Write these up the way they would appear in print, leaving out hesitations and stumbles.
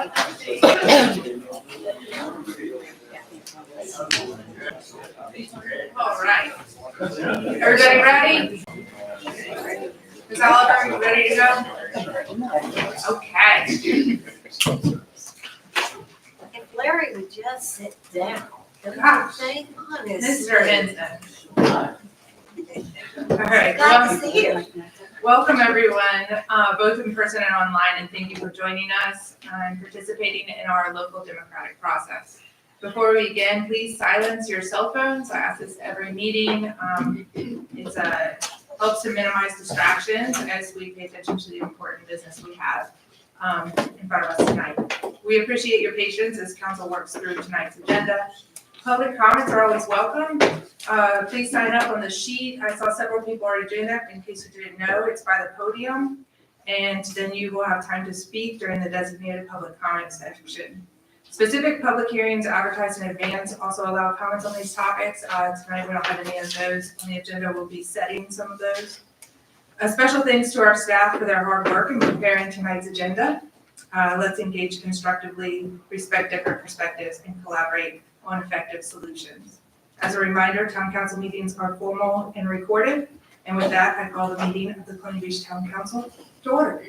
All right. Everybody ready? Is Oliver ready to go? Okay. If Larry would just sit down. Gosh. Thank goodness. This is her Henson. All right. Glad to see you. Welcome, everyone, both in person and online, and thank you for joining us and participating in our local democratic process. Before we begin, please silence your cell phones. I ask this every meeting. It helps to minimize distractions as we pay attention to the important business we have in front of us tonight. We appreciate your patience as council works through tonight's agenda. Public comments are always welcome. Please sign up on the sheet. I saw several people already doing that. In case you didn't know, it's by the podium. And then you will have time to speak during the designated public comment section. Specific public hearings advertised in advance also allow comments on these topics. Tonight we don't have any of those on the agenda. We'll be setting some of those. A special thanks to our staff for their hard work in preparing tonight's agenda. Let's engage constructively, respect different perspectives, and collaborate on effective solutions. As a reminder, town council meetings are formal and recorded. And with that, I call the meeting of the Colonial Beach Town Council to order.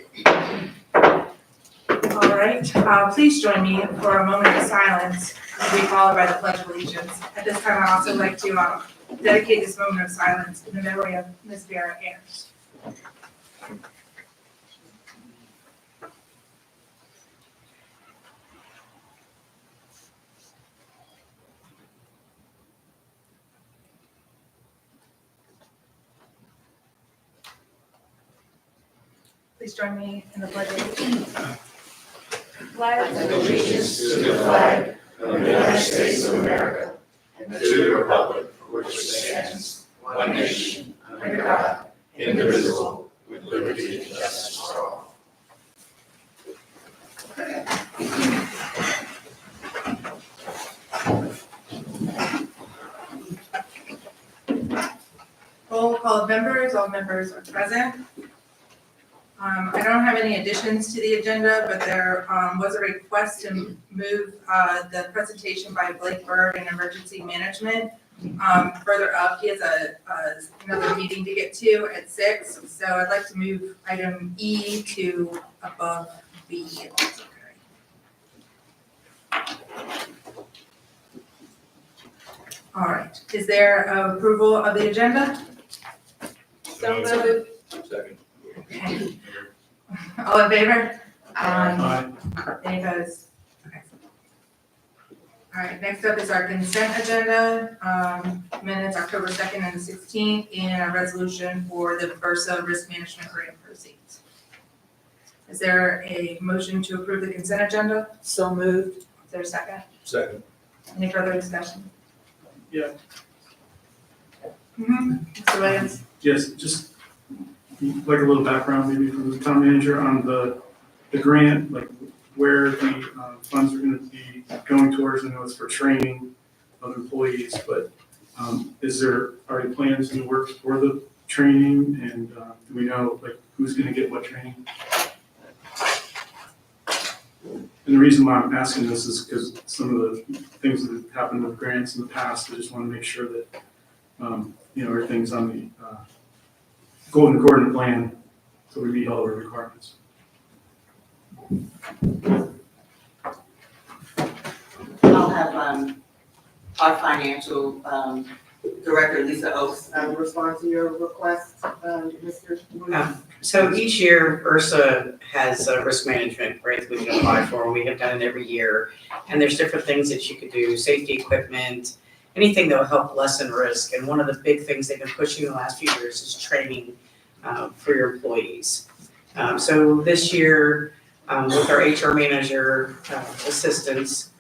All right, please join me for a moment of silence to be followed by the Pledge of Allegiance. At this time, I'd also like to dedicate this moment of silence in the memory of Ms. Vera Ayers. Please join me in the Pledge of Allegiance. Pledge allegiance to the flag of the United States of America and to the republic for which it stands, one nation, under God, indivisible, with liberty and justice for all. Roll call of members. All members are present. I don't have any additions to the agenda, but there was a request to move the presentation by Blake Bird in emergency management further up. He has another meeting to get to at 6, so I'd like to move item E to above B. If that's okay. All right. Is there approval of the agenda? So moved. Second. Okay. All in favor? Aye. Any opposed? Okay. All right, next up is our consent agenda, minutes October 2nd and 16th, and a resolution for the Versa Risk Management Grant proceeds. Is there a motion to approve the consent agenda? So moved. Is there a second? Second. Any further discussion? Yeah. Mr. Williams? Yes, just like a little background maybe from the town manager on the grant, like where the funds are going to be going towards. I know it's for training of employees, but are there plans in the works for the training, and do we know like who's going to get what training? And the reason why I'm asking this is because some of the things that have happened with grants in the past, I just want to make sure that everything's on the Golden Gordon plan, so we meet all our requirements. I'll have our financial director, Lisa Oaks, respond to your request, Mr. Williams. So each year, Versa has a risk management grant we can apply for. We have done it every year. And there's different things that you could do, safety equipment, anything that will help lessen risk. And one of the big things they've been pushing in the last few years is training for your employees. So this year, with our HR manager assistance,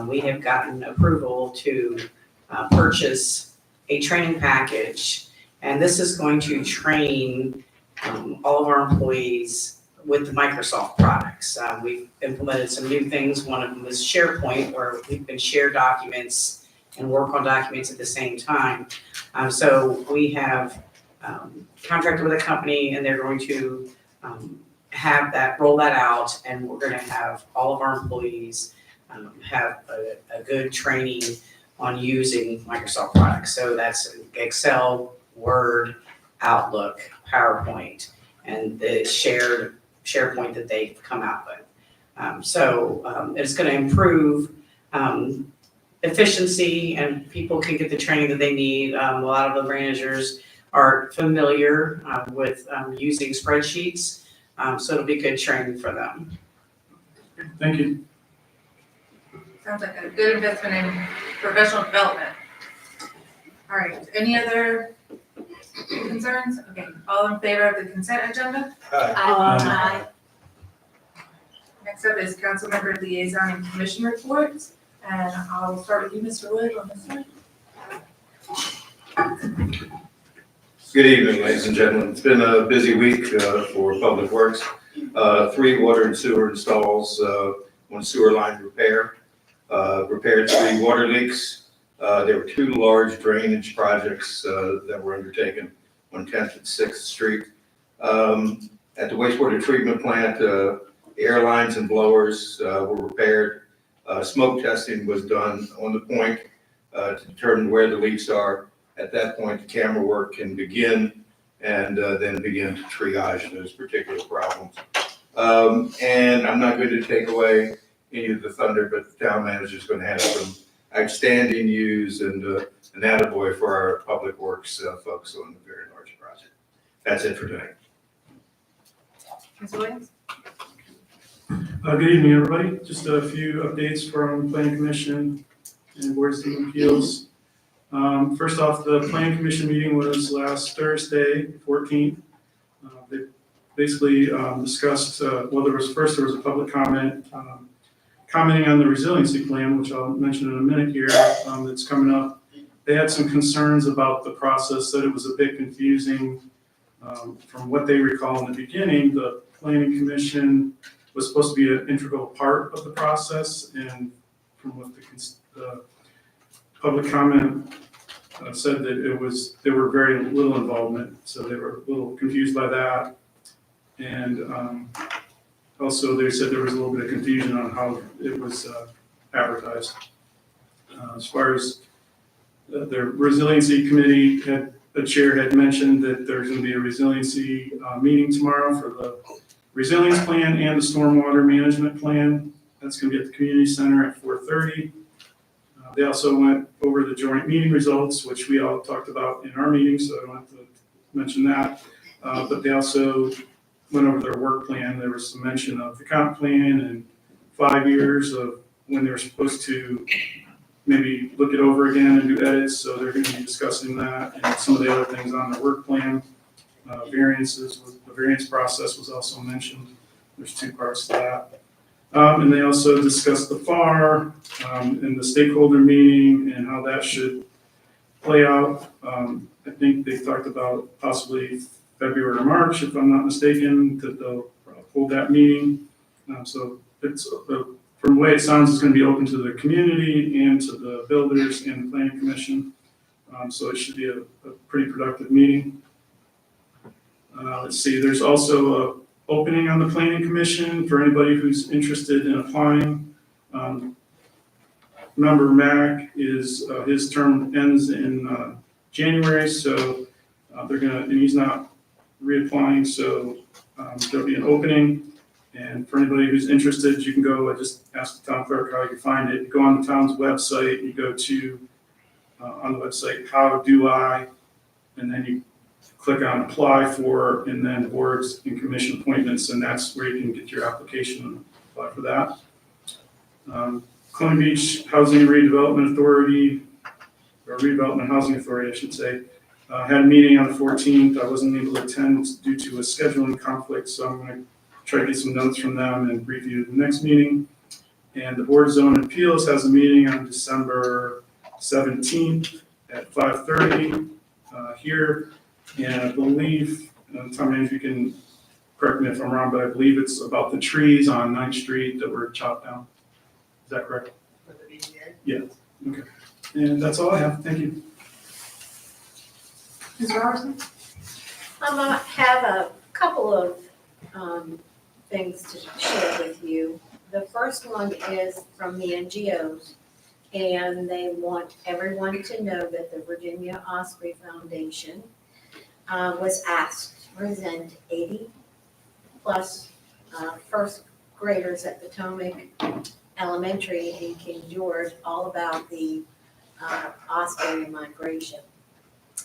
we have gotten approval to purchase a training package. And this is going to train all of our employees with the Microsoft products. We've implemented some new things. One of them is SharePoint, where we can share documents and work on documents at the same time. So we have contracted with a company, and they're going to roll that out, and we're gonna have all of our employees have a good training on using Microsoft products. So that's Excel, Word, Outlook, PowerPoint, and the SharePoint that they've come out with. It's gonna improve efficiency, and people can get the training that they need. A lot of the managers are familiar with using spreadsheets, so it'll be good training for them. Thank you. Sounds like a good investment in professional development. All right, any other concerns? Okay, all in favor of the consent agenda? Aye. Next up is council member liaison and commission reports, and I'll start with you, Mr. Wood, on this one. Good evening, ladies and gentlemen. It's been a busy week for Public Works. 3 water and sewer installs, 1 sewer line repair, repaired 3 water leaks. There were 2 large drainage projects that were undertaken on 10th and 6th Street. At the wastewater treatment plant, air lines and blowers were repaired. Smoke testing was done on the point to determine where the leaks are. At that point, the camera work can begin and then begin to triage those particular problems. And I'm not going to take away any of the thunder, but the town manager is going to have some outstanding news and an attaboy for our public works folks on the very large project. That's it for today. Ms. Williams? Good evening, everybody. Just a few updates from Planning Commission and Board of Appeals. First off, the Planning Commission meeting was last Thursday, 14th. They basically discussed, there was a public comment commenting on the resiliency plan, which I'll mention in a minute here, that's coming up. They had some concerns about the process, that it was a bit confusing. From what they recall in the beginning, the Planning Commission was supposed to be an integral part of the process, and from what the public comment said, that there were very little involvement, so they were a little confused by that. And also they said there was a little bit of confusion on how it was advertised. As far as the resiliency committee, the chair had mentioned that there's going to be a resiliency meeting tomorrow for the resilience plan and the stormwater management plan. That's going to be at the community center at 4:30. They also went over the joint meeting results, which we all talked about in our meeting, so I don't have to mention that. But they also went over their work plan. There was some mention of the comp plan and 5 years of when they're supposed to maybe look it over again and do edits. So they're going to be discussing that and some of the other things on their work plan. The variance process was also mentioned. There's 2 parts to that. And they also discussed the FAR in the stakeholder meeting and how that should play out. I think they talked about possibly February or March, if I'm not mistaken, that they'll hold that meeting. So it's, from the way it sounds, it's going to be open to the community and to the builders and the planning commission. So it should be a pretty productive meeting. Let's see, there's also a opening on the planning commission for anybody who's interested in applying. Member Mac is, his term ends in January, so and he's not reapplying, so there'll be an opening. And for anybody who's interested, you can go, I just asked the town clerk how you can find it. You go on the town's website, you go to, on the website, how do I, and then you click on apply for, and then boards and commission appointments, and that's where you can get your application and apply for that. Coney Beach Housing Redevelopment Authority, or Redevelopment Housing Authority, I should say, had a meeting on the 14th. I wasn't able to attend due to a scheduling conflict, so I'm going to try to get some notes from them and review the next meeting. And the Board of Zoning Appeals has a meeting on December 17th at 5:30 here. And I believe, Tom Manager, you can correct me if I'm wrong, but I believe it's about the trees on 9th Street that were chopped down. Is that correct? Yeah, okay. And that's all I have. Thank you. Ms. Robertson? I have a couple of things to share with you. The first one is from the NGOs, and they want everyone to know that the Virginia Osprey Foundation was asked to present 80-plus first graders at Potomac Elementary in King George all about the osprey migration.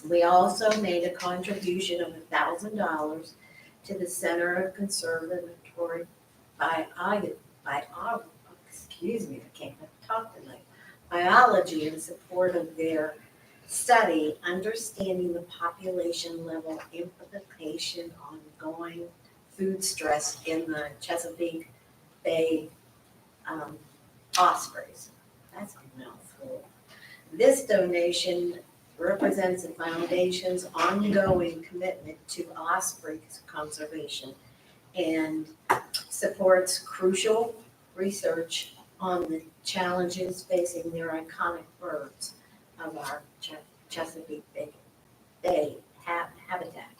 We also made a contribution of $1,000 to the Center of Conservatory biology in support of their study, understanding the population level implication on ongoing food stress in the Chesapeake Bay ospreys. That's a mouthful. This donation represents the foundation's ongoing commitment to osprey conservation and supports crucial research on the challenges facing their iconic birds of our Chesapeake Bay habitat.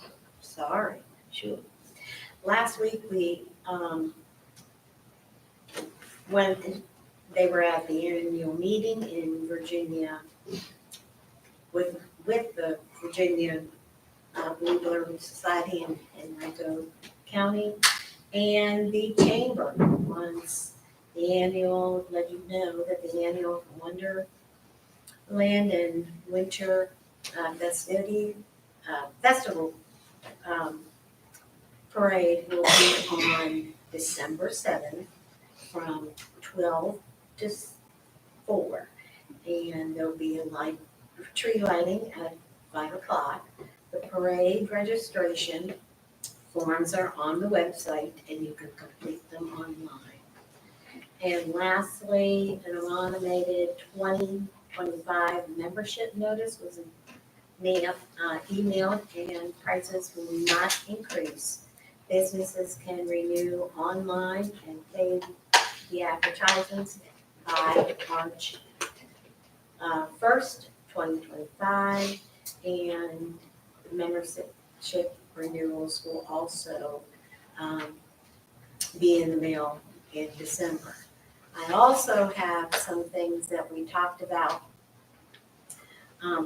Last week, they were at the annual meeting in Virginia with the Virginia Bluebird Society in Rico County. And the chamber wants let you know that the annual Wonderland and Winter Festival parade will be on December 7th from 12 to 4. And there'll be a tree lighting at 5 o'clock. The parade registration forms are on the website and you can complete them online. And lastly, an automated 2025 membership notice was emailed and prices will not increase. Businesses can renew online and pay the advertisements by March 1st, 2025. And membership renewals will also be in the mail in December. I also have some things that we talked about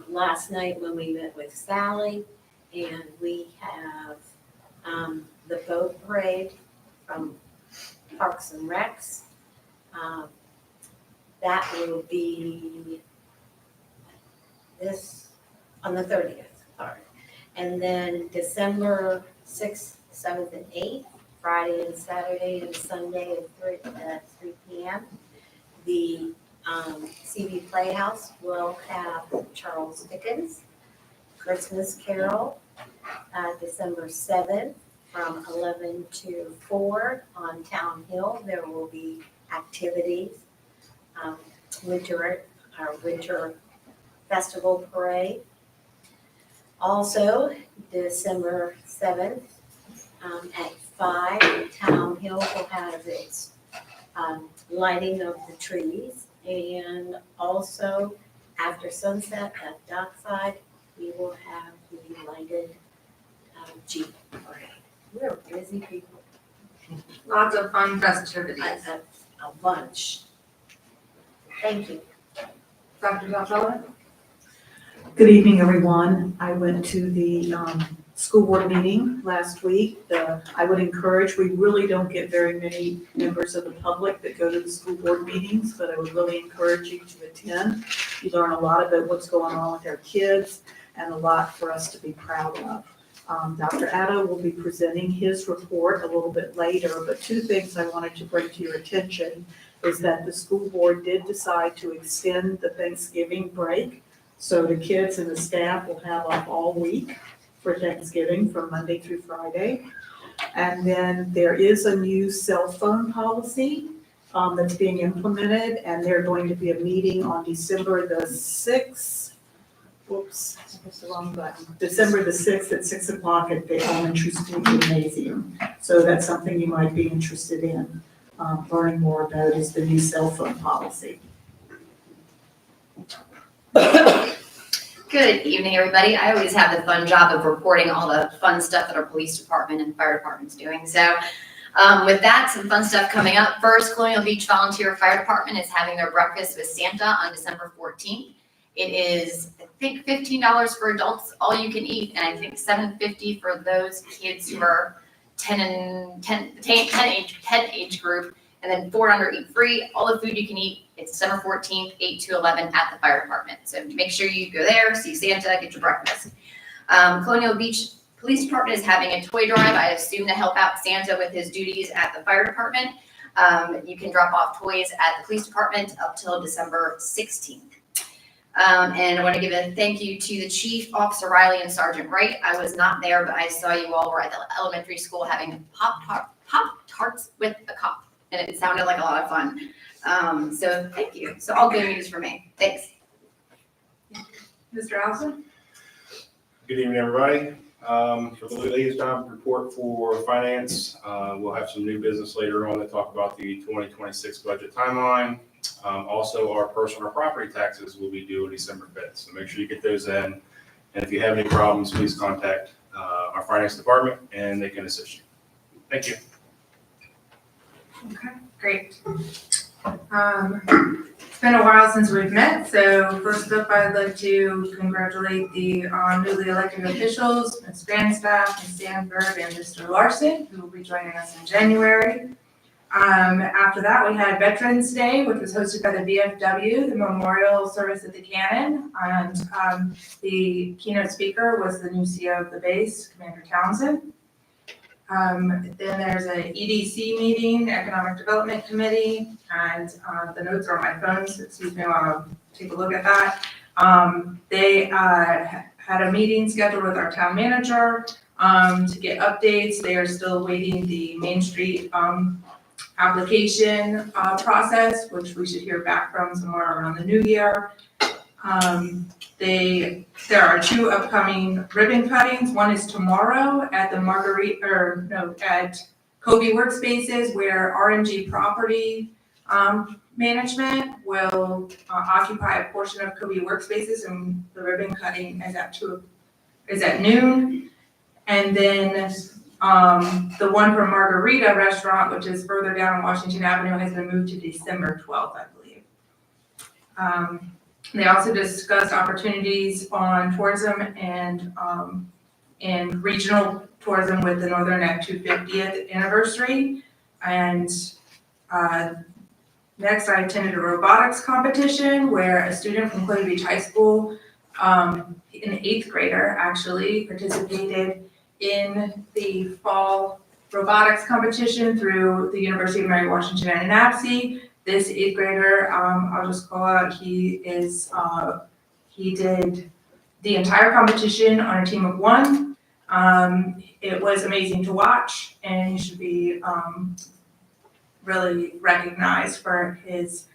last night when we met with Sally, and we have the boat parade from Parks and Recs. That will be on the 30th. All right. And then December 6th, 7th, and 8th, Friday and Saturday and Sunday at 3 p.m. The CB Playhouse will have Charles Dickens Christmas Carol, December 7th from 11 to 4 on Town Hill. There will be activities, winter festival parade. Also, December 7th at 5, Town Hill will have its lighting of the trees. And also, after sunset at Dockside, we will have the lighted Jeep parade. We're busy people. Lots of fun festivities. A bunch. Thank you. Dr. Gonzalez? Good evening, everyone. I went to the school board meeting last week. I would encourage, we really don't get very many members of the public that go to the school board meetings, but I would really encourage you to attend. You learn a lot about what's going on with our kids and a lot for us to be proud of. Dr. Addo will be presenting his report a little bit later, but two things I wanted to bring to your attention is that the school board did decide to extend the Thanksgiving break. So the kids and the staff will have off all week for Thanksgiving from Monday through Friday. And then there is a new cell phone policy that's being implemented, and there's going to be a meeting on December the 6th. Whoops, I pressed the wrong button. December the 6th at 6 o'clock at the elementary school gymnasium. So that's something you might be interested in learning more about, is the new cell phone policy. Good evening, everybody. I always have the fun job of reporting all the fun stuff that our police department and fire department's doing. So With that, some fun stuff coming up. First, Colonial Beach Volunteer Fire Department is having their breakfast with Santa on December 14th. It is, I think, $15 for adults, all you can eat, and I think $7.50 for those kids who are 10 age group, and then 4 under eat free. All the food you can eat. It's December 14th, 8 to 11 at the fire department. So make sure you go there, see Santa, get your breakfast. Colonial Beach Police Department is having a toy drive, I assume to help out Santa with his duties at the fire department. You can drop off toys at the police department up till December 16th. And I want to give a thank you to the Chief, Officer Riley, and Sergeant Wright. I was not there, but I saw you all were at the elementary school having Pop-Tarts with a cop, and it sounded like a lot of fun. So thank you. So all good news for me. Thanks. Mr. Allison? Good evening, everybody. For the liaison report for finance, we'll have some new business later on to talk about the 2026 budget timeline. Also, our personal property taxes will be due on December 5th, so make sure you get those in. And if you have any problems, please contact our finance department and they can assist you. Thank you. Okay, great. It's been a while since we've met, so first up, I'd like to congratulate the newly elected officials, Ms. Grandstaff, Ms. Sandberg, and Mr. Larson, who will be joining us in January. After that, we had Veterans Day, which was hosted by the VFW, the memorial service at the Cannon, and the keynote speaker was the new CO of the base, Commander Townsend. Then there's an EDC meeting, Economic Development Committee, and the notes are on my phone, so excuse me while I take a look at that. They had a meeting scheduled with our town manager to get updates. They are still awaiting the Main Street application process, which we should hear back from somewhere around the new year. There are 2 upcoming ribbon cuttings. One is tomorrow at the at Kobe Workspaces, where RMG Property Management will occupy a portion of Kobe Workspaces, and the ribbon cutting is at noon. And then the one from Margarita Restaurant, which is further down on Washington Avenue, has been moved to December 12th, I believe. They also discussed opportunities on tourism and regional tourism with the Northern Act 250th anniversary. And next, I attended a robotics competition where a student from Columbia Beach High School, an 8th grader actually, participated in the fall robotics competition through the University of Mary Washington and NAPSI. This 8th grader, I'll just call out, he did the entire competition on a team of 1. It was amazing to watch, and he should be really recognized for his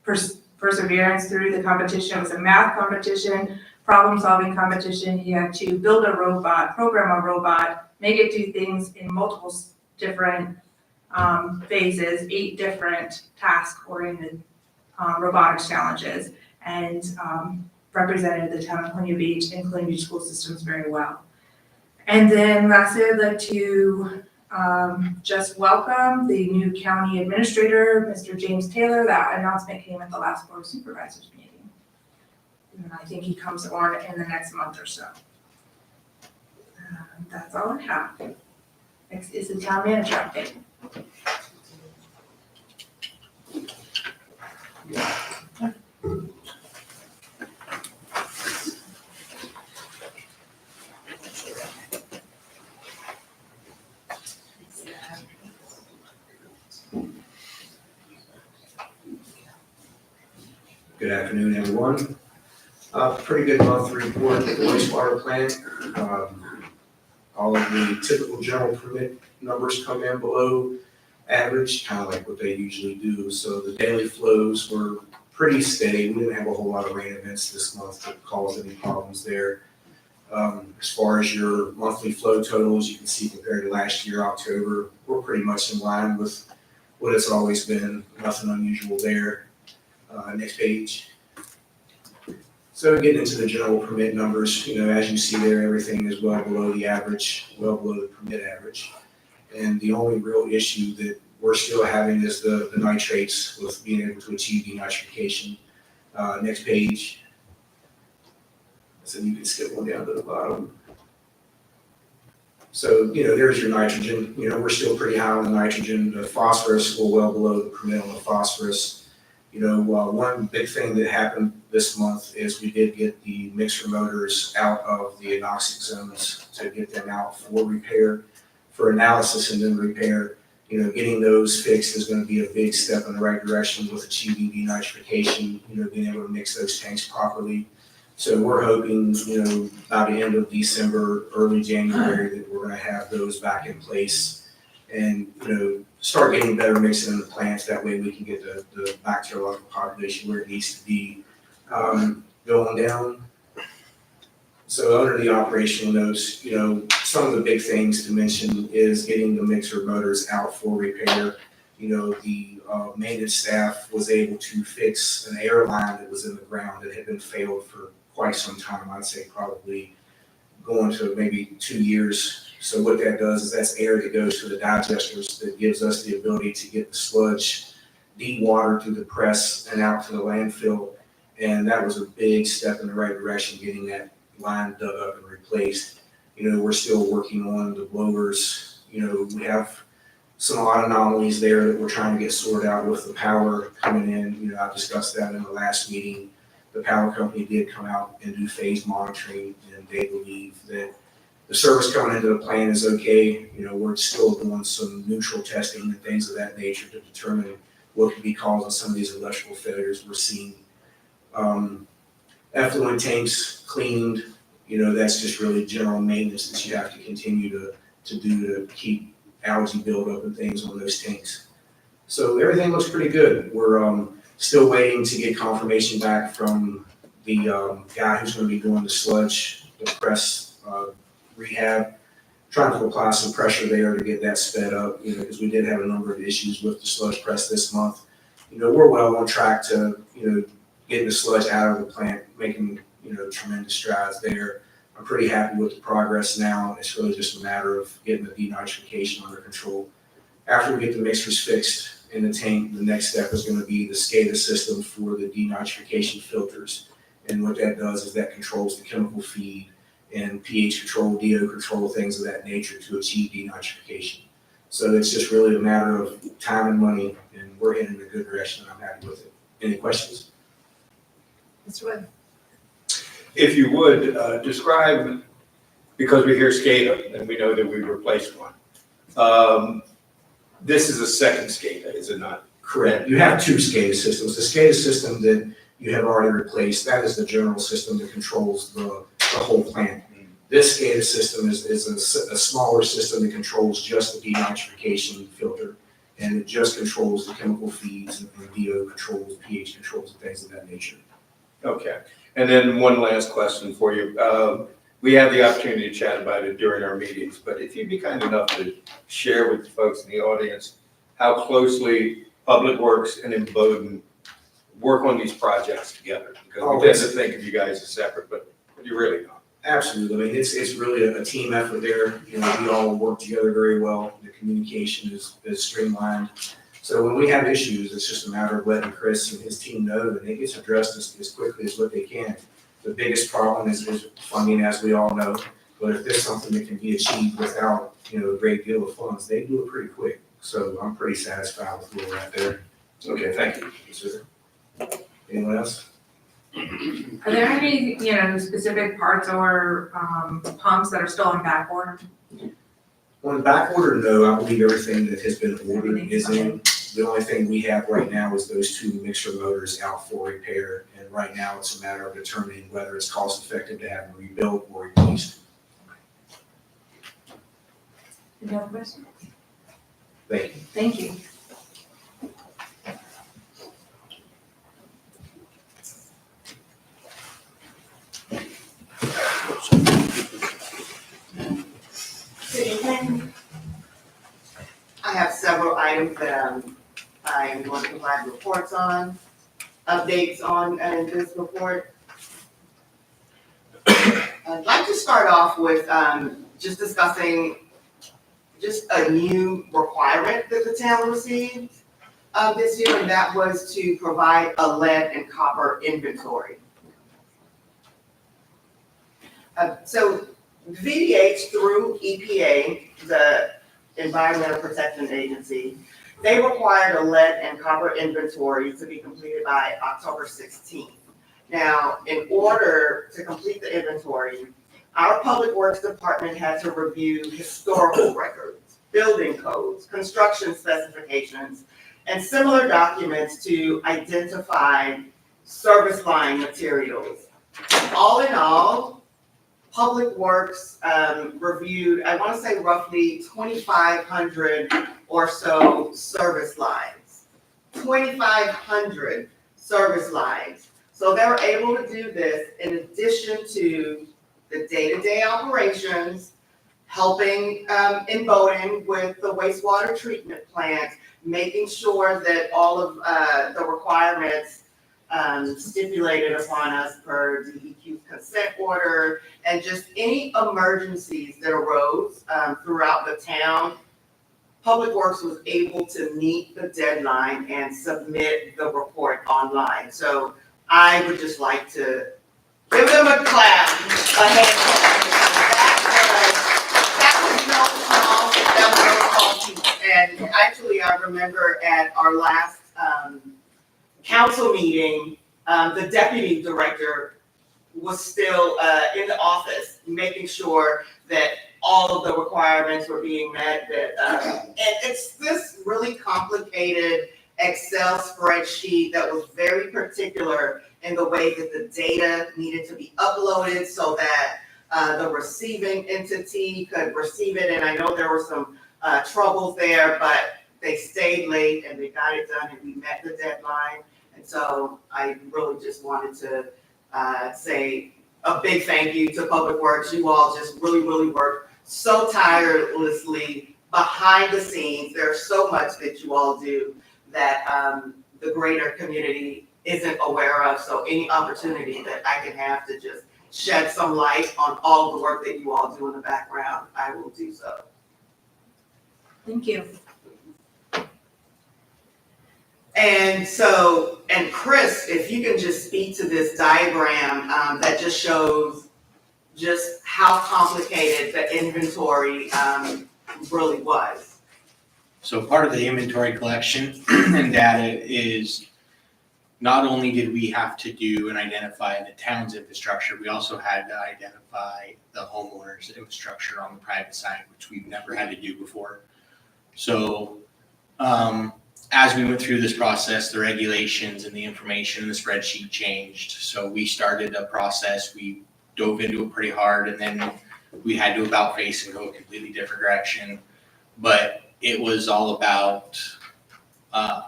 perseverance through the competition. It was a math competition, problem-solving competition. He had to build a robot, program a robot, make it do things in multiple different phases, 8 different task-oriented robotics challenges, and represented the town of Columbia Beach and Columbia Beach school systems very well. And then lastly, I'd like to just welcome the new county administrator, Mr. James Taylor. That announcement came at the last Board of Supervisors meeting. And I think he comes on in the next month or so. That's all I have. Next is the town manager update. Good afternoon, everyone. Pretty good monthly report at the wastewater plant. All of the typical general permit numbers come in below average, kind of like what they usually do. So the daily flows were pretty steady. We didn't have a whole lot of rain events this month that caused any problems there. As far as your monthly flow totals, you can see compared to last year, October, we're pretty much in line with what it's always been. Nothing unusual there. Next page. So getting into the general permit numbers, as you see there, everything is well below the average, well below the permit average. And the only real issue that we're still having is the nitrates with being able to achieve denitrification. Next page. So you can skip one down to the bottom. So, there's your nitrogen. We're still pretty high on the nitrogen. The phosphorus, we're well below the permit on the phosphorus. One big thing that happened this month is we did get the mixer motors out of the anoxic zones to get them out for repair, for analysis and then repair. Getting those fixed is going to be a big step in the right direction with achieving denitrification, being able to mix those tanks properly. So we're hoping, by the end of December, early January, that we're going to have those back in place and, start getting better mixing in the plants. That way we can get the bacteriological population where it needs to be going down. So under the operational notes, some of the big things to mention is getting the mixer motors out for repair. The maintenance staff was able to fix an air line that was in the ground that had been failed for quite some time. I'd say probably going to maybe 2 years. So what that does is that's air that goes to the digesters that gives us the ability to get the sludge dewatered through the press and out to the landfill. And that was a big step in the right direction, getting that line dug up and replaced. We're still working on the blowers. We have some odd anomalies there that we're trying to get sorted out with the power coming in. I discussed that in the last meeting. The power company did come out and do phase monitoring, and they believe that the service coming into the plant is okay. We're still doing some neutral testing and things of that nature to determine what could be causing some of these electrical failures we're seeing. Effluent tanks cleaned, that's just really general maintenance that you have to continue to do to keep algae buildup and things on those tanks. So everything looks pretty good. We're still waiting to get confirmation back from the guy who's going to be doing the sludge, the press rehab, trying to apply some pressure there to get that sped up, because we did have a number of issues with the sludge press this month. We're well on track to, getting the sludge out of the plant, making, tremendous strides there. I'm pretty happy with the progress now. It's really just a matter of getting the denitrification under control. After we get the mixers fixed in the tank, the next step is going to be the SCADA system for the denitrification filters. And what that does is that controls the chemical feed and pH control, DO control, things of that nature to achieve denitrification. So it's just really a matter of time and money, and we're heading in a good direction, and I'm happy with it. Any questions? Mr. Wood? If you would, describe, because we hear SCADA and we know that we've replaced one. This is a second SCADA, is it not? Correct. You have two SCADA systems. The SCADA system that you have already replaced, that is the general system that controls the whole plant. This SCADA system is a smaller system that controls just the denitrification filter, and it just controls the chemical feeds and DO controls, pH controls, and things of that nature. Okay. And then one last question for you. We have the opportunity to chat about it during our meetings, but if you'd be kind enough to share with the folks in the audience how closely Public Works and Bowdoin work on these projects together, because we tend to think of you guys as separate, but you really don't. Absolutely. I mean, it's really a team effort there. We all work together very well. The communication is streamlined. So when we have issues, it's just a matter of letting Chris and his team know, and it gets addressed as quickly as what they can. The biggest problem is funding, as we all know. But if there's something that can be achieved without, a great deal of funds, they do it pretty quick. So I'm pretty satisfied with where we're at there. Okay, thank you. Yes, sir. Anyone else? Are there any, specific parts or pumps that are still on back order? On the back order, no, I believe everything that has been ordered is in. The only thing we have right now is those two mixer motors out for repair. And right now it's a matter of determining whether it's cost effective to have them rebuilt or replaced. Any other questions? Thank you. Thank you. Good evening. I have several items that I am going to provide reports on, updates on this report. I'd like to start off with just discussing just a new requirement that the town received this year, and that was to provide a lead and copper inventory. So VDH through EPA, the Environmental Protection Agency, they required a lead and copper inventory to be completed by October 16th. Now, in order to complete the inventory, our Public Works Department had to review historical records, building codes, construction specifications, and similar documents to identify service line materials. All in all, Public Works reviewed, I want to say roughly 2,500 or so service lines. 2,500 service lines. So they were able to do this in addition to the day-to-day operations, helping in Bowdoin with the wastewater treatment plant, making sure that all of the requirements stipulated upon us per DEQ's consent order, and just any emergencies that arose throughout the town, Public Works was able to meet the deadline and submit the report online. So I would just like to give them a clap, a hand clap. That was no small feat. And actually, I remember at our last council meeting, the deputy director was still in the office, making sure that all of the requirements were being met. And it's this really complicated Excel spreadsheet that was very particular in the way that the data needed to be uploaded so that the receiving entity could receive it. And I know there were some troubles there, but they stayed late and they got it done and we met the deadline. And so I really just wanted to say a big thank you to Public Works. You all just really, really worked so tirelessly behind the scenes. There's so much that you all do that the greater community isn't aware of. So any opportunity that I can have to just shed some light on all of the work that you all do in the background, I will do so. Thank you. And so, and Chris, if you can just speak to this diagram that just shows just how complicated the inventory really was. So part of the inventory collection and data is not only did we have to do and identify the town's infrastructure, we also had to identify the homeowner's infrastructure on the private side, which we've never had to do before. So as we went through this process, the regulations and the information in the spreadsheet changed. So we started a process, we dove into it pretty hard, and then we had to about face and go a completely different direction. But it was all about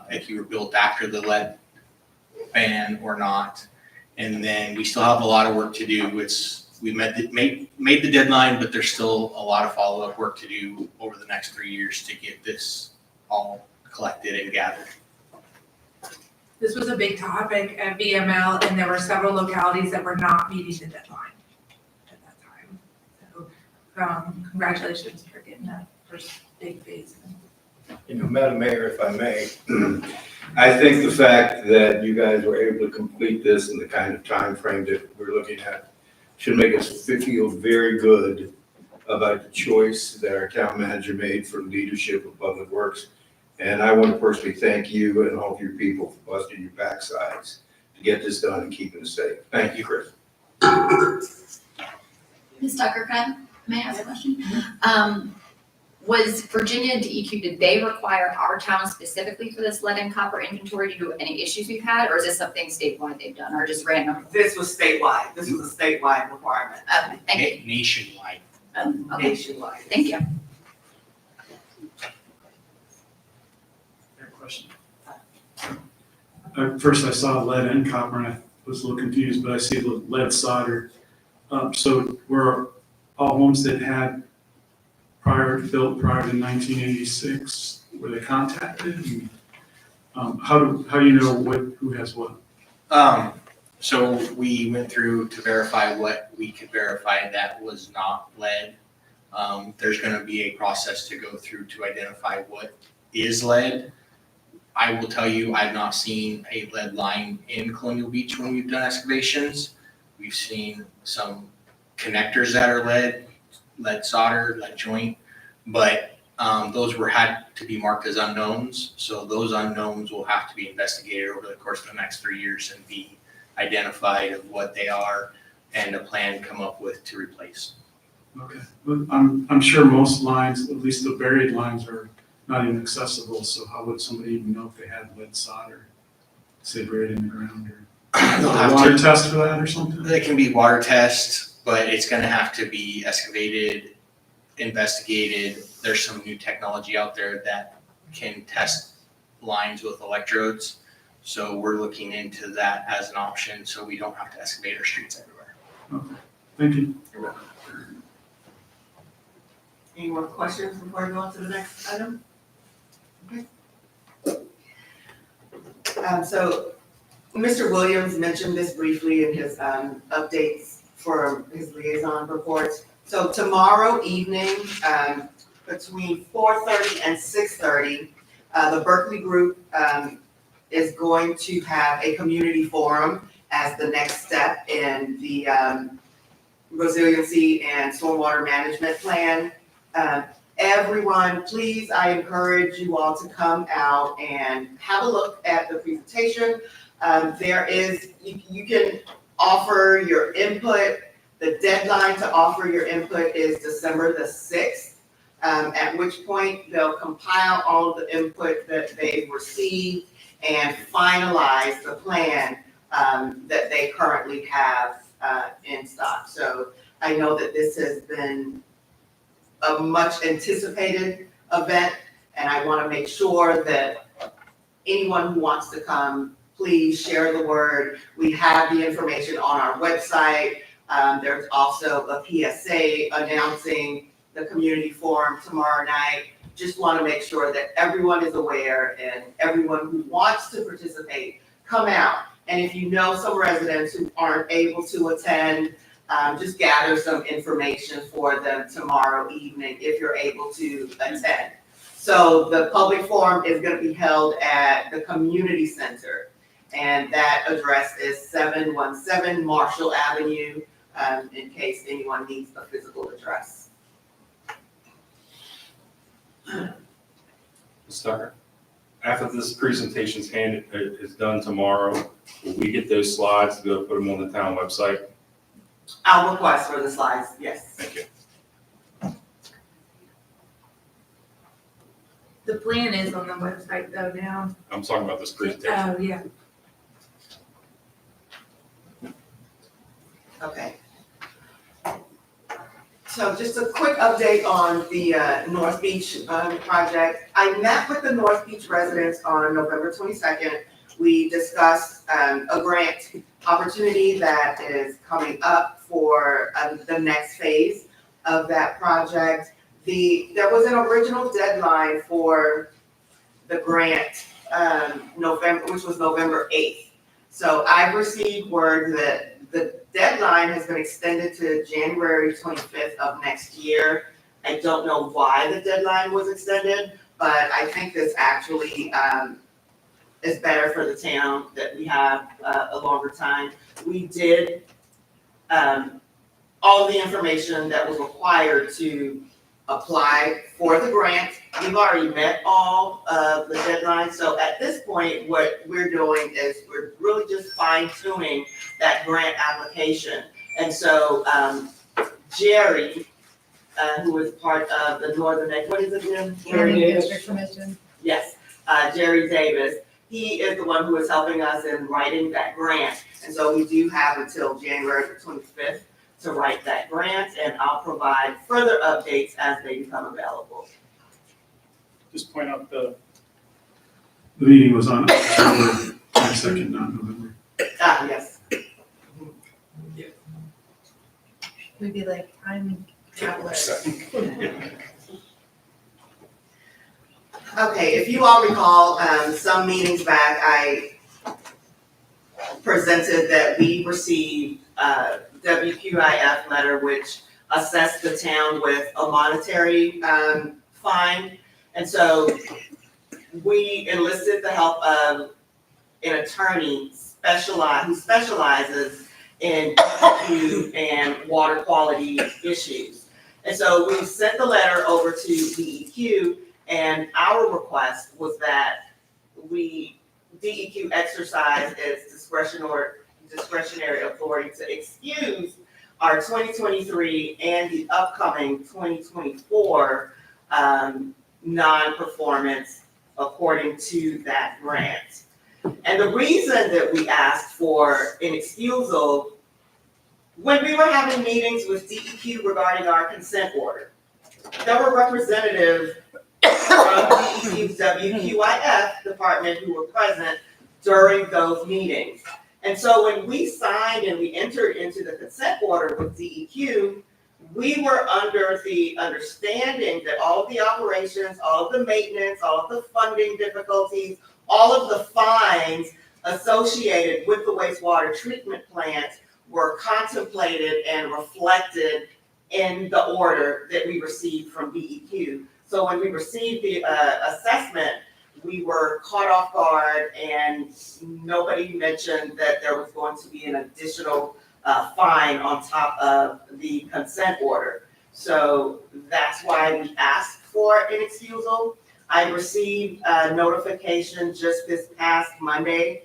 if you were built after the lead ban or not. And then we still have a lot of work to do. We made the deadline, but there's still a lot of follow-up work to do over the next 3 years to get this all collected and gathered. This was a big topic at VML, and there were several localities that were not meeting the deadline at that time. So, congratulations for getting that first big phase. You know, Madam Mayor, if I may, I think the fact that you guys were able to complete this in the kind of time frame that we're looking at should make us feel very good about the choice that our town manager made for leadership of Public Works. And I want to personally thank you and all of your people for busting your backsides to get this done and keeping us safe. Thank you, Chris. Ms. Tucker, may I ask a question? Was Virginia DEQ, did they require our town specifically for this lead and copper inventory due to any issues we've had, or is this something statewide they've done, or just random? This was statewide. This was a statewide requirement. Okay, thank you. Nationwide. Okay, Nationwide. thank you. Question. First I saw lead and copper and I was a little confused, but I see the lead solder. So were all homes that had built prior to 1986, were they contacted? And, how do you know who has what? So we went through to verify what we could verify that was not lead. There's gonna be a process to go through to identify what is lead. I will tell you, I've not seen a lead line in Colonial Beach when we've done excavations. We've seen some connectors that are lead solder, lead joint, but those had to be marked as unknowns. So those unknowns will have to be investigated over the course of the next 3 years and be identified of what they are and a plan come up with to replace. Okay, but I'm sure most lines, at least the buried lines, are not even accessible, so how would somebody even know if they had lead solder, say buried in the ground, or They'll a have water to, test for that or something? it can be water test, but it's gonna have to be excavated, investigated. There's some new technology out there that can test lines with electrodes. So we're looking into that as an option, so we don't have to excavate our streets everywhere. Thank you. You're welcome. Any more questions before we go on to the next item? Okay. So Mr. Williams mentioned this briefly in his updates for his liaison reports. So tomorrow evening, between 4:30 and 6:30, the Berkeley Group is going to have a community forum as the next step in the resiliency and stormwater management plan. Everyone, please, I encourage you all to come out and have a look at the presentation. You can offer your input. The deadline to offer your input is December the 6th, at which point they'll compile all of the input that they've received and finalize the plan that they currently have in stock. So I know that this has been a much anticipated event, and I want to make sure that anyone who wants to come, please share the word. We have the information on our website. There's also a PSA announcing the community forum tomorrow night. Just want to make sure that everyone is aware, and everyone who wants to participate, come out. And if you know some residents who aren't able to attend, just gather some information for them tomorrow evening if you're able to attend. So the public forum is going to be held at the community center, and that address is 717 Marshall Avenue, in case anyone needs a physical address. Mr. After this presentation is done tomorrow, will we get those slides to be able to put them on the town website? I'll request for the slides, yes. Thank you. The plan is on the website though now. I'm talking about this presentation. Oh, yeah. Okay. So just a quick update on the North Beach project. I met with the North Beach residents on November 22nd. We discussed a grant opportunity that is coming up for the next phase of that project. There was an original deadline for the grant, which was November 8th. So I've received word that the deadline has been extended to January 25th of next year. I don't know why the deadline was extended, but I think this actually is better for the town that we have a longer time. We did all the information that was required to apply for the grant. We've already met all of the deadlines. So at this point, what we're doing is we're really just fine tuning that grant application. And so Jerry, who is part of the Northern, what is it again? Yes, Jerry Davis. He is the one who is helping us in writing that grant. And so we do have until January 25th to write that grant, and I'll provide further updates as they become available. Just point out the meeting was on October 22nd, not November. Yes. We'd be like, I'm travelers. Okay, if you all recall, some meetings back, I presented that we received a WQIF letter which assess the town with a monetary, fine. And so we enlisted the help of an attorney who specializes in DEQ and water quality issues. And so we sent the letter over to DEQ, and our request was that DEQ exercise its discretionary authority to excuse our 2023 and the upcoming 2024 non-performance according to that grant. And the reason that we asked for an excusal, when we were having meetings with DEQ regarding our consent order, there were representatives from DEQ's WQIF department who were present during those meetings. And so when we signed and we entered into the consent order with DEQ, we were under the understanding that all of the operations, all of the maintenance, all of the funding difficulties, all of the fines associated with the wastewater treatment plant were contemplated and reflected in the order that we received from DEQ. So when we received the assessment, we were caught off guard, and nobody mentioned that there was going to be an additional fine on top of the consent order. So that's why we asked for an excusal. I received a notification just this past Monday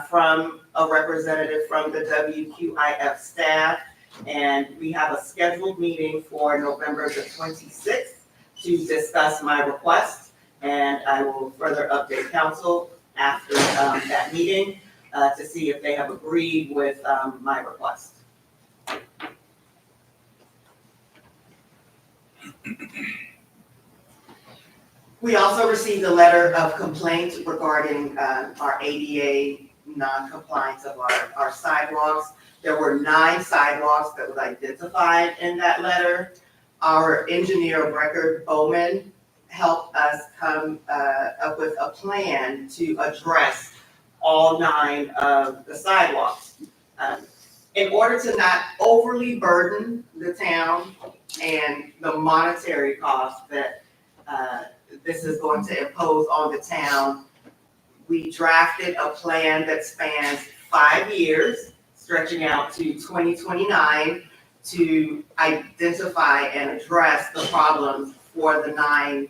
from a representative from the WQIF staff, and we have a scheduled meeting for November the 26th to discuss my request, and I will further update council after that meeting to see if they have agreed with my request. We also received a letter of complaint regarding our ADA non-compliance of our sidewalks. There were 9 sidewalks that was identified in that letter. Our engineer of record, Bowman, helped us come up with a plan to address all 9 of the sidewalks. In order to not overly burden the town and the monetary cost that this is going to impose on the town, we drafted a plan that spans 5 years, stretching out to 2029, to identify and address the problems for the 9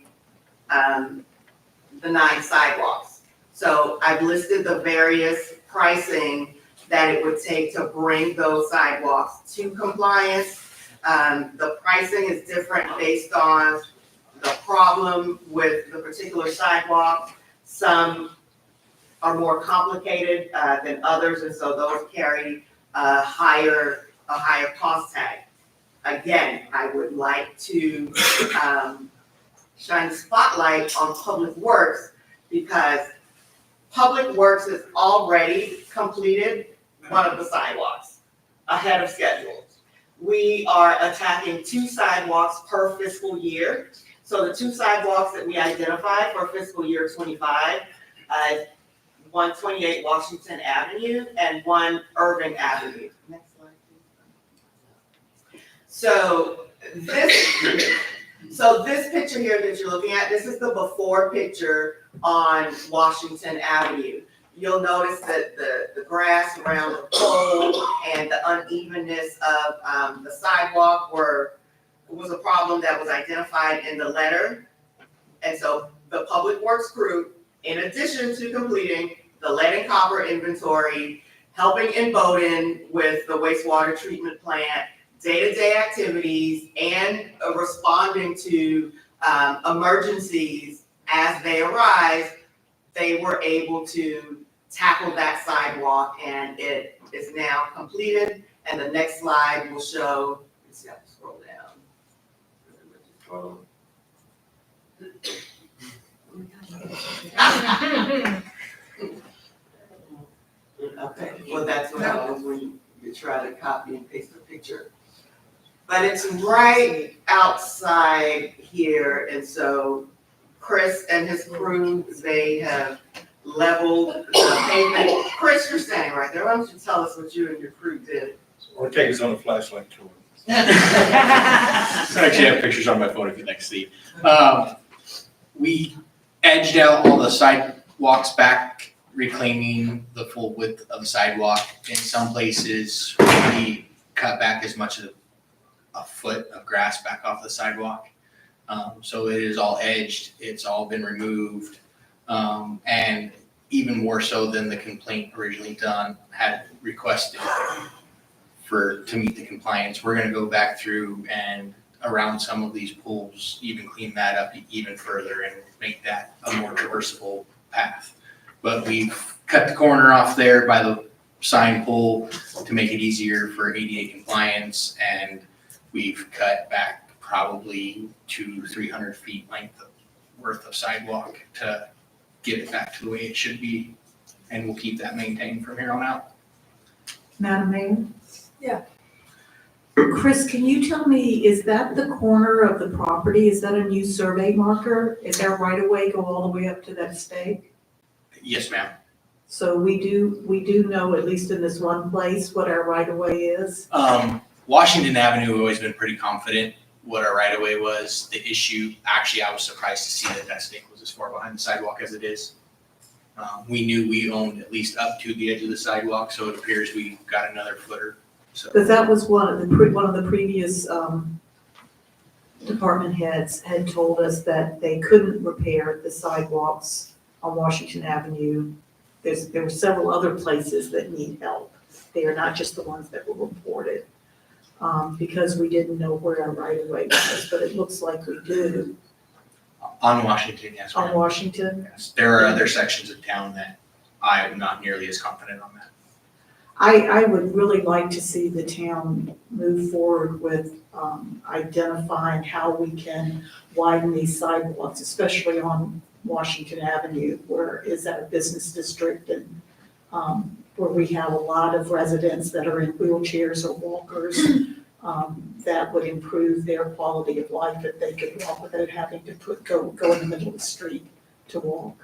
sidewalks. So I've listed the various pricing that it would take to bring those sidewalks to compliance. The pricing is different based on the problem with the particular sidewalk. Some are more complicated than others, and so those carry a higher cost tag. Again, I would like to shine the spotlight on Public Works, because Public Works has already completed one of the sidewalks ahead of schedule. We are attacking 2 sidewalks per fiscal year. So the 2 sidewalks that we identified for fiscal year 25, 128 Washington Avenue and 1 Irving Avenue. Next slide, please. So this picture here that you're looking at, this is the before picture on Washington Avenue. You'll notice that the grass around the pole and the unevenness of the sidewalk was a problem that was identified in the letter. And so the Public Works crew, in addition to completing the lead and copper inventory, helping in Bowdoin with the wastewater treatment plant, day-to-day activities, and responding to emergencies as they arise, they were able to tackle that sidewalk, and it is now completed. And the next slide will show, let's see, I have to scroll down. Okay, well, that's what happens when you try to copy and paste a picture. But it's right outside here, and so Chris and his crew, they have leveled the pavement. Chris, you're standing right there. Why don't you tell us what you and your crew did? Or take us on a flashlight tour. I actually have pictures on my phone if you'd like to see. We edged out all the sidewalks back, reclaiming the full width of the sidewalk. In some places, we cut back as much as a foot of grass back off the sidewalk. So it is all edged, it's all been removed. And even more so than the complaint originally done had requested to meet the compliance. We're gonna go back through and around some of these pools, even clean that up even further and make that a more traversable path. But we've cut the corner off there by the sign pole to make it easier for ADA compliance, and we've cut back probably 200-300 feet worth of sidewalk to get it back to the way it should be, and we'll keep that maintained from here on out. Madam Mayor? Yeah. Chris, can you tell me, is that the corner of the property? Is that a new survey marker? Is there right of way go all the way up to that stake? Yes, ma'am. So we do know, at least in this one place, what our right of way is? Washington Avenue, we've always been pretty confident what our right of way was. The issue, actually, I was surprised to see that stake was as far behind the sidewalk as it is. We knew we owned at least up to the edge of the sidewalk, so it appears we got another footer. So Because that was one of the previous department heads had told us that they couldn't repair the sidewalks on Washington Avenue. There were several other places that need help. They are not just the ones that were reported, because we didn't know where our right of way was, but it looks like we do on Washington, yes, on ma'am. Washington. Yes. There are other sections of town that I am not nearly as confident on that. I would really like to see the town move forward with identifying how we can widen these sidewalks, especially on Washington Avenue, where is that a business district and where we have a lot of residents that are in wheelchairs or walkers, that would improve their quality of life if they could walk without having to go in the middle of the street to walk.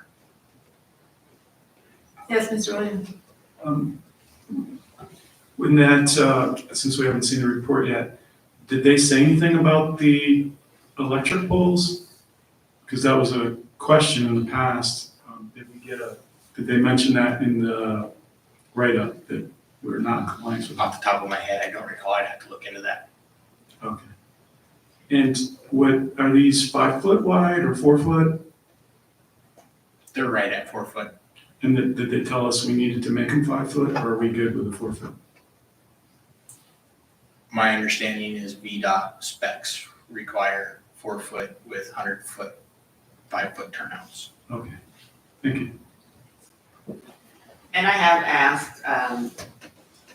Yes, Mr. Williams? When that, since we haven't seen the report yet, did they say anything about the electric poles? Because that was a question in the past. Did they mention that in the write-up that we're not in compliance with? Off the top of my head, I don't recall. I'd have to look into that. Okay. And what, are these 5 foot wide or 4 foot? They're right at 4 foot. And did they tell us we needed to make them 5 foot, or are we good with the 4 foot? My understanding is VDOT specs require 4 foot with 100 foot, 5 foot turnouts. Okay, thank you. And I have asked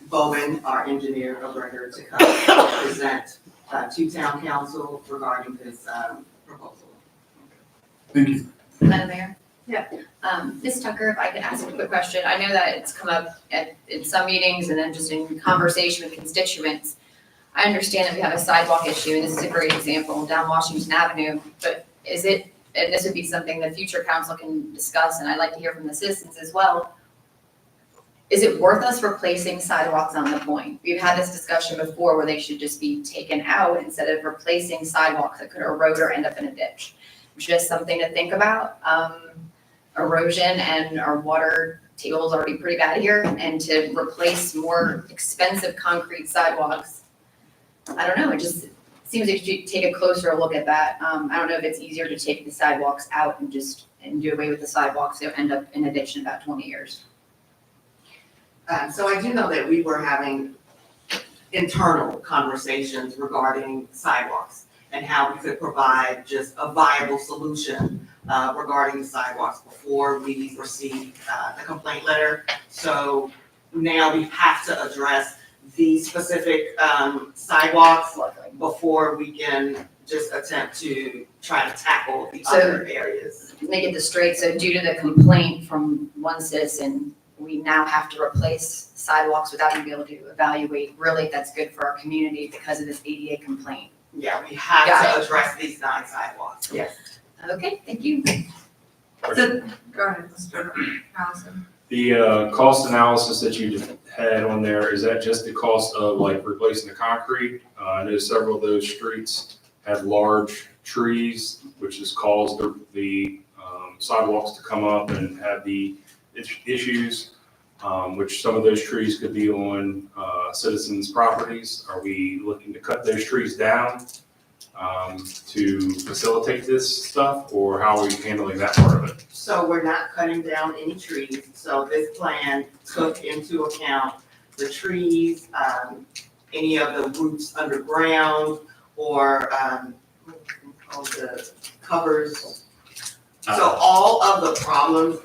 Bowen, our engineer of record, to come present to town council regarding this proposal. Thank you. Madam Mayor? Yeah. Ms. Tucker, if I could ask a quick question. I know that it's come up in some meetings and then just in conversation with constituents. I understand that we have a sidewalk issue, and this is a great example down Washington Avenue, but is it, and this would be something the future council can discuss, and I'd like to hear from the citizens as well. Is it worth us replacing sidewalks on the point? We've had this discussion before where they should just be taken out instead of replacing sidewalks that could erode or end up in a ditch. Just something to think about. Erosion and our water table is already pretty bad here, and to replace more expensive concrete sidewalks, I don't know, it just seems like you should take a closer look at that. I don't know if it's easier to take the sidewalks out and do away with the sidewalks, they'll end up in a ditch in about 20 years. So I do know that we were having internal conversations regarding sidewalks and how we could provide just a viable solution regarding the sidewalks before we received the complaint letter. So now we have to address these specific sidewalks before we can just attempt to try to tackle the other areas. Make it this straight, so due to the complaint from one citizen, we now have to replace sidewalks without even being able to evaluate really if that's good for our community because of this ADA complaint. Yeah, we have Got to address these 9 sidewalks. Yes. Okay, thank you. So, go ahead, Mr. Allison. The cost analysis that you had on there, is that just the cost of like replacing the concrete? I know several of those streets have large trees, which has caused the sidewalks to come up and have the issues, which some of those trees could be on citizens' properties. Are we looking to cut those trees down to facilitate this stuff, or how are we handling that part of it? So we're not cutting down any trees, so this plan took into account the trees, any of the roots underground, or, all the covers. So all of the problems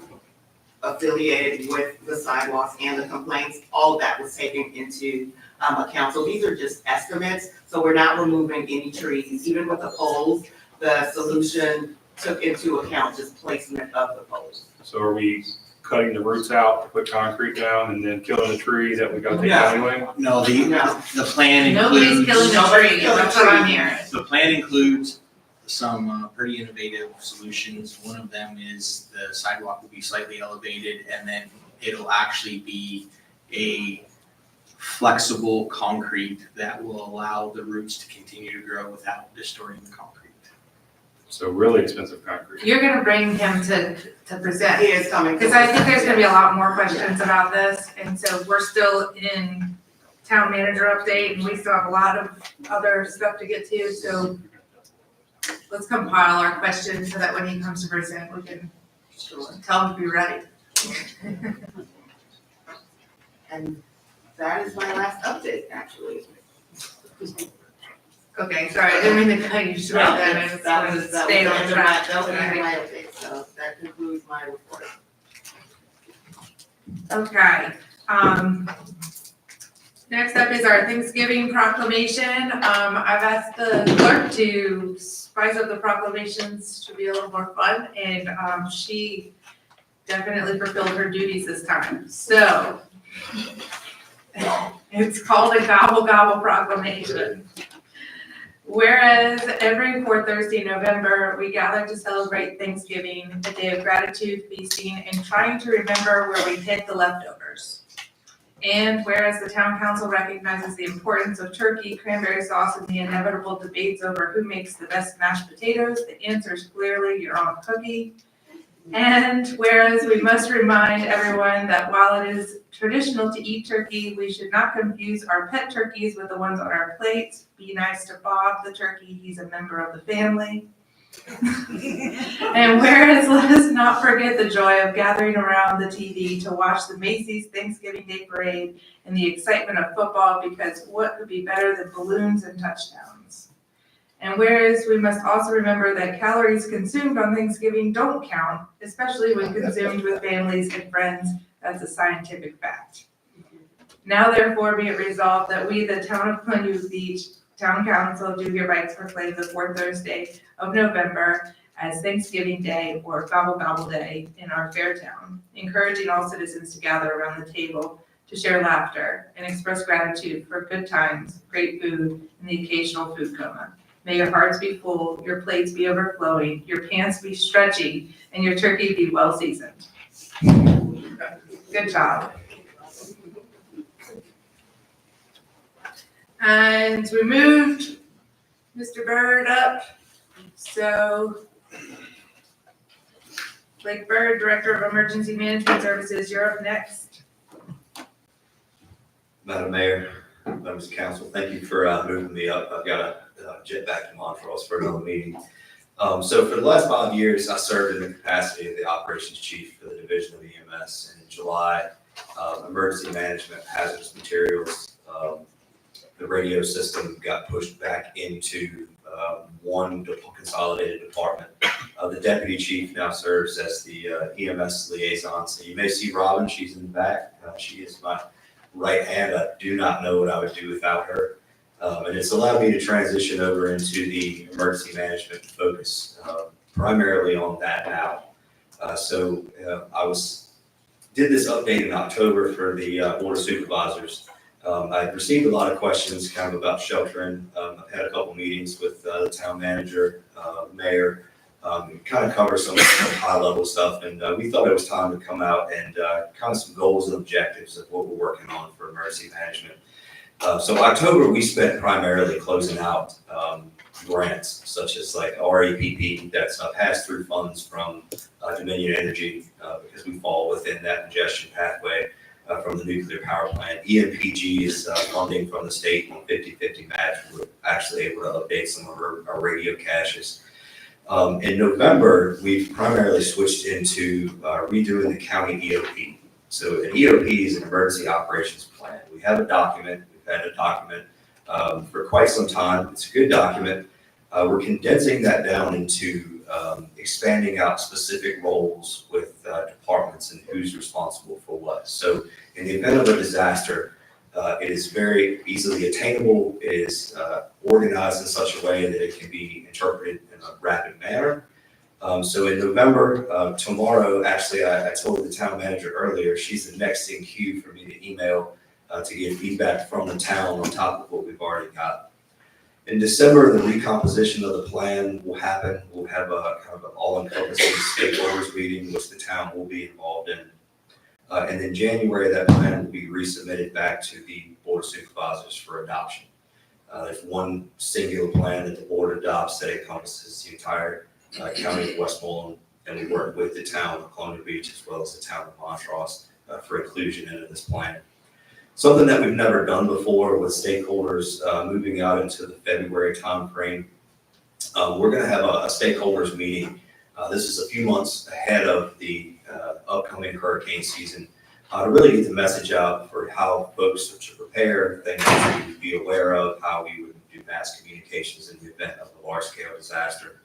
affiliated with the sidewalks and the complaints, all of that was taken into account. So these are just estimates, so we're not removing any trees. Even with the poles, the solution took into account just placement of the poles. So are we cutting the roots out to put concrete down and then killing the tree that we gotta take out anyway? No, No. the plan Nobody's includes, killing the Nobody's tree, killing that's what I'm trees. hearing. the plan includes some pretty innovative solutions. One of them is the sidewalk will be slightly elevated, and then it'll actually be a flexible concrete that will allow the roots to continue to grow without distorting the concrete. So really expensive concrete. You're gonna bring him to present. He is coming. Because I think there's gonna be a lot more questions about this, and so we're still in town manager update, and we still have a lot of other stuff to get to, so let's compile our questions so that when he comes to present, we can tell him to be ready. And that is my last update, actually. Okay, sorry, I didn't mean to cut you short then, I just That wanted was to the stay on end of track. my- That was the end of Okay. my update, so that concludes my report. Okay, next up is our Thanksgiving proclamation. I've asked the clerk to spice up the proclamations to be a little more fun, and, she definitely fulfilled her duties this time, so. It's called a gobble gobble proclamation. Whereas every fourth Thursday in November, we gather to celebrate Thanksgiving, a day of gratitude, feasting, and trying to remember where we hid the leftovers. And whereas the town council recognizes the importance of turkey, cranberry sauce, and the inevitable debates over who makes the best mashed potatoes, the answer is clearly your own cookie. And whereas we must remind everyone that while it is traditional to eat turkey, we should not confuse our pet turkeys with the ones on our plates. Be nice to Bob the turkey, he's a member of the family. And whereas let us not forget the joy of gathering around the TV to watch the Macy's Thanksgiving Day Parade and the excitement of football, because what could be better than balloons and touchdowns? And whereas we must also remember that calories consumed on Thanksgiving don't count, especially when consumed with families and friends. That's a scientific fact. Now therefore be it resolved that we, the town of Glenview Beach Town Council, do hereby proclaim the fourth Thursday of November as Thanksgiving Day or Gobble Gobble Day in our fair town, encouraging all citizens to gather around the table to share laughter and express gratitude for good times, great food, and the occasional food coma. May your hearts be full, your plates be overflowing, your pants be stretchy, and your turkey be well seasoned. Good job. And we moved Mr. Bird up, so Blake Bird, Director of Emergency Management Services, you're up next. Madam Mayor, members of council, thank you for moving me up. I've got to jet back to Montrose for another meeting. So for the last 5 years, I served in the capacity of the operations chief for the division of EMS. And in July, emergency management, hazardous materials, the radio system got pushed back into one consolidated department. The deputy chief now serves as the EMS liaison. So you may see Robin, she's in the back. She is my right hand. I do not know what I would do without her. And it's allowed me to transition over into the emergency management focus, primarily on that now. I did this update in October for the board of supervisors. I received a lot of questions kind of about sheltering. I've had a couple meetings with the town manager, mayor, Kind of cover some high-level stuff, and we thought it was time to come out and kind of some goals and objectives of what we're working on for emergency management. So October, we spent primarily closing out grants such as like RAPP, that's pass-through funds from Dominion Energy, because we fall within that ingestion pathway from the nuclear power plant. EMPG is funding from the state on 50/50 match. We're actually able to update some of our radio caches. In November, we've primarily switched into redoing the county EOP. So an EOP is an emergency operations plan. We have a document, we've had a document for quite some time. It's a good document. We're condensing that down into expanding out specific roles with departments and who's responsible for what. So in the event of a disaster, it is very easily attainable. It is organized in such a way that it can be interpreted in a rapid manner. So in November, tomorrow, actually, I told the town manager earlier, she's the next in queue for me to email to get feedback from the town on top of what we've already got. In December, the recomposition of the plan will happen. We'll have a kind of an all-encompassing stakeholders meeting, which the town will be involved in. And in January, that plan will be resubmitted back to the Board of Supervisors for adoption. There's one singular plan that the board adopts that encompasses the entire county of Westmoreland, and we work with the town of Colonial Beach as well as the town of Montrose for inclusion into this plan. Something that we've never done before with stakeholders moving out into the February timeframe. We're going to have a stakeholders meeting. This is a few months ahead of the upcoming hurricane season to really get the message out for how folks should prepare, things that we would be aware of, how we would do mass communications in the event of a large-scale disaster.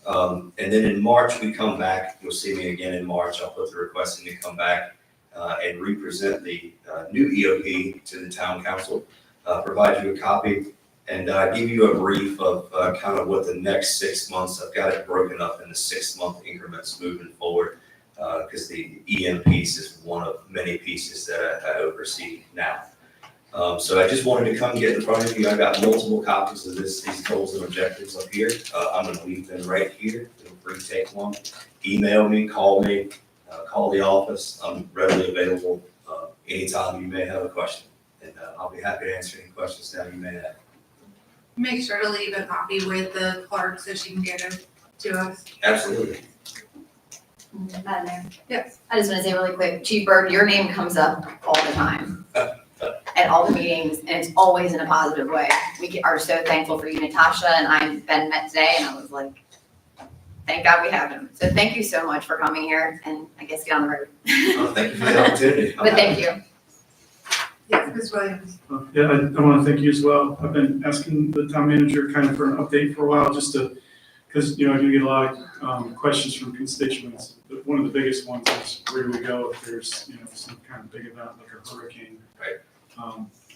And then in March, we come back. You'll see me again in March. I'll put the request in to come back and represent the new EOP to the town council, provide you a copy, and give you a brief of kind of what the next 6 months, I've got it broken up into 6-month increments moving forward, because the EM piece is one of many pieces that I oversee now. So I just wanted to come get in front of you. I got multiple copies of these goals and objectives up here. I'm going to leave them right here. Feel free to take one. Email me, call the office. I'm readily available anytime you may have a question. And I'll be happy to answer any questions that you may have. Make sure to leave a copy with the clerk so she can get it to us. Absolutely. Madam Mayor, Yes. I just want to say really quick, Chief Bird, your name comes up all the time at all the meetings, and it's always in a positive way. We are so thankful for you, Natasha, and I've been met today, and I was like, thank God we have him. So thank you so much for coming here, and I guess get on the road. Thank you for the opportunity. But thank you. Yes, Ms. Williams. Yeah, I want to thank you as well. I've been asking the town manager kind of for an update for a while, just to, because, I do get a lot of questions from constituents. But one of the biggest ones is where do we go if there's, some kind of big event like a hurricane? Right.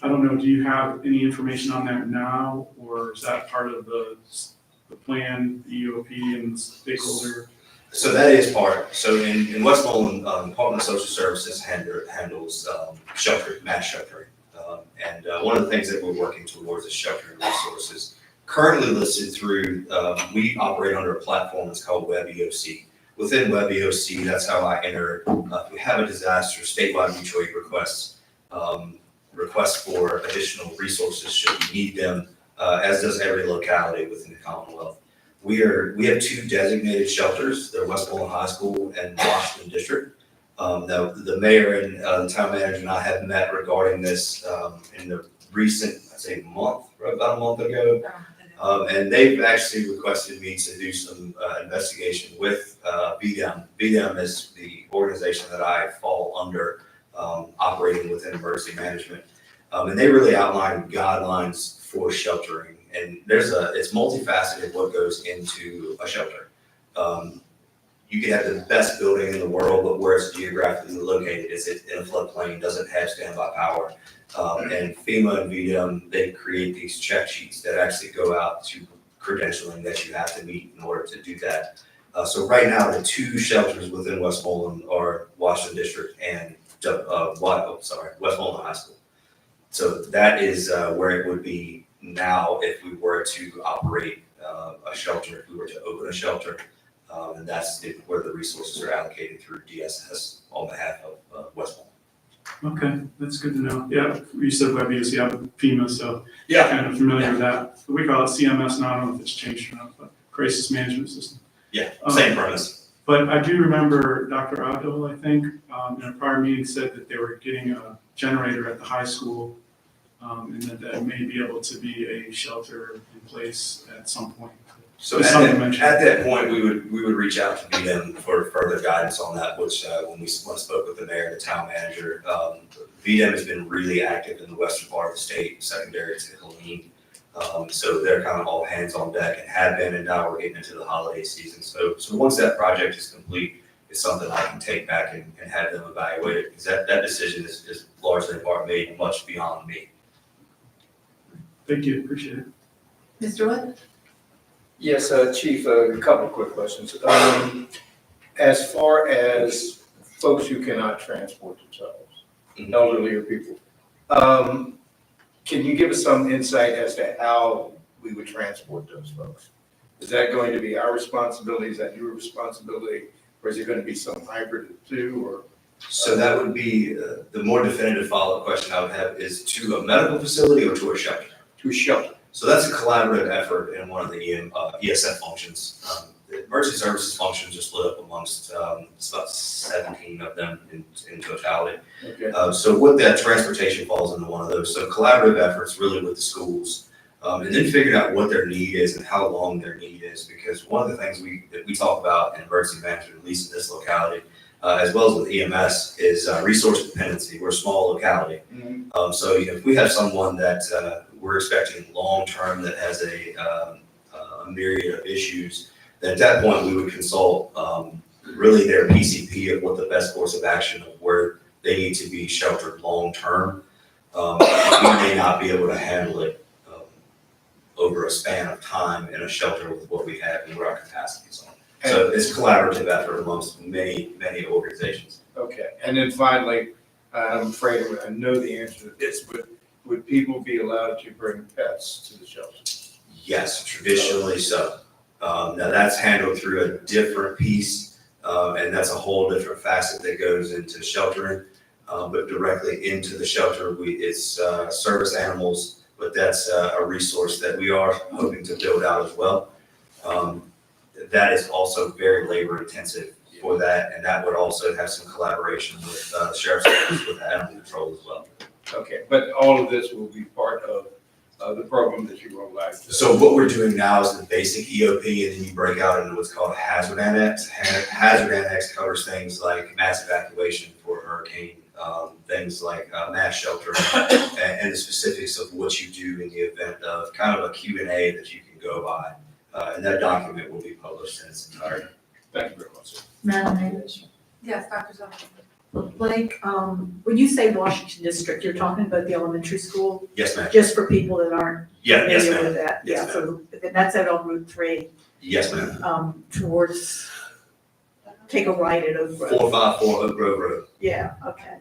I don't know, do you have any information on that now, or is that part of the plan, the EOP and the stakeholder? So that is part. So in Westmoreland, Department of Social Services handles mass sheltering. And one of the things that we're working towards is sheltering resources. Currently listed through, we operate under a platform that's called WebEOC. Within WebEOC, that's how I enter, if we have a disaster, statewide mutual aid requests for additional resources should we need them, as does every locality within the Commonwealth. We have 2 designated shelters. They're Westmoreland High School and Washington District. The mayor and the town manager and I have met regarding this in the recent, I'd say about a month ago. And they've actually requested me to do some investigation with VDEM. VDEM is the organization that I fall under, operating within emergency management. And they really outline guidelines for sheltering. And it's multifaceted what goes into a shelter. You can have the best building in the world, but where it's geographically located, is it in a floodplain, doesn't have standby power. And FEMA and VDEM, they create these check sheets that actually go out to credentialing that you have to meet in order to do that. So right now, the 2 shelters within Westmoreland are Washington District and Westmoreland High School. So that is where it would be now if we were to operate a shelter, if we were to open a shelter. And that's where the resources are allocated through DSS on behalf of West Palm. Okay, that's good to know. Yeah, you said Webby is, yeah, FEMA, so Yeah. kind of familiar with that. We call it CMS now, I don't know if it's changed or not, but Crisis Management System. Yeah, same premise. But I do remember Dr. Abdul, I think, in a prior meeting said that they were getting a generator at the high school, and that may be able to be a shelter in place at some point. So Just at something that, mentioned. at that point, we would reach out to VDEM for further guidance on that, which, when we spoke with the mayor and the town manager, VDEM has been really active in the western part of the state, secondary to Helene. So they're kind of all hands on deck and have been, and now we're getting into the holiday season. So once that project is complete, it's something I can take back and have them evaluate it, because that decision is largely in part made much beyond me. Thank you, appreciate it. Mr. Wood? Yes, Chief, a couple of quick questions. As far as folks who cannot transport themselves, elderly or people, can you give us some insight as to how we would transport those folks? Is that going to be our responsibility? Is that your responsibility? Or is it going to be some hybrid too, or? So that would be, the more definitive follow-up question I would have is to a medical facility or to a shelter? To a shelter. So that's a collaborative effort in one of the ESF functions. The emergency services functions are split up amongst, it's about 17 of them in totality. Okay. So with that, transportation falls into one of those. So collaborative efforts really with the schools. And then figuring out what their need is and how long their need is, because one of the things that we talk about in emergency management, at least in this locality, as well as with EMS, is resource dependency. We're a small locality. So if we have someone that we're expecting long-term that has a myriad of issues, then at that point, we would consult really their PCP of what the best course of action of where they need to be sheltered long-term. We may not be able to handle it over a span of time in a shelter with what we have and where our capacities are. So it's a collaborative effort amongst many, many organizations. Okay, and then finally, I'm afraid I know the answer to this, but would people be allowed to bring pets to the shelter? Yes, traditionally so. Now that's handled through a different piece, and that's a whole different facet that goes into sheltering. But directly into the shelter, it's service animals, but that's a resource that we are hoping to build out as well. That is also very labor intensive for that, and that would also have some collaboration with sheriff's office with animal control as well. Okay, but all of this will be part of the program that you roll out. So what we're doing now is the basic EOP, and then you break out into what's called a hazard annex. Hazard annex covers things like mass evacuation for hurricane, things like mass shelter, and the specifics of what you do in the event of kind of a Q&A that you can go by. And that document will be published in its entirety. Thank you very much, sir. Madam Mayor, Yes, Dr. Sullivan. Blake, when you say Washington District, you're talking about the elementary school, Yes, ma'am. just for people that aren't Yeah, yes, familiar ma'am. with that? Yes, Yeah, so that's out on Route 3, Yes, ma'am. towards, take a right at Oak Grove. 454 Oak Grove Road. Yeah, okay.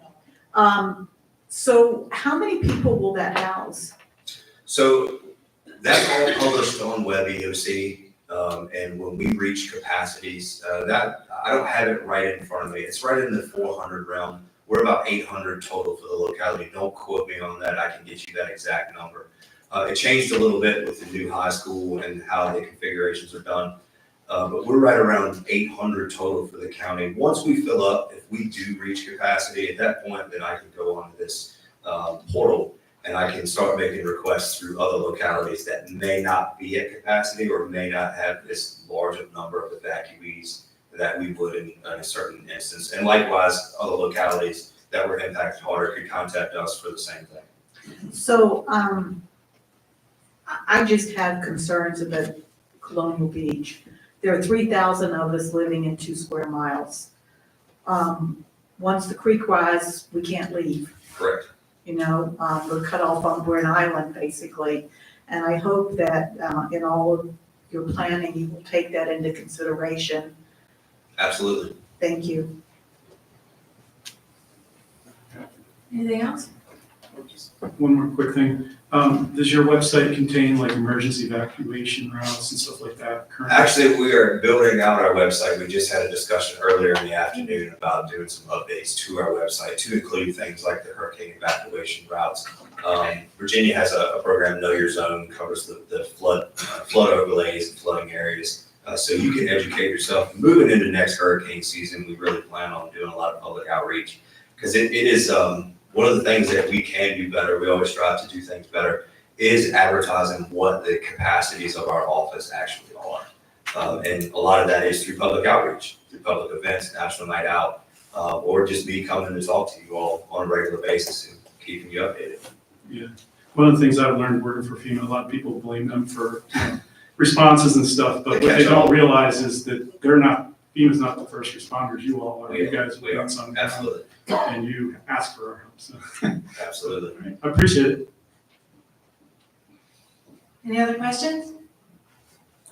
So how many people will that house? So that's all published on Web EOC. And when we reach capacities, that, I don't have it right in front of me. It's right in the 400 realm. We're about 800 total for the locality. Don't quote me on that. I can get you that exact number. It changed a little bit with the new high school and how the configurations are done. But we're right around 800 total for the county. Once we fill up, if we do reach capacity, at that point, then I can go onto this portal and I can start making requests through other localities that may not be at capacity or may not have this large of number of evacuees that we would in a certain instance. And likewise, other localities that were impacted harder could contact us for the same thing. So, I just have concerns about Colonial Beach. There are 3,000 of us living in 2 square miles. Once the creek rises, we can't leave. Correct. You know, we're cut off on, we're an island basically. And I hope that in all of your planning, you will take that into consideration. Absolutely. Thank you. Anything else? One more quick thing. Does your website contain like emergency evacuation routes and stuff like that currently? Actually, we are building out our website. We just had a discussion earlier in the afternoon about doing some updates to our website to include things like the hurricane evacuation routes. Virginia has a program, Know Your Zone, covers the flood overlays and flooding areas. So you can educate yourself. Moving into next hurricane season, we really plan on doing a lot of public outreach because it is one of the things that we can do better. We always strive to do things better. Is advertising what the capacities of our office actually are. And a lot of that is through public outreach, through public events, National Night Out, or just me coming to talk to you all on a regular basis and keeping you updated. Yeah. One of the things I've learned working for FEMA, a lot of people blame them for responses and stuff, but what they don't realize is that FEMA's not the first responders. You all are. You guys have done something. Absolutely. And you ask for our help, so. Absolutely. I appreciate it. Any other questions?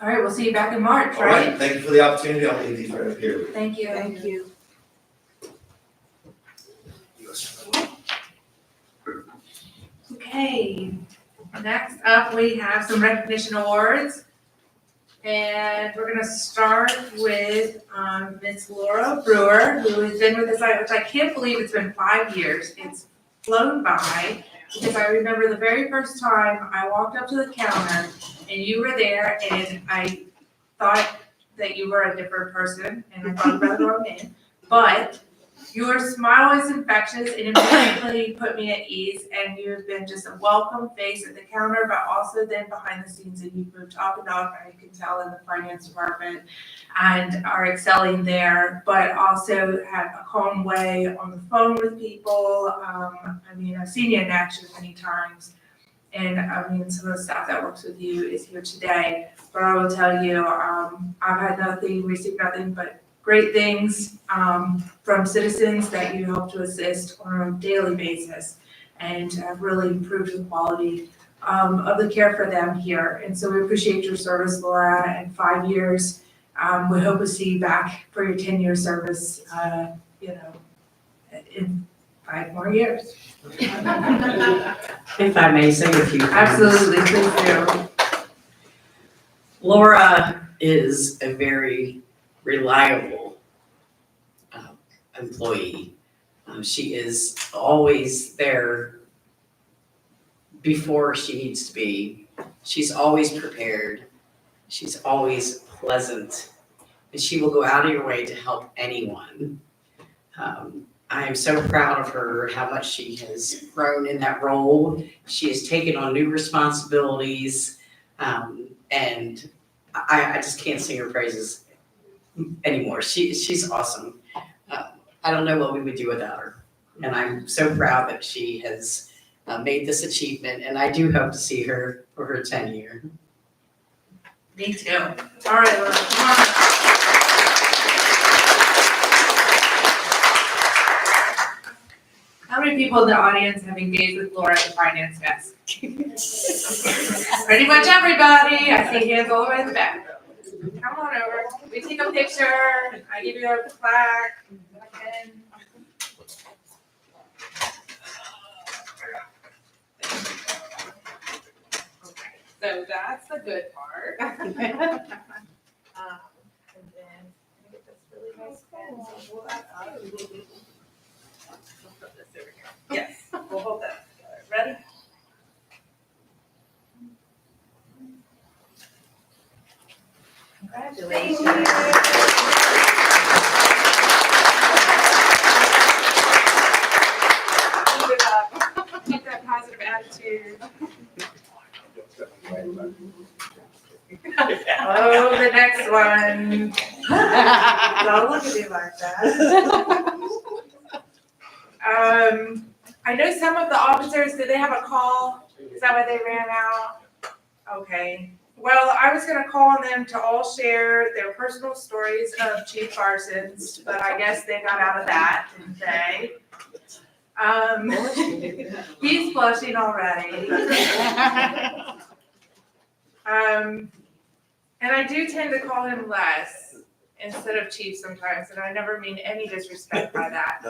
All right, we'll see you back in March, All right, right? thank you for the opportunity. I'll leave these right up here. Thank you. Thank you. Okay, next up, we have some recognition awards. And we're gonna start with Miss Laura Brewer, who has been with us, which I can't believe it's been 5 years. It's flown by, because I remember the very first time I walked up to the counter and you were there, and I thought that you were a different person, and I thought about the wrong name. But your smile is infectious and immediately put me at ease, and you've been just a welcome face at the counter, but also then behind the scenes, and you've moved up and up, I can tell, in the finance department and are excelling there, but also have a calm way on the phone with people. I've seen you in action many times, and some of the staff that works with you is here today, but I will tell you, I've had received nothing but great things from citizens that you help to assist on a daily basis, and have really improved the quality of the care for them here. And so we appreciate your service, Laura, and 5 years. We hope to see you back for your 10-year service, in 5 more years. If I may say a few things. Absolutely, please do. Laura is a very reliable employee. She is always there before she needs to be. She's always prepared. She's always pleasant. And she will go out of your way to help anyone. I am so proud of her, how much she has grown in that role. She has taken on new responsibilities. And I just can't sing her praises anymore. She's awesome. I don't know what we would do without her. And I'm so proud that she has made this achievement, and I do hope to see her for her 10-year. Me too. All right, Laura, come on. How many people in the audience have engaged with Laura at the finance desk? Pretty much everybody. I see hands all the way in the back. Come on over. We take a picture. I give you a plaque. And okay, so that's the good part. And then I get this really nice pen. So hold that up. We'll put this over here. Yes, we'll hold that together. Ready? Congratulations. Keep it up. Keep that positive attitude. Oh, the next one. Don't look at me like that. I know some of the officers, did they have a call? Is that why they ran out? Okay. Well, I was gonna call on them to all share their personal stories of Chief Parsons, but I guess they got out of that, didn't they? He's blushing already. And I do tend to call him Les instead of Chief sometimes, and I never mean any disrespect by that.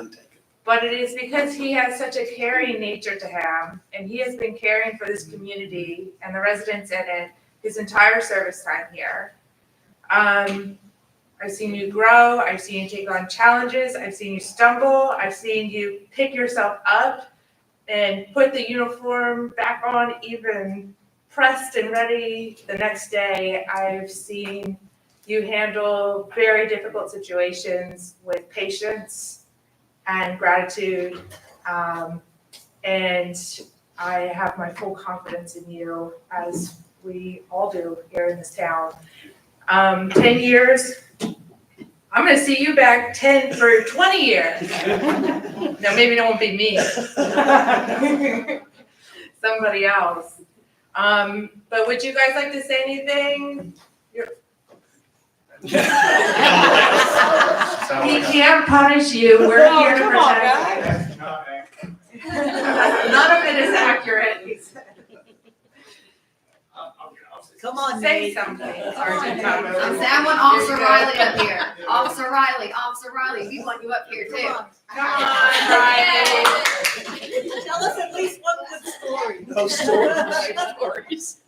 but it is because he has such a caring nature to him, and he has been caring for this community and the residents in it his entire service time here. I've seen you grow, I've seen you take on challenges, I've seen you stumble, I've seen you pick yourself up and put the uniform back on, even pressed and ready the next day. I've seen you handle very difficult situations with patience and gratitude. And I have my full confidence in you, as we all do here in this town. 10 years, I'm gonna see you back 10 for 20 years. No, maybe it won't be me. Somebody else. But would you guys like to say anything? He can't punish you, we're here to protect you. None of it is accurate, he said. Come on, Say Nate. something, Sergeant I'm Thomas. saying, I want Officer Riley up here. Officer Riley, we want you up here too. Come on, Riley. Tell us at least one good story. No stories.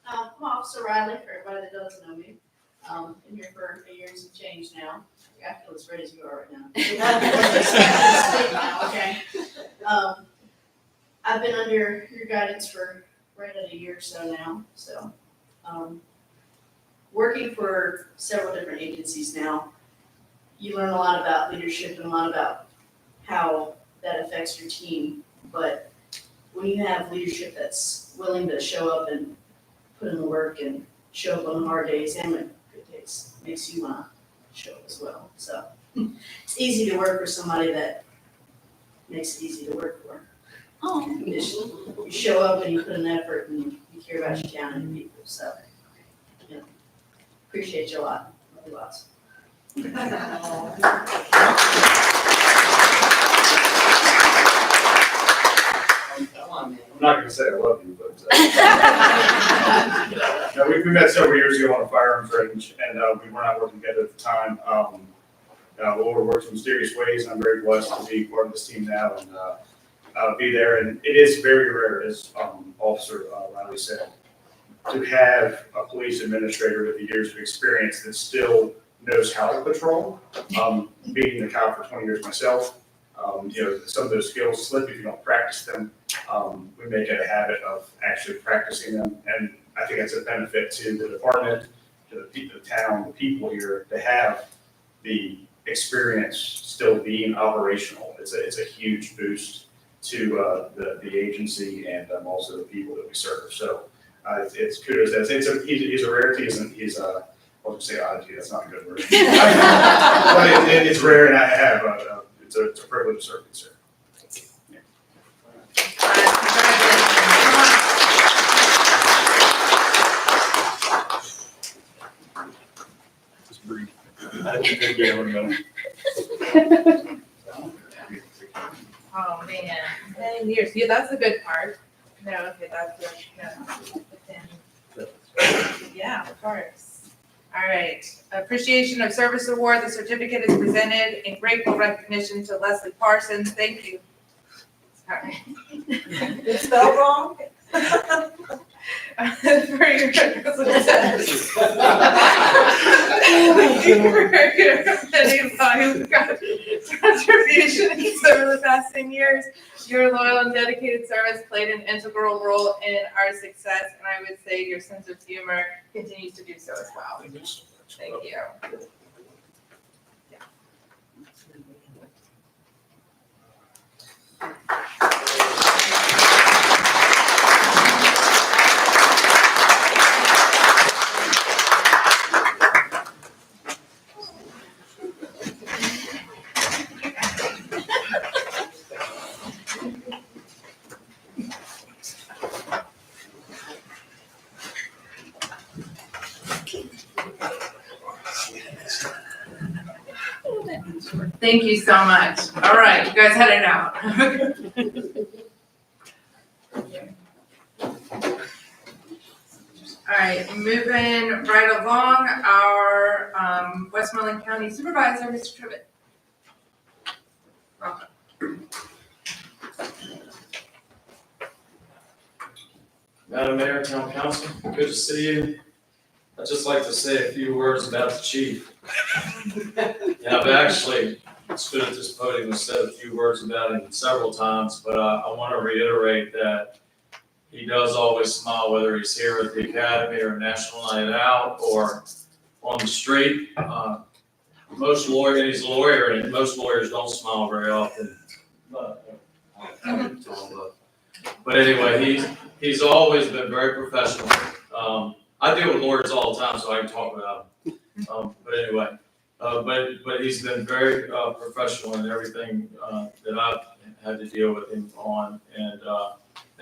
I'm Officer Riley, for everybody that doesn't know me. Been here for a year and some change now. I feel as ready as you are right now. Okay. I've been under your guidance for right at a year or so now, so. Working for several different agencies now, you learn a lot about leadership and a lot about how that affects your team. But when you have leadership that's willing to show up and put in the work and show up on hard days and when good days, makes you want to show up as well. So it's easy to work for somebody that makes it easy to work for. You show up and you put in effort and you care about your town and your people. So, yeah, appreciate you a lot. Love you lots. I'm not gonna say I love you, but, no, we met several years ago on a firearms range, and, we were not working together at the time. The Lord works in mysterious ways, and I'm very blessed to be part of this team now and, be there. And it is very rare, as, Officer Riley said, to have a police administrator with the years of experience that still knows how to patrol. Being the cop for 20 years myself, some of those skills slip if you don't practice them. We make it a habit of actually practicing them, and I think it's a benefit to the department, to the people, the town, the people here, to have the experience still being operational. It's a huge boost to the agency and also the people that we serve. So it's kudos. He's a rarity. He's I was gonna say oddity. That's not a good word. But it's rare, and I have it's a privilege to serve you, sir. Just brief. I think they're doing it. Oh, man, 10 years, yeah, that's the good part. No, okay, that's good, no. Yeah, of course. All right, Appreciation of Service Award, the certificate is presented in grateful recognition to Leslie Parsons, thank you. Sorry. It's spelled wrong? For your contributions over the past 10 years. Your loyal and dedicated service played an integral role in our success, and I would say your sense of humor continues to do so as well. Thank you. Thank you so much. All right, you guys headed out. All right. right, moving right along, our Westmoreland County Supervisor, Mr. Trivett. Welcome. Madam Mayor, Town Council, good to see you. I'd just like to say a few words about the chief. And I've actually stood at this podium and said a few words about him several times, but I want to reiterate that he does always smile, whether he's here at the academy or National Night Out or on the street. Most lawyers, he's a lawyer, and most lawyers don't smile very often. But anyway, he's always been very professional. I deal with lawyers all the time, so I can talk about him. But anyway, but he's been very professional in everything that I've had to deal with him on, and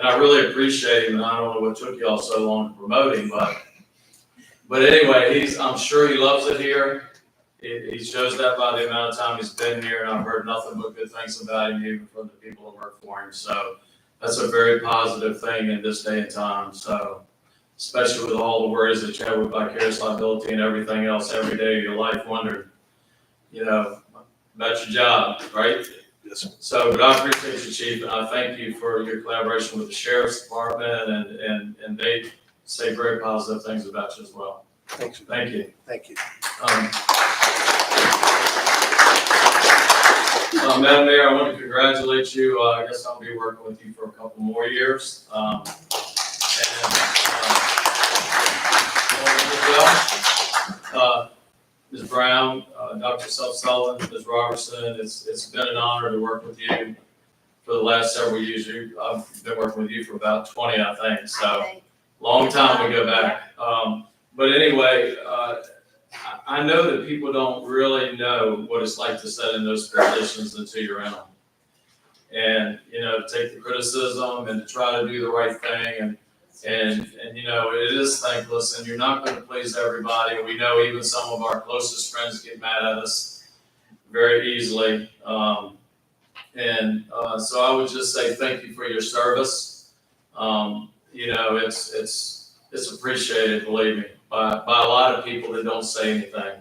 I really appreciate him. And I don't know what took y'all so long to promote him, but anyway, I'm sure he loves it here. He shows that by the amount of time he's been here, and I've heard nothing but good things about him, even from the people that work for him. So that's a very positive thing in this day and time. So, especially with all the worries that you have with vicarious liability and everything else every day of your life, wondering, about your job, right? Yes. So, but I appreciate you, Chief, and I thank you for your collaboration with the Sheriff's Department, and they say very positive things about you as well. Thanks. Thank you. Thank you. Madam Mayor, I want to congratulate you. I guess I'll be working with you for a couple more years. Ms. Brown, Dr. Sullivan, Ms. Robertson, it's been an honor to work with you for the last several years. I've been working with you for about 20, I think, so long time we go back. But anyway, I know that people don't really know what it's like to sit in those positions until you're in them. And, take the criticism and to try to do the right thing. And it is thankless, and you're not going to please everybody. We know even some of our closest friends get mad at us very easily. So I would just say thank you for your service. It's appreciated, believe me, by a lot of people that don't say anything.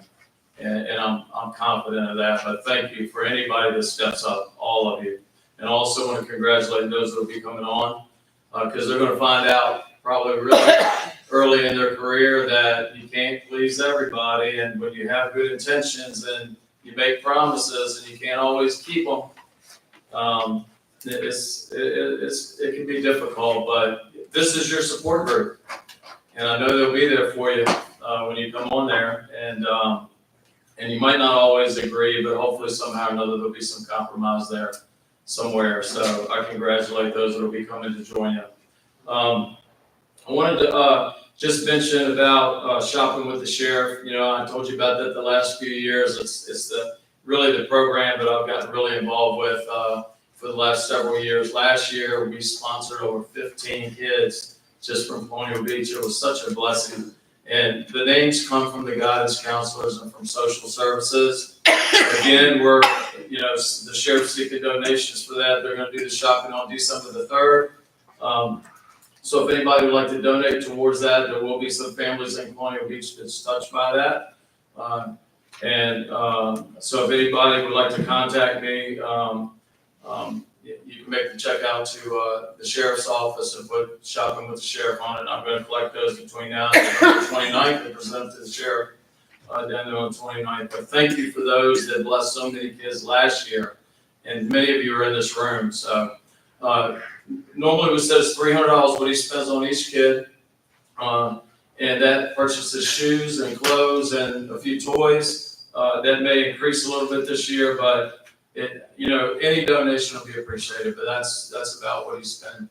And I'm confident of that. But thank you for anybody that steps up, all of you. And also want to congratulate those that will be coming on, because they're going to find out probably really early in their career that you can't please everybody. And when you have good intentions and you make promises and you can't always keep them, it can be difficult. But this is your support group, and I know they'll be there for you when you come on there. And you might not always agree, but hopefully somehow or another there'll be some compromise there somewhere. So I congratulate those that will be coming to join you. I wanted to just mention about shopping with the sheriff. I told you about that the last few years. It's really the program that I've gotten really involved with for the last several years. Last year, we sponsored over 15 kids just from Colonial Beach. It was such a blessing. And the names come from the guidance counselors and from social services. Again, the sheriff seeking donations for that. They're going to do the shopping on December the 3rd. So if anybody would like to donate towards that, there will be some families in Colonial Beach that's touched by that. So if anybody would like to contact me, you can make the check out to the sheriff's office and put shopping with the sheriff on it. I'm going to collect those between now and the 29th and present them to the sheriff down there on the 29th. But thank you for those that blessed so many kids last year. And many of you are in this room. So normally we say it's $300 what he spends on each kid. And that purchases shoes and clothes and a few toys. That may increase a little bit this year, but any donation will be appreciated, but that's about what he's spending.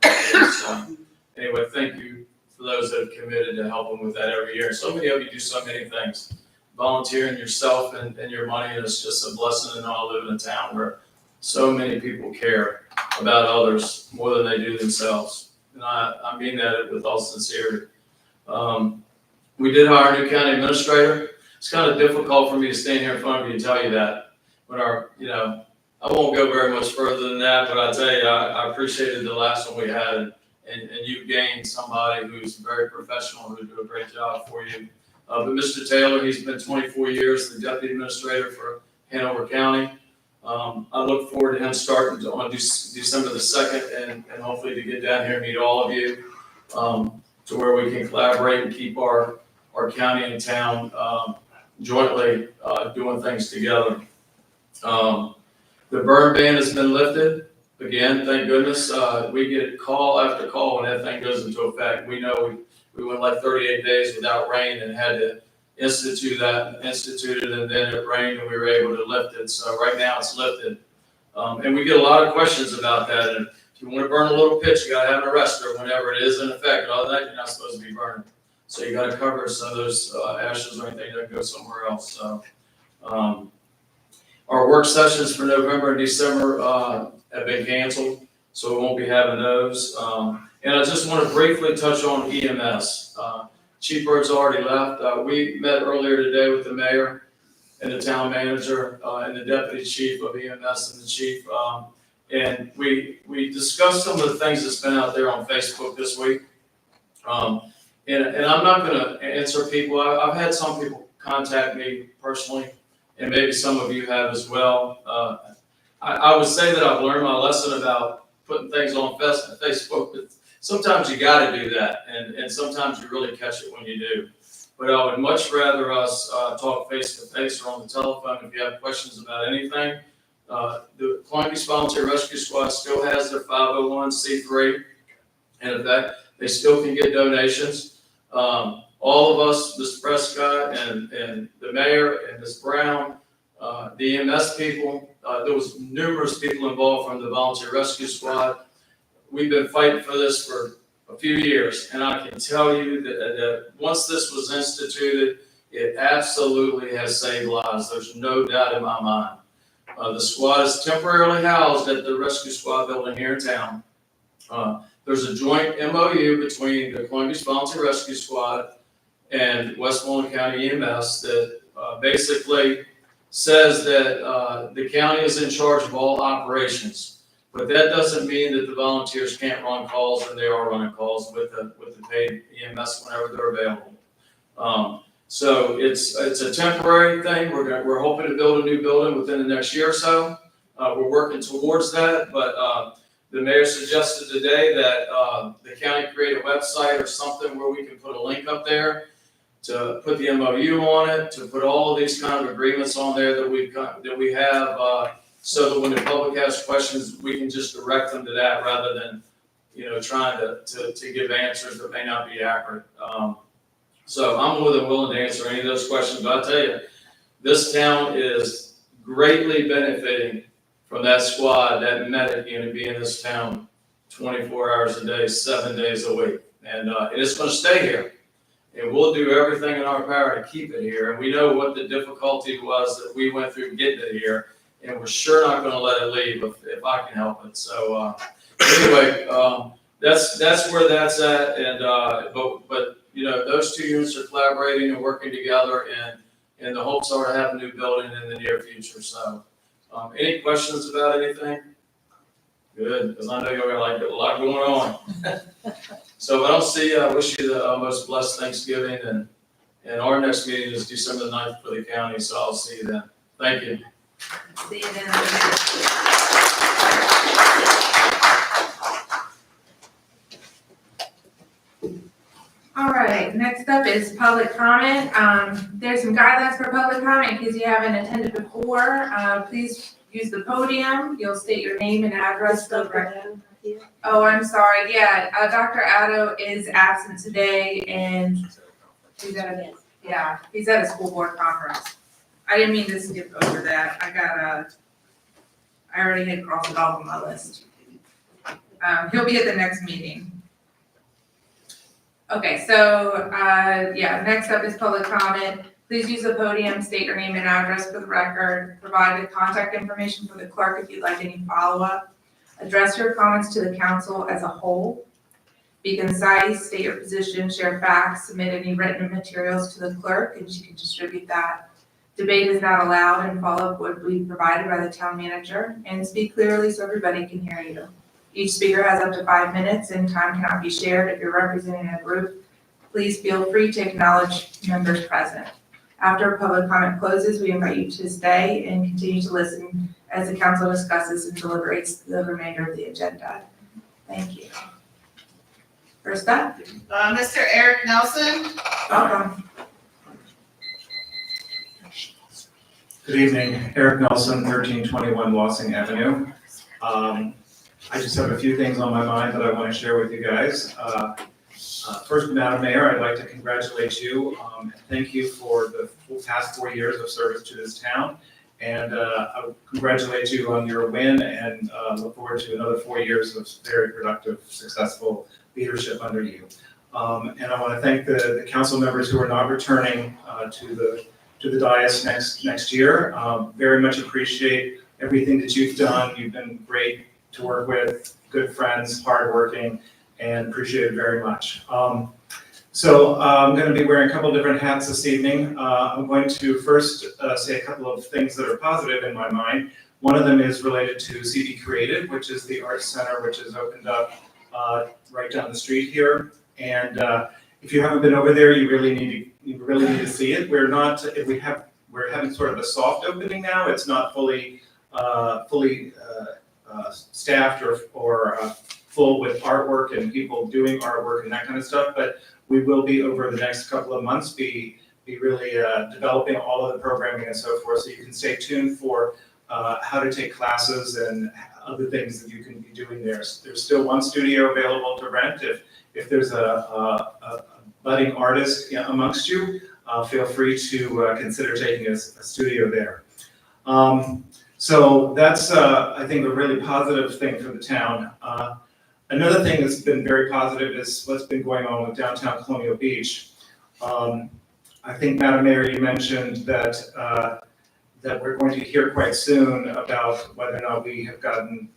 So anyway, thank you for those that have committed to help him with that every year. So many of you do so many things, volunteering yourself and your money, and it's just a blessing to know I live in a town where so many people care about others more than they do themselves. And I mean that with all sincerity. We did hire a new county administrator. It's kind of difficult for me to stand here in front of you and tell you that. When I won't go very much further than that, but I tell you, I appreciated the last one we had, and you've gained somebody who's very professional, who'll do a great job for you. But Mr. Taylor, he's been 24 years the deputy administrator for Hanover County. I look forward to him starting on December the 2nd and hopefully to get down here and meet all of you, to where we can collaborate and keep our county and town, jointly, doing things together. The burn ban has been lifted. Again, thank goodness. We get call after call when that thing goes into effect. We know we went like 38 days without rain and had to institute it, and then it rained and we were able to lift it. So right now it's lifted. And we get a lot of questions about that. And if you want to burn a little pitch, you gotta have an arrestor whenever it is in effect. Other than that, you're not supposed to be burning. So you gotta cover some of those ashes or anything that go somewhere else. So, our work sessions for November and December have been canceled, so we won't be having those. And I just want to briefly touch on EMS. Chief Bird's already left. We met earlier today with the mayor and the town manager and the deputy chief of EMS and the chief. And we discussed some of the things that's been out there on Facebook this week. And I'm not going to answer people. I've had some people contact me personally, and maybe some of you have as well. I would say that I've learned my lesson about putting things on Facebook, but sometimes you got to do that, and sometimes you really catch it when you do. But I would much rather us talk face to face or on the telephone if you have questions about anything. The Columbia Volunteer Rescue Squad still has their 501c3, and in fact, they still can get donations. All of us, Mr. Prescott and the mayor and Ms. Brown, the EMS people, there was numerous people involved from the Volunteer Rescue Squad. We've been fighting for this for a few years, and I can tell you that once this was instituted, it absolutely has saved lives. There's no doubt in my mind. The squad is temporarily housed at the Rescue Squad building here in town. There's a joint MOU between the Columbia Volunteer Rescue Squad and Westmoreland County EMS that basically says that the county is in charge of all operations. But that doesn't mean that the volunteers can't run calls, and they are running calls with the paid EMS whenever they're available. So it's a temporary thing. We're hoping to build a new building within the next year or so. We're working towards that, but the mayor suggested today that the county create a website or something where we can put a link up there to put the MOU on it, to put all of these kind of agreements on there that we have, so that when the public has questions, we can just direct them to that rather than, trying to give answers that may not be accurate. So I'm more than willing to answer any of those questions, but I tell you, this town is greatly benefiting from that squad, that medic unit being in this town 24 hours a day, 7 days a week. And it's going to stay here. And we'll do everything in our power to keep it here. And we know what the difficulty was that we went through getting it here. And we're sure not going to let it leave if I can help it. So anyway, that's where that's at. And but those two units are collaborating and working together. And the hopes are to have a new building in the near future. So any questions about anything? Good, because I know you're going to like a lot going on. So I don't see, I wish you the most blessed Thanksgiving, and our next meeting is December the 9th for the county, so I'll see you then. Thank you. See you then. All right, next up is public comment. There's some guidelines for public comment because you haven't attended before. Please use the podium. You'll state your name and address for the record. Oh, I'm sorry. Yeah, Dr. Addo is absent today, and he's at a school board conference. I didn't mean to skip over that. I already had crossed it off on my list. He'll be at the next meeting. Okay, so, next up is public comment. Please use the podium, state your name and address for the record, provide the contact information for the clerk if you'd like any follow-up. Address your comments to the council as a whole. Be concise, state your position, share facts, submit any written materials to the clerk, and she can distribute that. Debate is not allowed, and follow-up would be provided by the town manager. And speak clearly so everybody can hear you. Each speaker has up to 5 minutes and time cannot be shared. If you're representing a group, please feel free to acknowledge members present. After public comment closes, we invite you to stay and continue to listen as the council discusses and deliberates the remainder of the agenda. Thank you. First up, Mr. Eric Nelson. welcome. Good evening, Eric Nelson, 1321 Wassing Avenue. I just have a few things on my mind that I want to share with you guys. First, Madam Mayor, I'd like to congratulate you and thank you for the past 4 years of service to this town. And I congratulate you on your win and look forward to another 4 years of very productive, successful leadership under you. And I want to thank the council members who are not returning to the dais next year. Very much appreciate everything that you've done. You've been great to work with, good friends, hardworking, and appreciate it very much. So I'm going to be wearing a couple different hats this evening. I'm going to first say a couple of things that are positive in my mind. One of them is related to CB Creative, which is the Arts Center, which has opened up right down the street here. And if you haven't been over there, you really need to see it. We're having sort of a soft opening now. It's not fully staffed or full with artwork and people doing artwork and that kind of stuff. But we will be over the next couple of months be really developing all of the programming and so forth. So you can stay tuned for how to take classes and other things that you can be doing there. There's still one studio available to rent. If there's a budding artist amongst you, feel free to consider taking a studio there. So that's, I think, a really positive thing for the town. Another thing that's been very positive is what's been going on with downtown Colonial Beach. I think, Madam Mayor, you mentioned that we're going to hear quite soon about whether or not we have gotten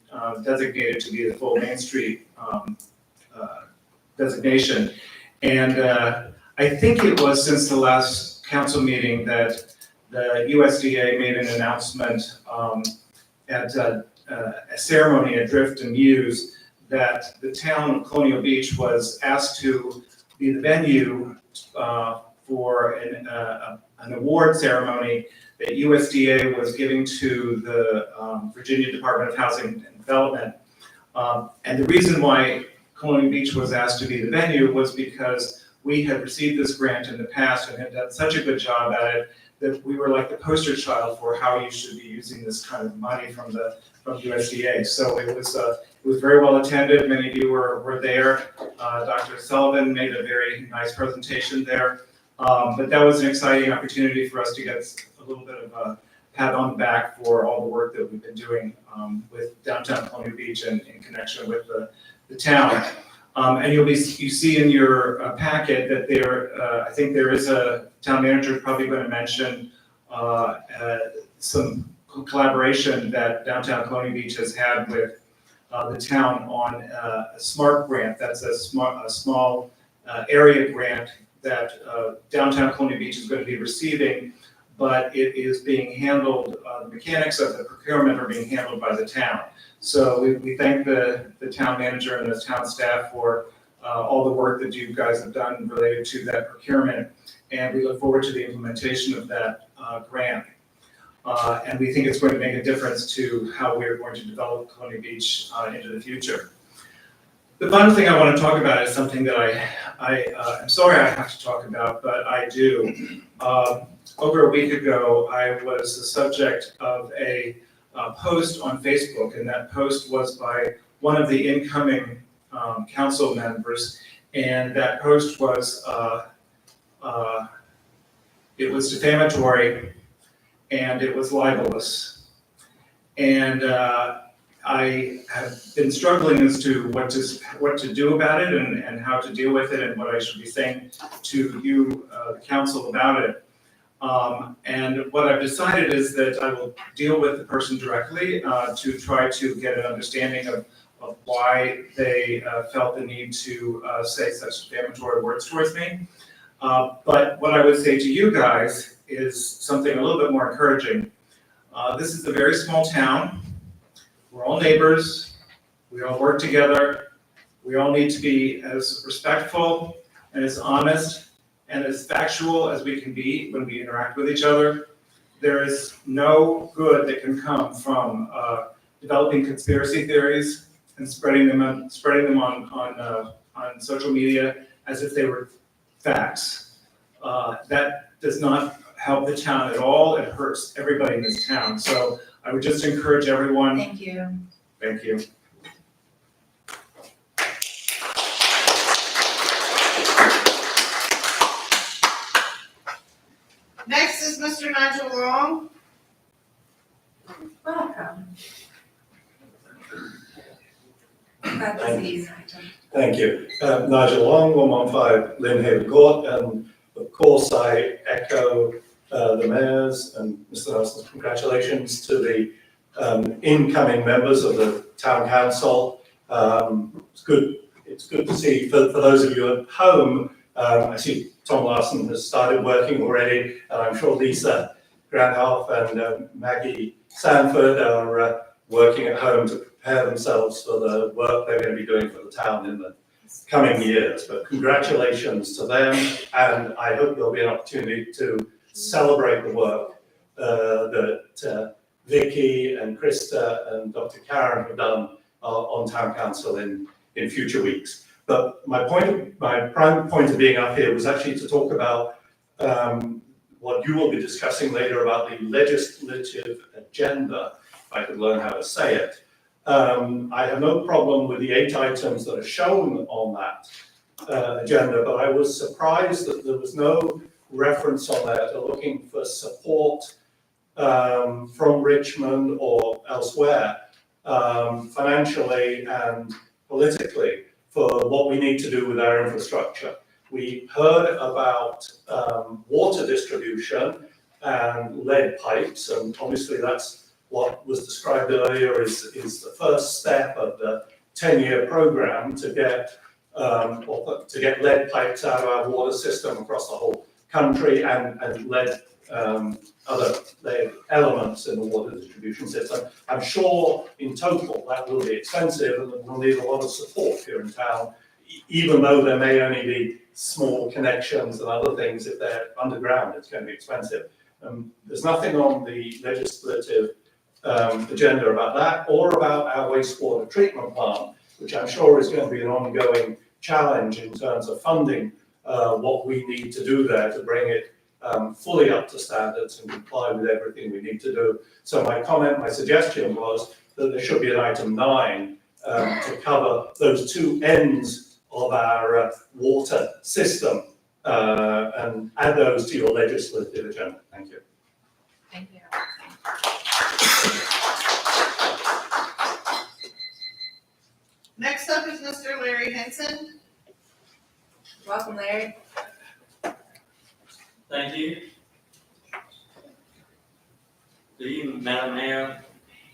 designated to be the full Main Street designation. And I think it was since the last council meeting that the USDA made an announcement at a ceremony at Drift and Muse that the town of Colonial Beach was asked to be the venue for an award ceremony that USDA was giving to the Virginia Department of Housing and Development. And the reason why Colonial Beach was asked to be the venue was because we had received this grant in the past and had done such a good job at it that we were like the poster child for how you should be using this kind of money from USDA. So it was very well attended. Many of you were there. Dr. Sullivan made a very nice presentation there. But that was an exciting opportunity for us to get a little bit of a pat on the back for all the work that we've been doing with downtown Colonial Beach and in connection with the town. And you see in your packet that I think there is a town manager probably going to mention some collaboration that downtown Colonial Beach has had with the town on a SMART grant. That's a small area grant that downtown Colonial Beach is going to be receiving, but it is being handled, the mechanics of the procurement are being handled by the town. So we thank the town manager and the town staff for all the work that you guys have done related to that procurement, and we look forward to the implementation of that grant. And we think it's going to make a difference to how we're going to develop Colonial Beach into the future. The final thing I want to talk about is something that I'm sorry I have to talk about, but I do. Over a week ago, I was the subject of a post on Facebook, and that post was by one of the incoming council members, and that post was it was defamatory and it was libelous. And I have been struggling as to what to do about it and how to deal with it and what I should be saying to you, the council, about it. And what I've decided is that I will deal with the person directly to try to get an understanding of why they felt the need to say such defamatory words towards me. But what I would say to you guys is something a little bit more encouraging. This is a very small town. We're all neighbors. We all work together. We all need to be as respectful and as honest and as factual as we can be when we interact with each other. There is no good that can come from developing conspiracy theories and spreading them on social media as if they were facts. That does not help the town at all. It hurts everybody in this town. So I would just encourage everyone. Thank you. Thank you. Next is Mr. Nigel Long. Welcome. Glad to see you, Nigel. Thank you. Nigel Long, 115 Lynn Court, and of course I echo the mayor's and Mr. Nelson's congratulations to the incoming members of the town council. It's good to see, for those of you at home, I see Tom Larson has started working already, and I'm sure Lisa Granhoff and Maggie Sanford are working at home to prepare themselves for the work they're going to be doing for the town in the coming years. But congratulations to them, and I hope there'll be an opportunity to celebrate the work that Vicky and Krista and Dr. Karen have done on town council in future weeks. But my prime point of being up here was actually to talk about what you will be discussing later about the legislative agenda, if I could learn how to say it. I have no problem with the 8 items that are shown on that agenda, but I was surprised that there was no reference on there to looking for support from Richmond or elsewhere, financially and politically, for what we need to do with our infrastructure. We heard about water distribution and lead pipes, and obviously that's what was described earlier is the first step of the 10-year program to get lead pipes out of our water system across the whole country and lead other lead elements in the water distribution system. I'm sure in total that will be expensive and we'll need a lot of support here in town, even though there may only be small connections and other things. If they're underground, it's going to be expensive. There's nothing on the legislative agenda about that or about our wastewater treatment plant, which I'm sure is going to be an ongoing challenge in terms of funding what we need to do there to bring it fully up to standards and comply with everything we need to do. So my suggestion was that there should be an item 9 to cover those 2 ends of our water system and add those to your legislative agenda. Thank you. Thank you. Next up is Mr. Larry Henson. Welcome, Larry. Thank you. Good evening, Madam Mayor,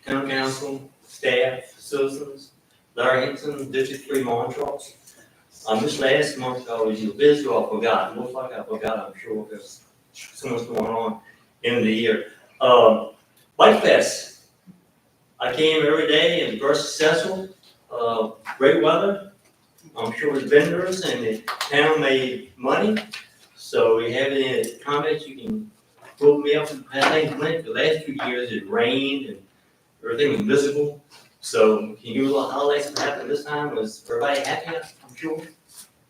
Town Council, staff, citizens. Larry Henson, District 3 Montrose. This last month I was either busy or I forgot. Most likely I forgot, I'm sure, because so much going on in the year. Bike Fest. I came every day and very successful. Great weather. I'm sure the vendors and the town made money. So if you have any comments, you can quote me up and things went. The last 2 years it rained and everything was miserable. So can you give a little highlights of what happened this time? Was everybody happy, I'm sure?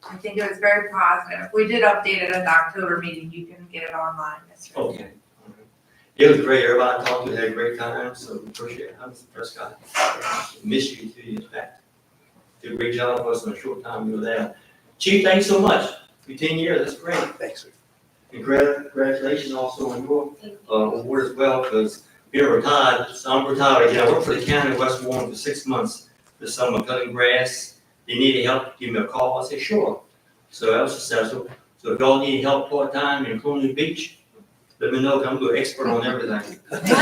I think it was very positive. We did update it at the October meeting. You can get it online. Okay. It was great. Everybody talked to, had a great time, so appreciate it. I was the first guy. Missed you 2 years back. Did a great job for us in a short time you were there. Chief, thanks so much. For 10 years, that's great. Thanks, sir. And congratulations also on your award as well, because you're retired, so I'm retired again. I worked for the county of West Warren for 6 months this summer cutting grass. If you needed help, give me a call. I said, sure. So that was successful. So if y'all need help part-time in Colonial Beach, let me know, 'cause I'm a good expert on everything. So you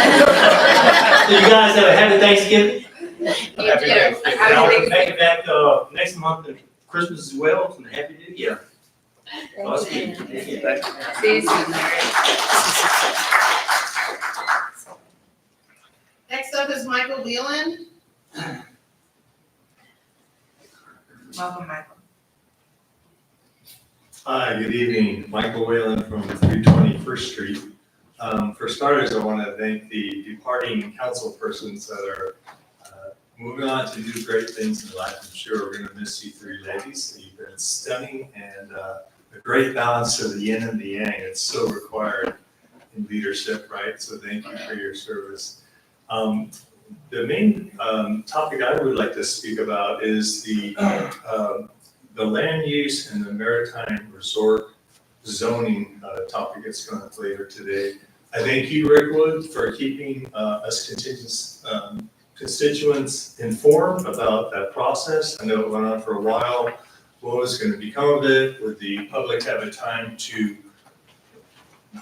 guys have a happy Thanksgiving. Happy Thanksgiving. And I'll make it back next month and Christmas as well, and Happy New Year. Thank you. See you soon, Larry. Next up is Michael Whelan. Welcome, Michael. Hi, good evening. Michael Whalen from 320 First Street. For starters, I want to thank the departing council persons that are moving on to do great things in life. I'm sure we're going to miss you three ladies. You've been stunning and a great balance of the yin and the yang. It's so required in leadership, right? So thank you for your service. The main topic I would like to speak about is the land use and the maritime resort zoning topic that's coming up later today. I thank you, Rick Wood, for keeping us constituents informed about that process. I know it went on for a while. What was going to become of it? Would the public have a time to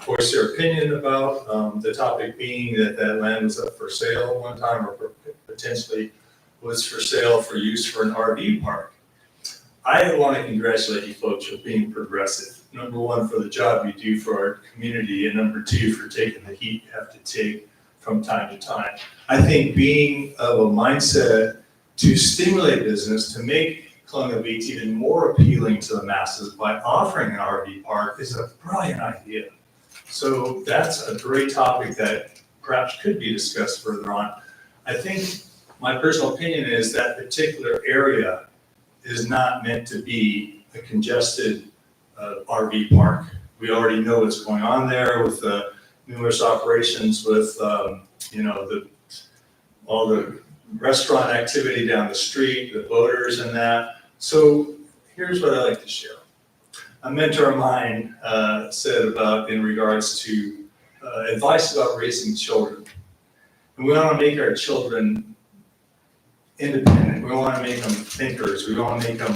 voice their opinion about the topic being that that land was up for sale one time or potentially was for sale for use for an RV park? I want to congratulate you folks for being progressive. Number one, for the job you do for our community, and number two, for taking the heat you have to take from time to time. I think being of a mindset to stimulate business, to make Colonial Beach even more appealing to the masses by offering an RV park is a brilliant idea. So that's a great topic that perhaps could be discussed further on. I think my personal opinion is that particular area is not meant to be a congested RV park. We already know what's going on there with numerous operations with, all the restaurant activity down the street, the boaters and that. So here's what I like to share. A mentor of mine said about, in regards to advice about raising children. And we want to make our children independent. We want to make them thinkers. We want to make them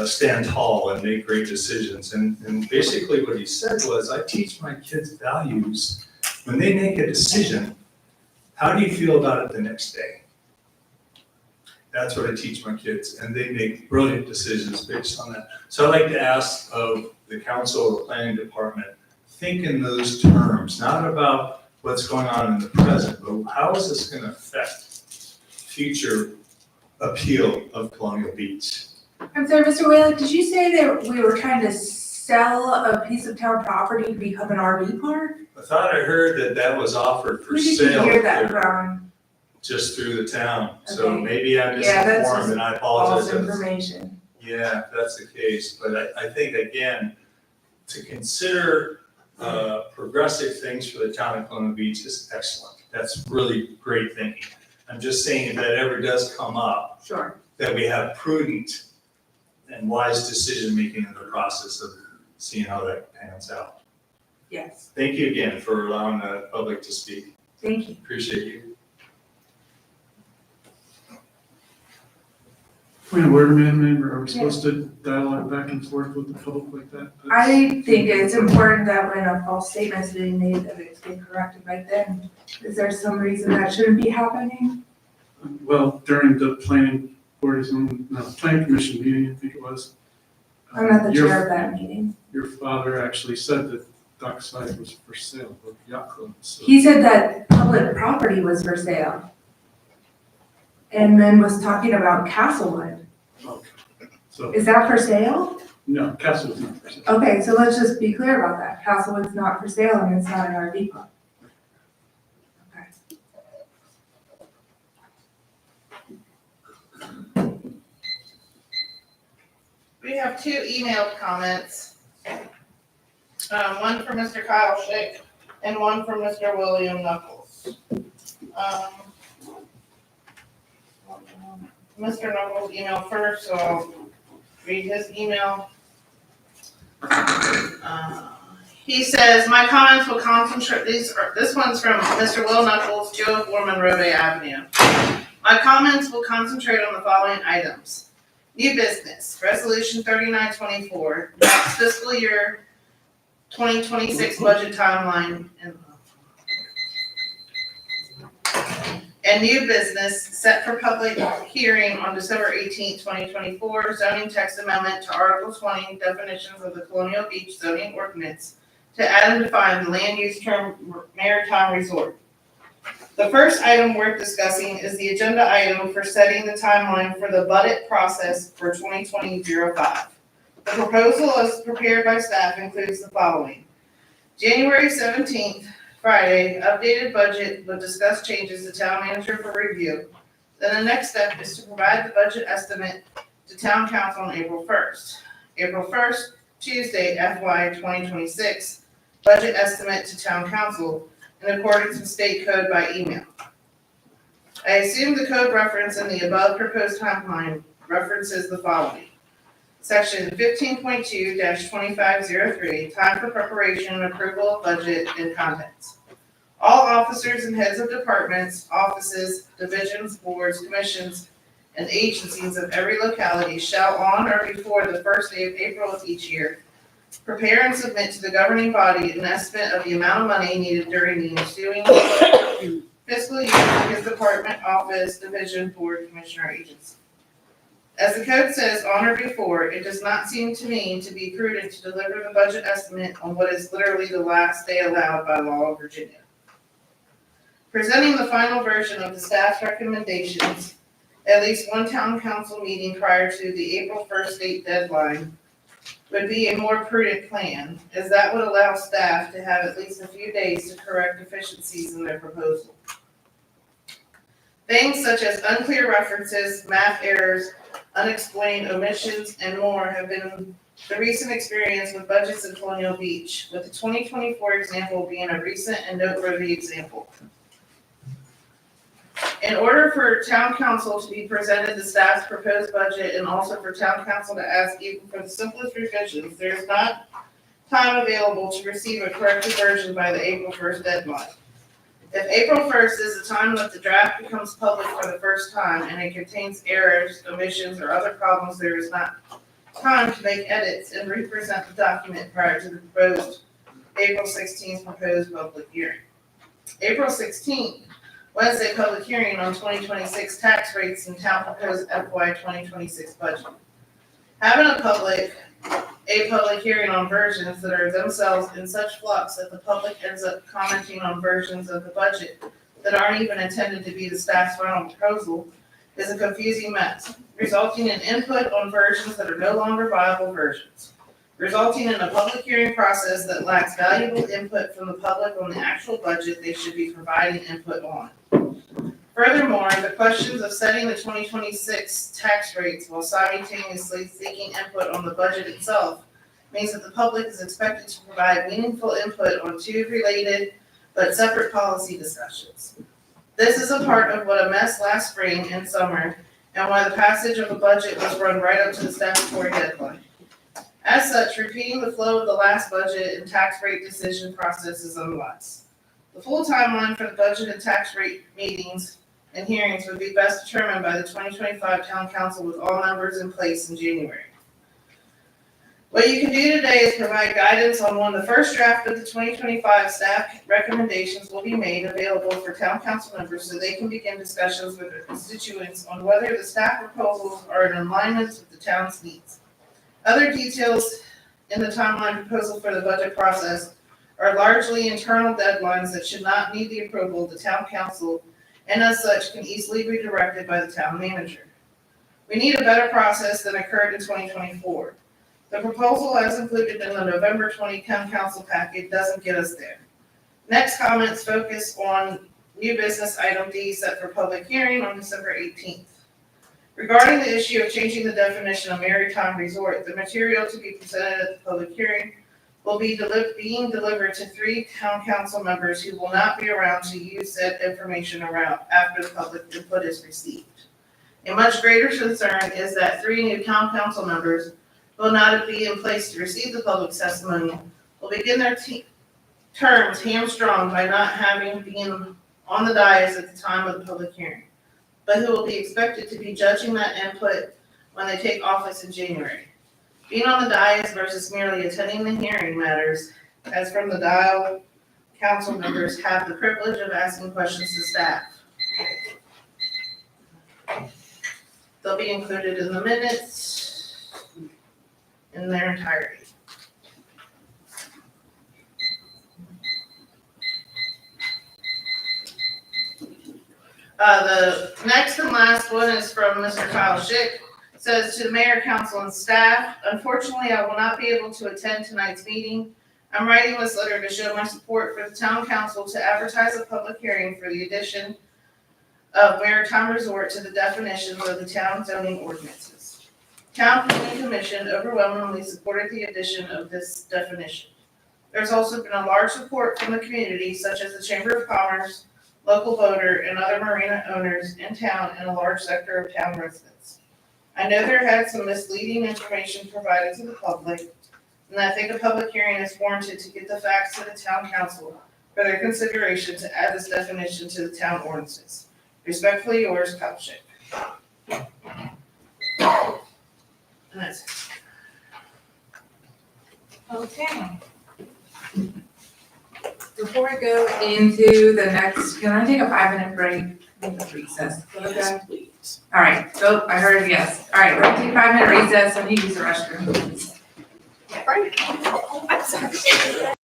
stand tall and make great decisions. And basically what he said was, I teach my kids values. When they make a decision, how do you feel about it the next day? That's what I teach my kids, and they make brilliant decisions based on that. So I'd like to ask of the council or the planning department, think in those terms, not about what's going on in the present, but how is this going to affect future appeal of Colonial Beach? I'm sorry, Mr. Whalen, did you say that we were trying to sell a piece of town property to become an RV park? I thought I heard that was offered for Who did sale. you hear that from? Just through the town, so Okay. maybe I'm Yeah, that's misinformed just and I false apologize. information. Yeah, that's the case, but I think again, to consider progressive things for the town of Colonial Beach is excellent. That's really great thinking. I'm just saying if that ever does come up, Sure. that we have prudent and wise decision-making in the process of seeing how that pans out. Yes, Thank you again for allowing the public to speak. thank you. Appreciate you. Point of order, Madam Member, are we supposed to dialogue back and forth with the public like that? I think it's important that when a false statement is being made, that it's being corrected right then. Is there some reason that shouldn't be happening? Well, during the planning planning commission meeting, I think it was. I'm not the your- chair of that meeting. Your father actually said that Dockside was for sale, or yacht club, so. He said that public property was for sale. And then was talking about Castlewood. Okay. So, Is that for sale? no, Castle was not for sale. Okay, so let's just be clear about that. Castlewood's not for sale and it's not an RV park. We have two emailed comments. One from Mr. Kyle Schick and one from Mr. William Knuckles. Mr. Knuckles' email first, so I'll read his email. He says, my comments will concentrate, this one's from Mr. Will Knuckles, 204 Monroe Bay Avenue. My comments will concentrate on the following items. New business, resolution 3924, next fiscal year 2026 budget timeline. And new business set for public hearing on December 18, 2024, zoning text amendment to Article 20, definitions of the Colonial Beach zoning ordinance to add and define the land use term maritime resort. The first item worth discussing is the agenda item for setting the timeline for the budget process for 2020-05. The proposal as prepared by staff includes the following. January 17th, Friday, updated budget will discuss changes to town manager for review. Then the next step is to provide the budget estimate to town council on April 1st. April 1st, Tuesday, FY 2026, budget estimate to town council in accordance with state code by email. I assume the code reference in the above proposed timeline references the following. Section 15.2-2503, time for preparation and approval of budget and contents. All officers and heads of departments, offices, divisions, boards, commissions, and agencies of every locality shall on or before the first day of April of each year prepare and submit to the governing body an estimate of the amount of money needed during the ensuing fiscal year for his department, office, division, board, commissioner, or agency. As the code says on or before, it does not seem to me to be prudent to deliver the budget estimate on what is literally the last day allowed by law of Virginia. Presenting the final version of the staff's recommendations, at least one town council meeting prior to the April 1st date deadline would be a more prudent plan, as that would allow staff to have at least a few days to correct deficiencies in their proposal. Things such as unclear references, math errors, unexplained omissions, and more have been the recent experience with budgets in Colonial Beach, with the 2024 example being a recent and noteworthy example. In order for town council to be presented the staff's proposed budget and also for town council to ask even for the simplest revisions, there is not time available to receive a corrected version by the April 1st deadline. If April 1st is the time that the draft becomes public for the first time and it contains errors, omissions, or other problems, there is not time to make edits and represent the document prior to the proposed April 16th proposed public hearing. April 16th, Wednesday, public hearing on 2026 tax rates and town proposed FY 2026 budget. Having a public hearing on versions that are themselves in such flux that the public ends up commenting on versions of the budget that aren't even intended to be the staff's final proposal is a confusing mess, resulting in input on versions that are no longer viable versions, resulting in a public hearing process that lacks valuable input from the public on the actual budget they should be providing input on. Furthermore, the questions of setting the 2026 tax rates while simultaneously seeking input on the budget itself means that the public is expected to provide meaningful input on two related but separate policy discussions. This is a part of what a mess last spring and summer, and why the passage of a budget was run right up to the statutory deadline. As such, repeating the flow of the last budget and tax rate decision process is unwise. The full timeline for the budget and tax rate meetings and hearings would be best determined by the 2025 Town Council with all members in place in January. What you can do today is provide guidance on when the first draft of the 2025 staff recommendations will be made available for Town Council members so they can begin discussions with their constituents on whether the staff proposals are in alignment with the town's needs. Other details in the timeline proposal for the budget process are largely internal deadlines that should not need the approval of the Town Council and as such can easily be directed by the town manager. We need a better process than occurred in 2024. The proposal as included in the November 20 Town Council packet doesn't get us there. Next comments focus on new business item D set for public hearing on December 18th. Regarding the issue of changing the definition of maritime resort, the material to be presented at the public hearing will be being delivered to 3 town council members who will not be around to use said information around after the public input is received. A much greater concern is that 3 new town council members will not be in place to receive the public testimony, will begin their terms hamstrung by not having been on the dais at the time of the public hearing, but who will be expected to be judging that input when they take office in January. Being on the dais versus merely attending the hearing matters, as from the dial, council members have the privilege of asking questions to staff. They'll be included in the minutes in their entirety. The next and last one is from Mr. Kyle Schick. Says to the mayor, council, and staff, unfortunately, I will not be able to attend tonight's meeting. I'm writing this letter to show my support for the town council to advertise a public hearing for the addition of maritime resort to the definitions of the town zoning ordinances. Town Planning Commission overwhelmingly supported the addition of this definition. There's also been a large support from the community, such as the Chamber of Commerce, local voter, and other marina owners in town and a large sector of town residents. I know there had some misleading information provided to the public, and I think a public hearing is warranted to get the facts to the town council for their consideration to add this definition to the town ordinances. Respectfully yours, Kyle Schick. And that's it. Okay. Before we go into the next, can I take a 5-minute break? Recess. Yes, please. All right, so I heard yes. All right, we're gonna take a 5-minute recess. I need to use the restroom. I'm sorry.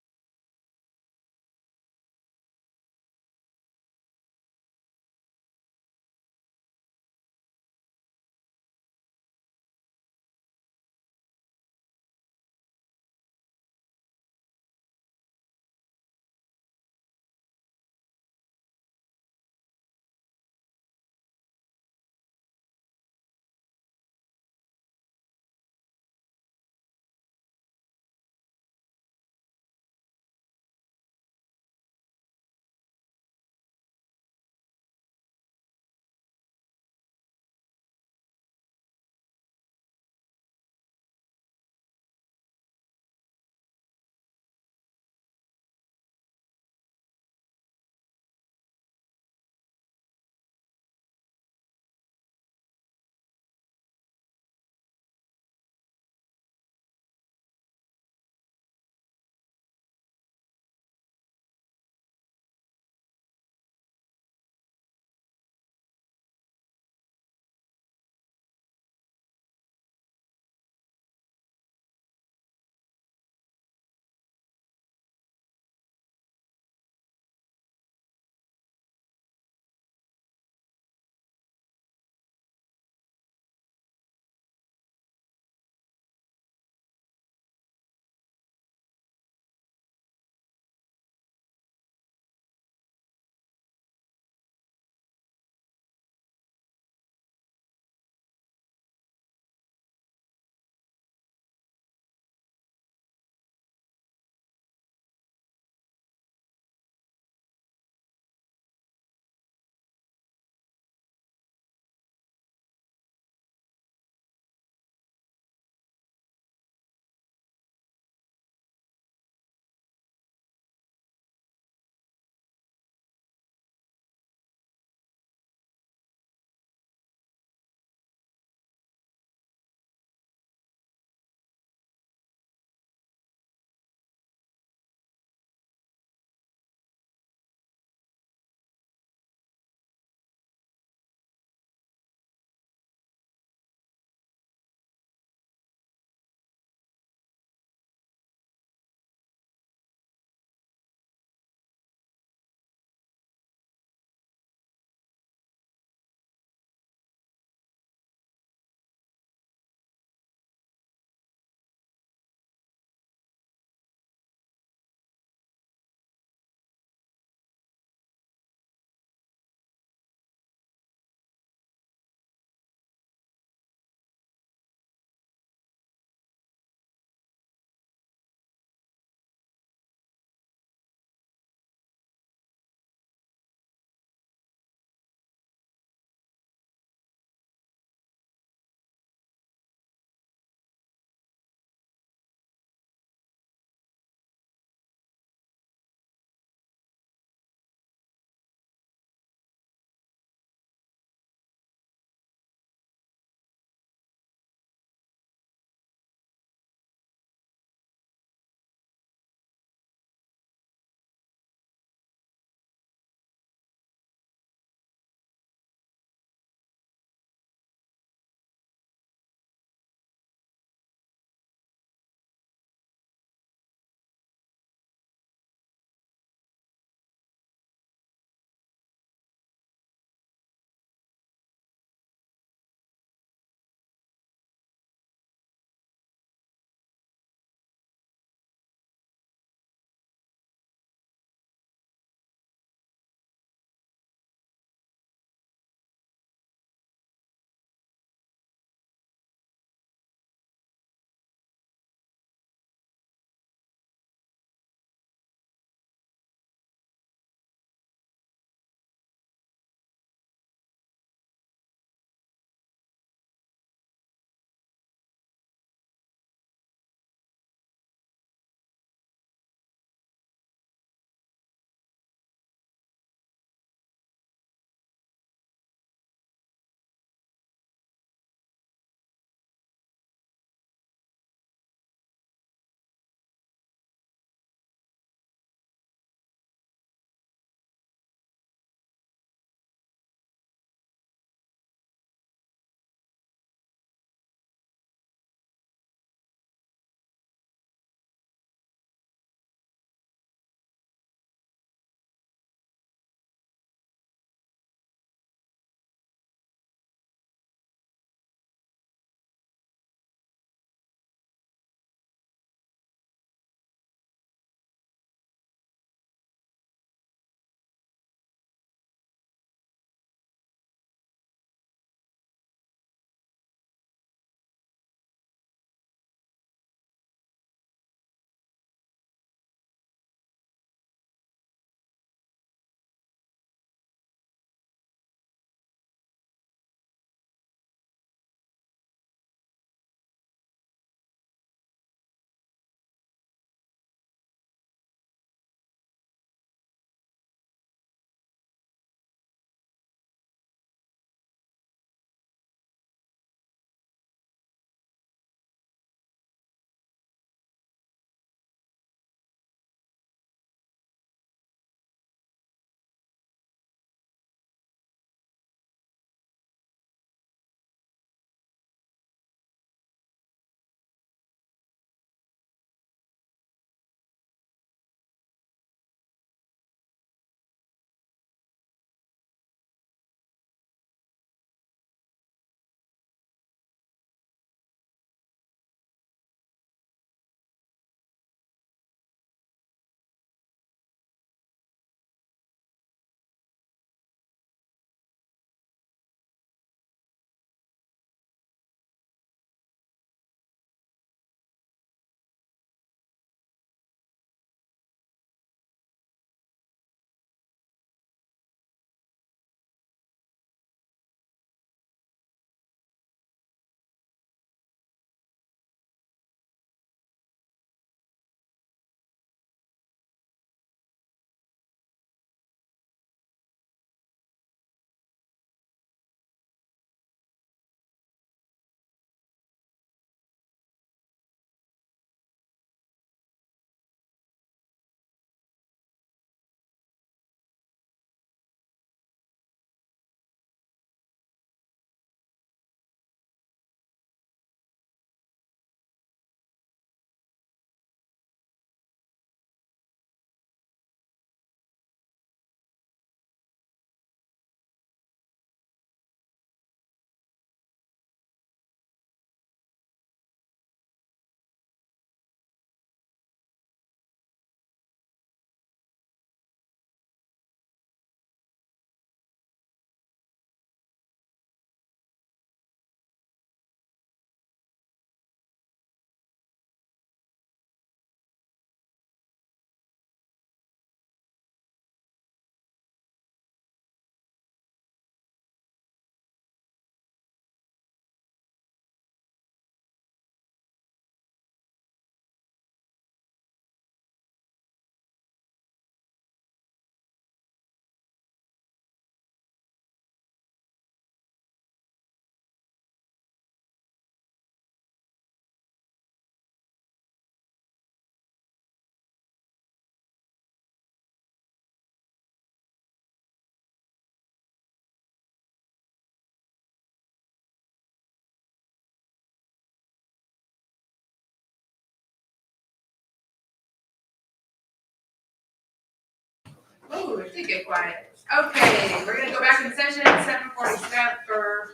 Oh, it did get quiet. Okay, we're gonna go back in session at 7:47, or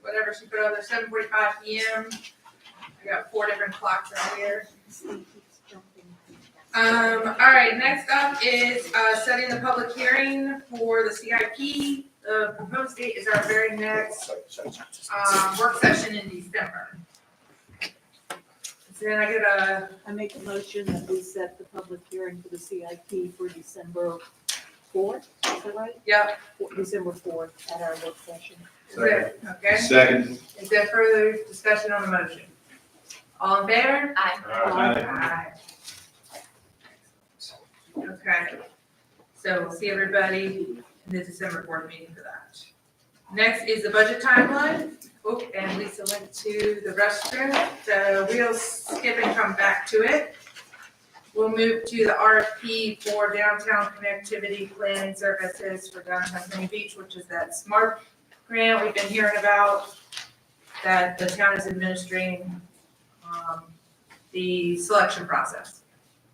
whatever she put on there, 7:45 PM. I got 4 different clocks out here. All right, next up is, setting the public hearing for the CIP. The proposed date is our very next, work session in December. So then I get I make a motion that we set the public hearing for the CIP for December 4th, is that right? Yep. December 4th at our work session. is it, okay? Second. Is there further discussion on the motion? All in favor? Aye. Aye. Okay, so we'll see everybody in the December board meeting for that. Next is the budget timeline. Oh, and Lisa went to the restroom, so we'll skip and come back to it. We'll move to the RFP for downtown connectivity planning services for downtown Huntington Beach, which is that SMART grant we've been hearing about, that the town is administering, the selection process.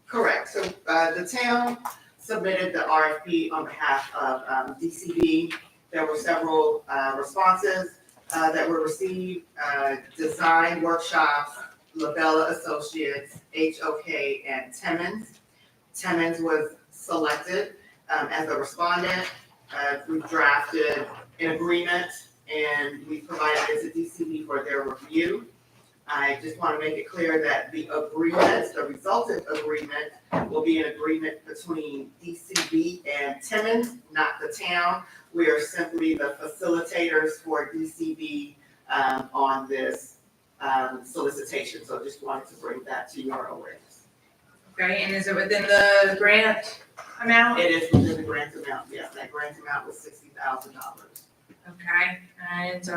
Correct, so, the town submitted the RFP on behalf of, DCB. There were several, responses, that were received, design workshops, Labella Associates, HOK, and Timmons. Timmons was selected, as a respondent. We drafted an agreement and we provided it to DCB for their review. I just want to make it clear that the agreement, the resultant agreement, will be an agreement between DCB and Timmons, not the town. We are simply the facilitators for DCB on this solicitation, so just wanted to bring that to your awareness. Okay, and is it within the grant amount? It is within the grant amount, yes, that grant amount was $60,000. Okay, and,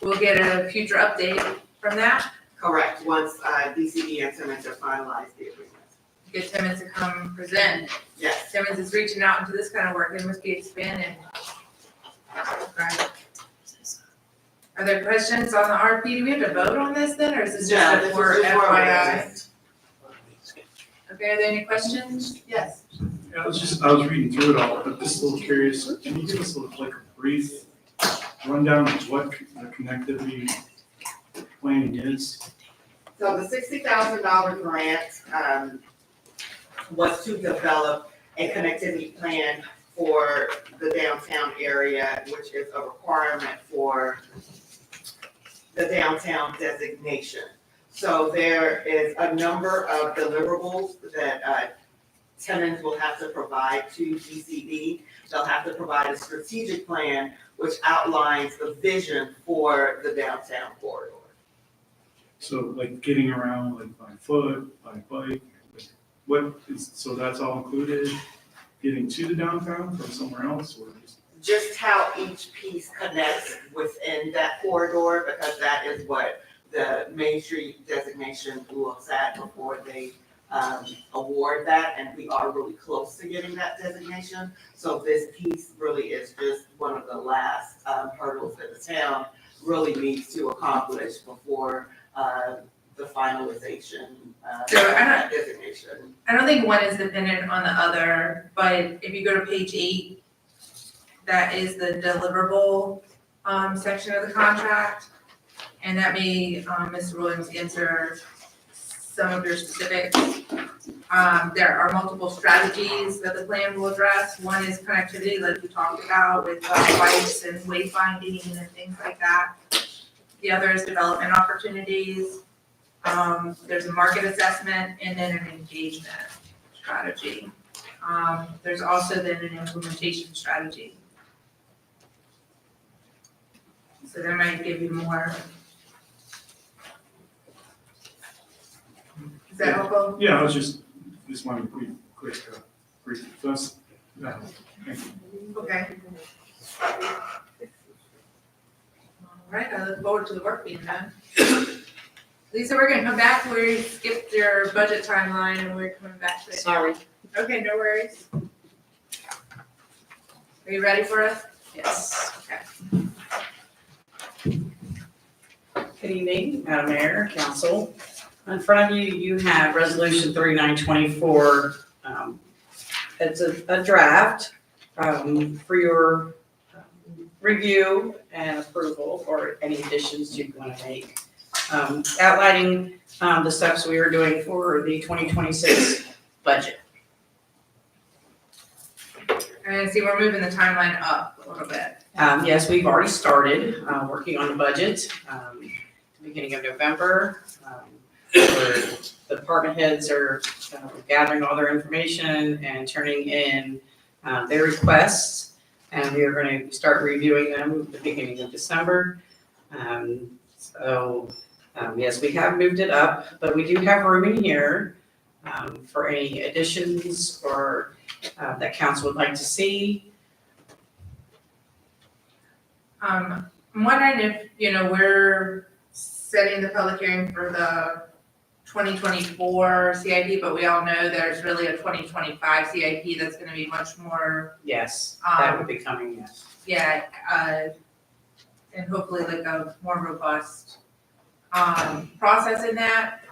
we'll get a future update from that. Correct, once DCB and Timmons have finalized the agreement. Get Timmons to come present. Yes. Timmons is reaching out into this kind of work, they must be expanding. Okay. Are there questions on the RFP? Do we have to vote on this then, or is this No, just this is for just for FYI? awareness. Okay, are there any questions? Yes. I was reading through it all, but just a little curious, can you give us like a brief rundown of what the connectivity planning is? So the $60,000 grant was to develop a connectivity plan for the downtown area, which is a requirement for the downtown designation. So there is a number of deliverables that Timmons will have to provide to DCB. They'll have to provide a strategic plan which outlines the vision for the downtown corridor. So like getting around like by foot, by bike, like what is, so that's all included? Getting to the downtown from somewhere else or Just how each piece connects within that corridor, because that is what the Main Street designation looks at before they award that, and we are really close to getting that designation. So this piece really is just one of the last hurdles that the town really needs to accomplish before the finalization So I that designation. I don't think one is dependent on the other, but if you go to page 8, that is the deliverable section of the contract. And that may, Mr. Williams, answer some of your specifics. There are multiple strategies that the plan will address. One is connectivity, like we talked about, with lights and wayfinding and things like that. The other is development opportunities. There's a market assessment and then an engagement strategy. There's also then an implementation strategy. So that might give you more. Is that helpful? Yeah, I was just wanted to be quick, brief. That's, yeah, thank you. Okay. All right, I look forward to the work being done. Lisa, we're gonna come back, we skipped your budget timeline and we're coming back to it. Sorry. Okay, no worries. Are you ready for us? Yes. Okay. Good evening, Madam Mayor, Council. In front of you, you have Resolution 3924, it's a draft, for your review and approval or any additions you want to make. Outlining, the steps we are doing for the 2026 budget. And I see we're moving the timeline up a little bit. Yes, we've already started, working on the budget, beginning of November. Where the department heads are gathering all their information and turning in, their requests. And we are going to start reviewing them at the beginning of December. Yes, we have moved it up, but we do have room in here, for any additions or, that council would like to see. I'm wondering if, we're setting the public hearing for the 2024 CIP, but we all know there's really a 2025 CIP that's gonna be much more, Yes, that would be coming, yes. yeah, and hopefully like a more robust, process in that.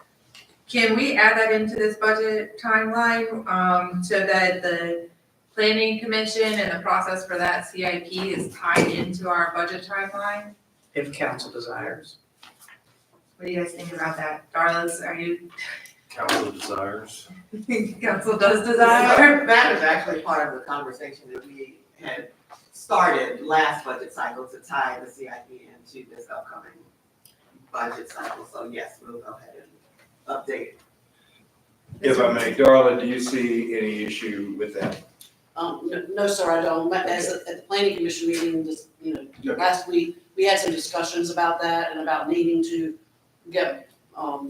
Can we add that into this budget timeline, so that the planning commission and the process for that CIP is tied into our budget timeline? If council desires. What do you guys think about that? Darla's, are you, Council desires. council does desire? That is actually part of the conversation that we had started last budget cycle to tie the CIP into this upcoming budget cycle. So yes, we'll go ahead and update. If I may, Darla, do you see any issue with that? No, sir, I don't. But as at the planning commission meeting, just, last week, we had some discussions about that and about needing to get,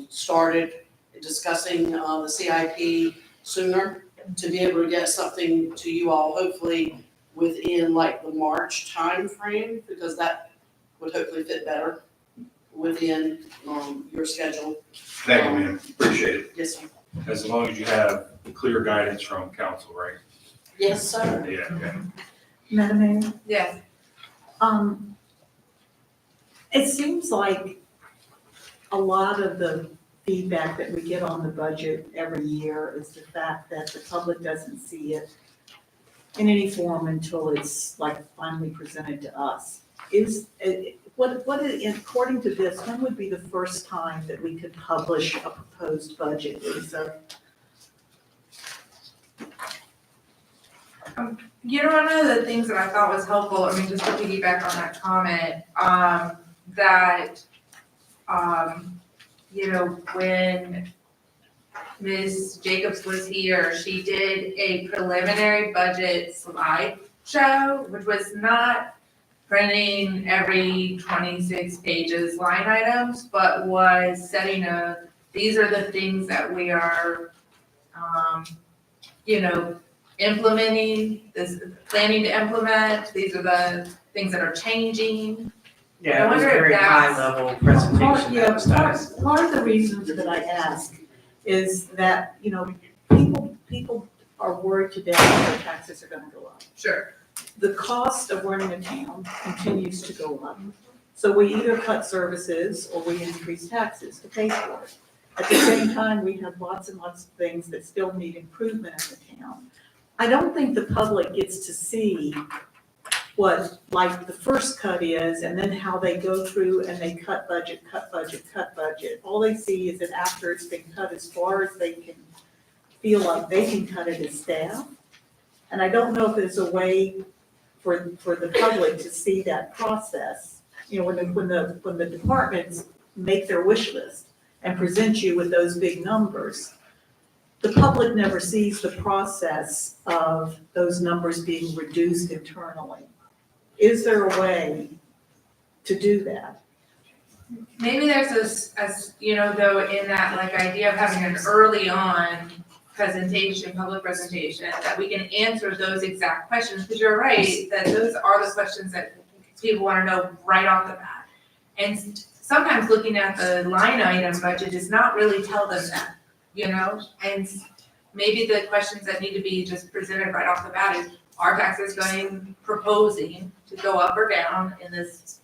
started discussing, the CIP sooner to be able to get something to you all, hopefully within like the March timeframe, because that would hopefully fit better within, your schedule. Thank you, ma'am. Appreciate it. Yes, sir. As long as you have clear guidance from council, right? Yes, sir. Yeah, okay. Madam Mayor? Yes. It seems like a lot of the feedback that we get on the budget every year is the fact that the public doesn't see it in any form until it's like finally presented to us. According to this, when would be the first time that we could publish a proposed budget, Lisa? One of the things that I thought was helpful, just to piggyback on that comment, that, when Ms. Jacobs was here, she did a preliminary budget slideshow, which was not printing every 26 pages line items, but was setting these are the things that we are, implementing, planning to implement, these are the things that are changing. Yeah, I it was a wonder if very that's- high level presentation that was done. Part of the reasons that I ask is that, people are worried today that their taxes are gonna go up. Sure. The cost of running a town continues to go up. So we either cut services or we increase taxes to pay for it. At the same time, we have lots and lots of things that still need improvement in the town. I don't think the public gets to see what, like, the first cut is, and then how they go through and they cut budget. All they see is that after it's been cut as far as they can feel like they can cut it as staff. And I don't know if there's a way for the public to see that process. When the departments make their wish list and present you with those big numbers, the public never sees the process of those numbers being reduced internally. Is there a way to do that? Maybe there's though, in that idea of having an early on public presentation, that we can answer those exact questions, because you're right, that those are the questions that people want to know right off the bat. And sometimes looking at the line item budget does not really tell them that, and maybe the questions that need to be just presented right off the bat is, are taxes proposing to go up or down in this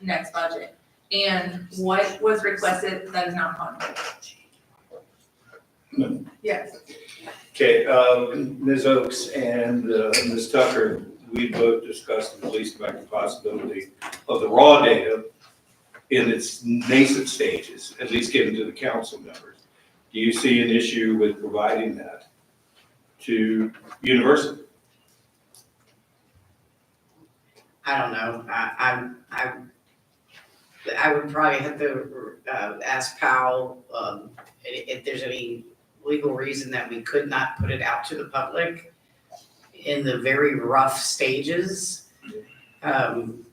next budget? And what was requested that is not funded? Yes. Okay, Ms. Oaks and Ms. Tucker, we both discussed at least about the possibility of the raw data in its nascent stages, at least given to the council members. Do you see an issue with providing that to university? I don't know, I would probably have to ask Powell, if there's any legal reason that we could not put it out to the public in the very rough stages. I'm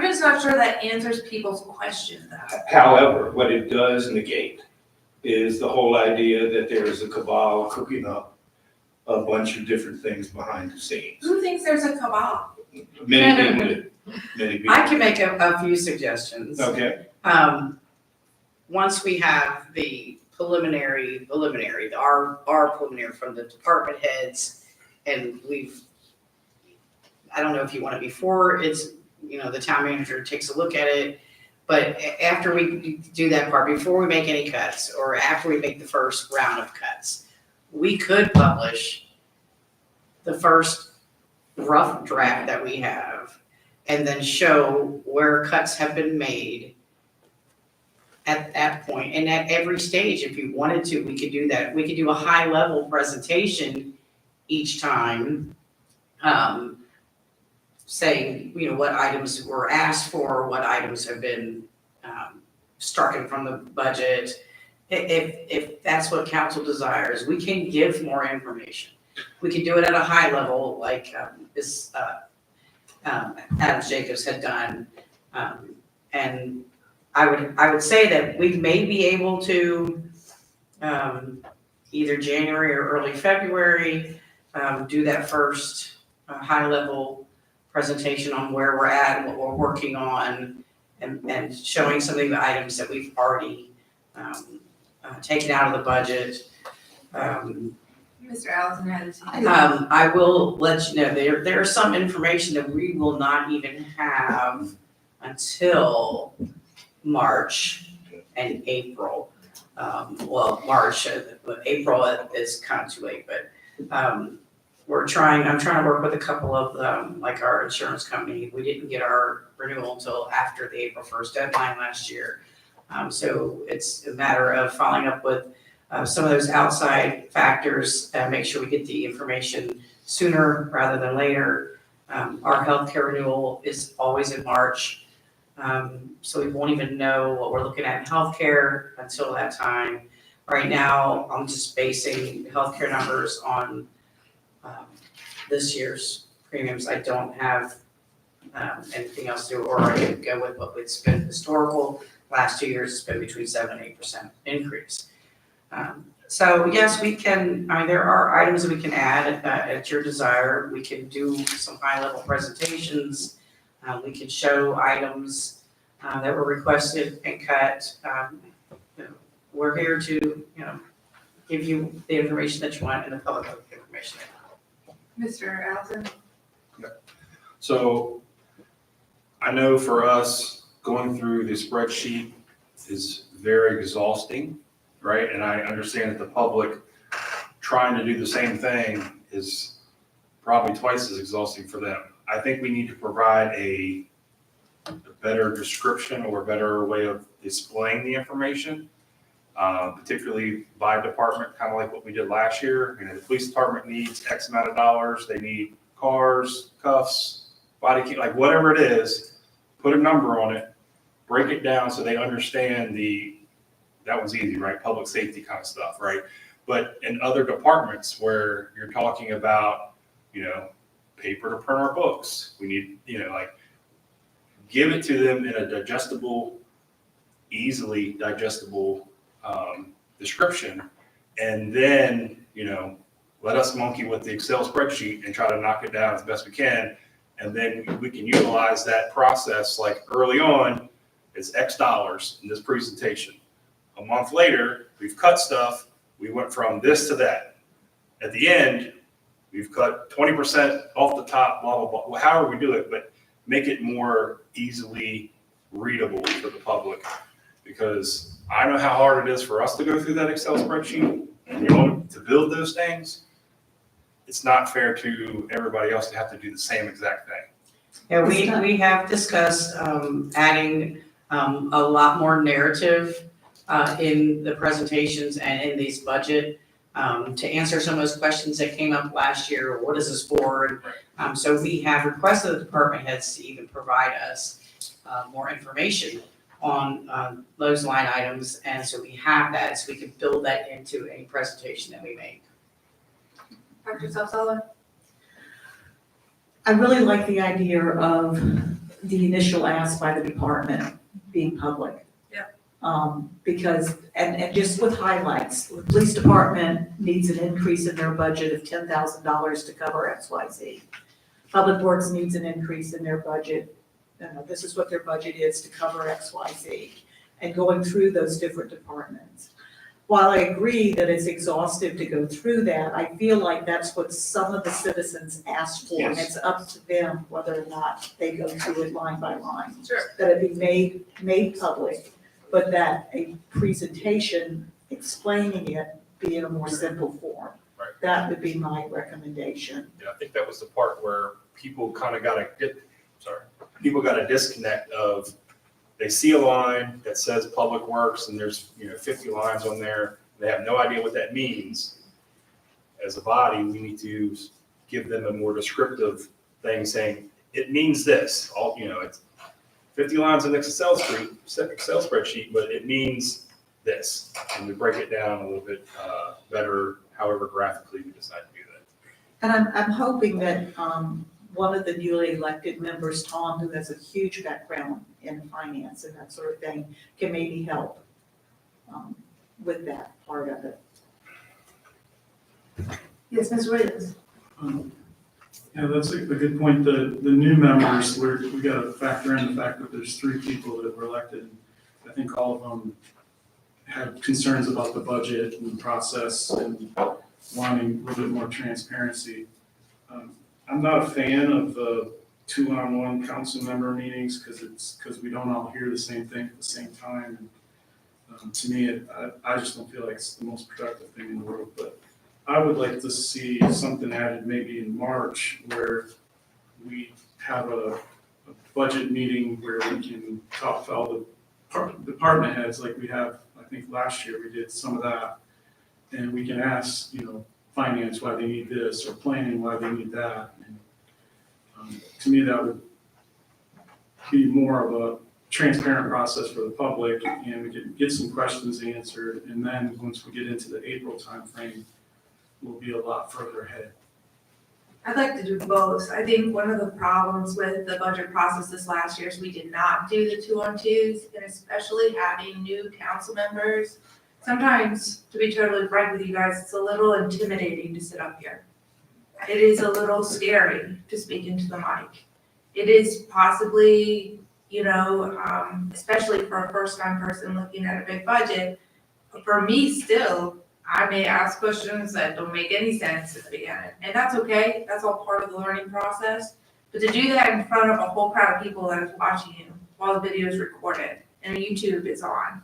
just not sure that answers people's questions though. However, what it does negate is the whole idea that there is a cabal cooking up a bunch of different things behind the scenes. Who thinks there's a cabal? Many people do, many people. I can make a few suggestions. Okay, Once we have the preliminary, our preliminary from the department heads, and I don't know if you want it before it's, the town manager takes a look at it, but after we do that part, before we make any cuts, or after we make the first round of cuts, we could publish the first rough draft that we have, and then show where cuts have been made at that point. And at every stage, if you wanted to, we could do that. We could do a high-level presentation each time, saying, what items were asked for, what items have been stricken from the budget. If that's what council desires, we can give more information. We can do it at a high level, like Adam Jacobs had done. And I would say that we may be able to, either January or early February, do that first high level presentation on where we're at and what we're working on, and showing some of the items that we've already taken out of the budget. Mr. Allison has. I will let you know, there is some information that we will not even have until March and April. March, April is kind of too late, but I'm trying to work with a couple of them, like our insurance company. We didn't get our renewal until after the April 1st deadline last year. So it's a matter of following up with some of those outside factors, make sure we get the information sooner rather than later. Our healthcare renewal is always in March. So we won't even know what we're looking at in healthcare until that time. Right now, I'm just basing healthcare numbers on this year's premiums. I don't have anything else to do, or I can go with what it's been historical. Last 2 years, it's been between 7% and 8% increase. So yes, we can, there are items that we can add at your desire. We can do some high-level presentations. We can show items that were requested and cut. We're here to, give you the information that you want and the public information. Mr. Allison? So I know for us, going through the spreadsheet is very exhausting, right? And I understand that the public trying to do the same thing is probably twice as exhausting for them. I think we need to provide a better description or a better way of displaying the information, particularly by department, kind of like what we did last year. The police department needs X amount of dollars. They need cars, cuffs, body key, like whatever it is, put a number on it, break it down so they understand that one's easy, right? Public safety kind of stuff, right? But in other departments where you're talking about, paper to print our books, we need, give it to them in a digestible, easily digestible description. And then, let us monkey with the Excel spreadsheet and try to knock it down as best we can. And then we can utilize that process, like early on, it's X dollars in this presentation. A month later, we've cut stuff. We went from this to that. At the end, we've cut 20% off the top, blah, blah, blah. Well, however we do it, but make it more easily readable for the public. Because I know how hard it is for us to go through that Excel spreadsheet. and you own to build those things, it's not fair to everybody else to have to do the same exact thing. Yeah, we have discussed, adding, a lot more narrative, in the presentations and in these budget, to answer some of those questions that came up last year, what is this for? So we have requested the department heads to even provide us, more information on, those line items, and so we have that, so we can build that into any presentation that we make. Dr. Salzala? I really like the idea of the initial ask by the department being public. Yeah. Because, and just with highlights, the police department needs an increase in their budget of $10,000 to cover XYZ. Public Works needs an increase in their budget, this is what their budget is to cover XYZ, and going through those different departments. While I agree that it's exhaustive to go through that, I feel like that's what some of the citizens asked for, and it's up to them whether or not they go through it line by line. Sure. That it be made public, but that a presentation explaining it be in a more simple form. Right. That would be my recommendation. Yeah, I think that was the part where people kind of got a disconnect of, they see a line that says Public Works and there's, 50 lines on there. They have no idea what that means. As a body, we need to give them a more descriptive thing saying, it means this. It's 50 lines in an Excel spreadsheet, but it means this. And we break it down a little bit better, however graphically we decide to do that. And I'm hoping that one of the newly elected members, Tom, who has a huge background in finance and that sort of thing, can maybe help with that part of it. Yes, Ms. Williams? Yeah, that's a good point. The new members, we got to factor in the fact that there's 3 people that were elected. I think all of them have concerns about the budget and the process and wanting a little bit more transparency. I'm not a fan of the 2-on-1 council member meetings because we don't all hear the same thing at the same time. And to me, I just don't feel like it's the most productive thing in the world. But I would like to see something added maybe in March where we have a budget meeting where we can talk to all the department heads like we have, I think last year we did some of that. And we can ask, finance why they need this, or planning why they need that. And, to me, that would be more of a transparent process for the public, and we can get some questions answered. And then once we get into the April timeframe, we'll be a lot further ahead. I'd like to do both. I think one of the problems with the budget process this last year is we did not do the 2-on-2s, and especially having new council members. Sometimes, to be totally frank with you guys, it's a little intimidating to sit up here. It is a little scary to speak into the mic. It is possibly, especially for a first-time person looking at a big budget, for me still, I may ask questions that don't make any sense at the beginning, and that's okay. That's all part of the learning process. But to do that in front of a whole crowd of people that is watching you while the video is recorded and YouTube is on,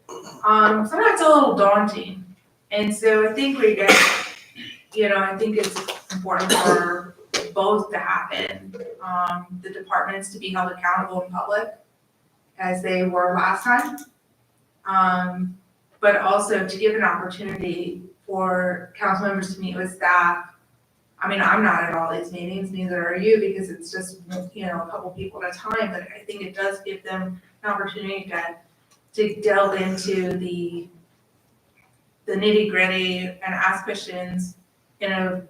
sometimes it's a little daunting. And so I think I think it's important for both to happen. The departments to be held accountable in public as they were last time. But also to give an opportunity for council members to meet with staff. I mean, I'm not at all these meetings, neither are you, because it's just, a couple people at a time, but I think it does give them an opportunity to delve into the nitty gritty and ask questions in a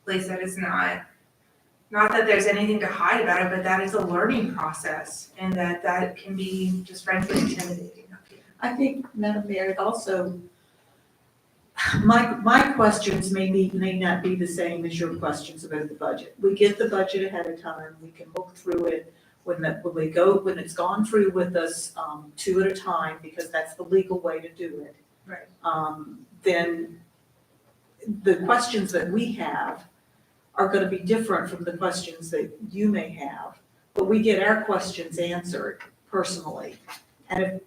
place that is not that there's anything to hide about it, but that is a learning process, and that can be just frankly intimidating. I think, Madam Mayor, also, my questions may not be the same as your questions about the budget. We get the budget ahead of time, we can look through it when it's gone through with us 2 at a time, because that's the legal way to do it. Right. Then the questions that we have are going to be different from the questions that you may have, but we get our questions answered personally. And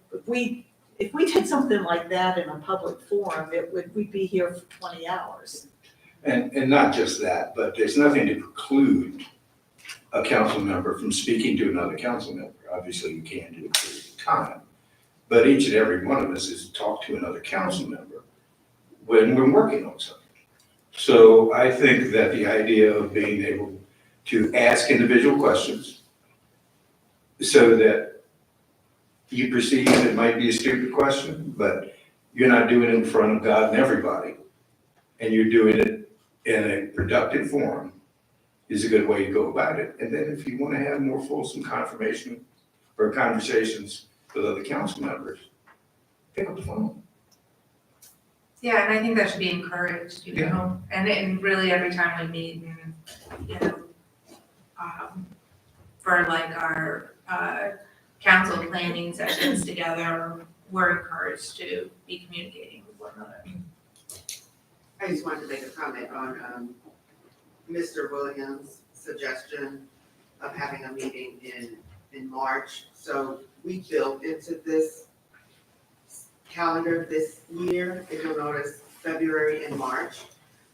if we did something like that in a public forum, we'd be here for 20 hours. And not just that, but there's nothing to preclude a council member from speaking to another council member. Obviously, you can't do it for time. But each and every one of us has talked to another council member when we're working on something. So I think that the idea of being able to ask individual questions so that you perceive it might be a stupid question, but you're not doing it in front of God and everybody, and you're doing it in a productive forum, is a good way to go about it. And then if you want to have more fulsome confirmation or conversations with other council members, pick up the phone. Yeah, and I think that should be encouraged, you know, and really every time we meet and, you know, for like our, council planning sessions together, we're encouraged to be communicating with one another. I just wanted to make a comment on, Mr. Williams' suggestion of having a meeting in March. So we built into this calendar this year, if you'll notice, February and March,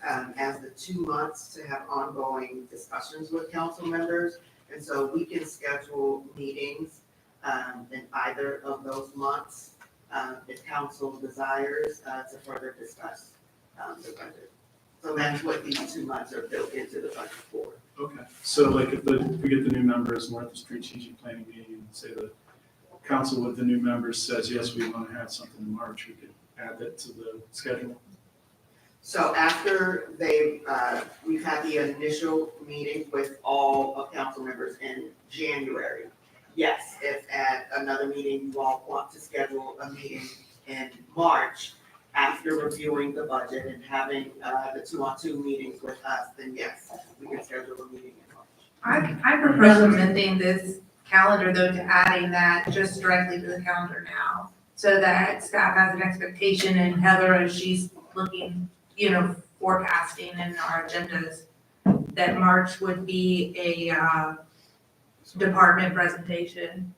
as the 2 months to have ongoing discussions with council members. And so we can schedule meetings in either of those months, if council desires, to further discuss the budget. So that's what these 2 months are built into the budget for. Okay, so like if we get the new members and we're at the strategic planning meeting and say the council with the new members says, yes, we want to have something in March, we could add that to the schedule. So after we've had the initial meeting with all of council members in January. Yes, if at another meeting you all want to schedule a meeting in March, after reviewing the budget and having the 2-on-2 meetings with us, then yes, we can schedule a meeting in March. I propose amending this calendar though to adding that just directly to the calendar now, so that staff has an expectation and Heather, as she's looking, you know, forecasting in our agendas, that March would be a department presentation,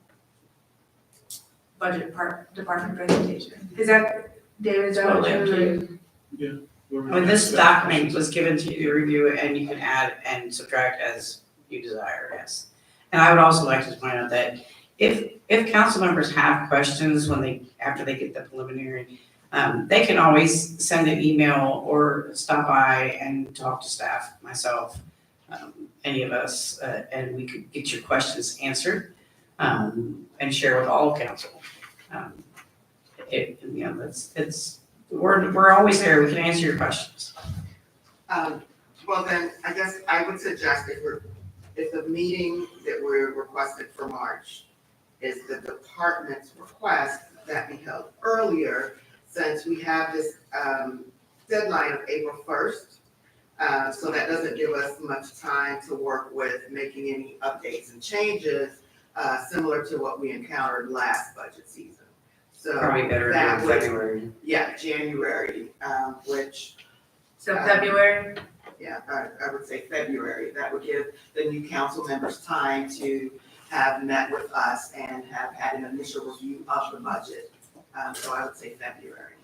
department presentation. Is that, David, is that what you When this document was given to you to review it, and you can add and subtract as you desire, yes. And I would also like to point out that if council members have questions after they get the preliminary, they can always send an email or stop by and talk to staff, myself, any of us, and we could get your questions answered, and share with all council. We're always there, we can answer your questions. Well then, I guess I would suggest if the meeting that we're requested for March is the department's request, that be held earlier, since we have this deadline of April 1st. So that doesn't give us much time to work with making any updates and changes, similar to what we encountered last budget season. So Probably better that in would- February. Yeah, January, which. So February? Yeah, I would say February. That would give the new council members time to have met with us and have had an initial review of the budget. So I would say February.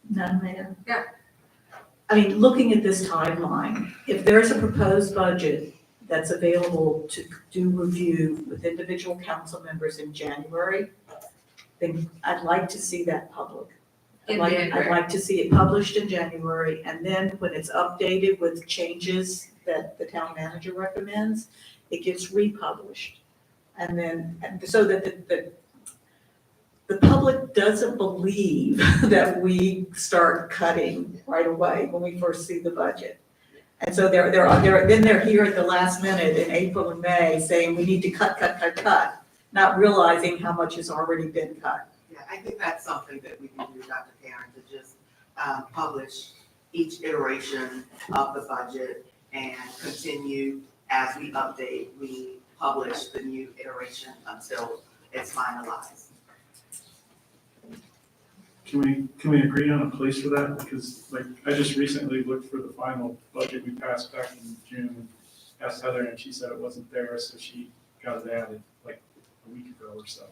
Madam Mayor? Yeah. I mean, looking at this timeline, if there's a proposed budget that's available to do review with individual council members in January, then I'd like to see that public. I'd like to see it published in January, and then when it's updated with changes that the town manager recommends, it gets republished. And then, so that the public doesn't believe that we start cutting right away when we first see the budget. And so they're here at the last minute in April and May saying we need to cut, not realizing how much has already been cut. Yeah, I think that's something that we can do, Dr. Karen, to just publish each iteration of the budget and continue as we update, we publish the new iteration until it's finalized. Can we agree on a place for that? Because like, I just recently looked for the final budget we passed back in June, asked Heather, and she said it wasn't there, so she got it added like a week ago or so.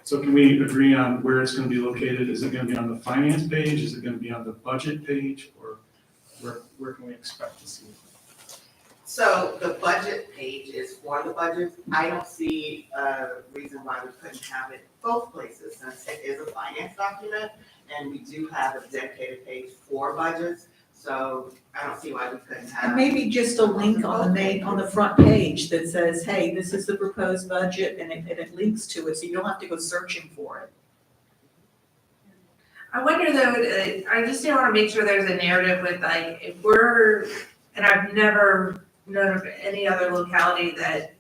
So can we agree on where it's gonna be located? Is it gonna be on the finance page? Is it gonna be on the budget page? Or where can we expect to see it? So the budget page is for the budget. I don't see a reason why we couldn't have it both places, since it is a finance document, and we do have a dedicated page for budgets. So I don't see why we couldn't have. And maybe just a link on the front page that says, hey, this is the proposed budget, and it links to it, so you don't have to go searching for it. I wonder though, I just want to make sure there's a narrative with like, if we're, and I've never known of any other locality that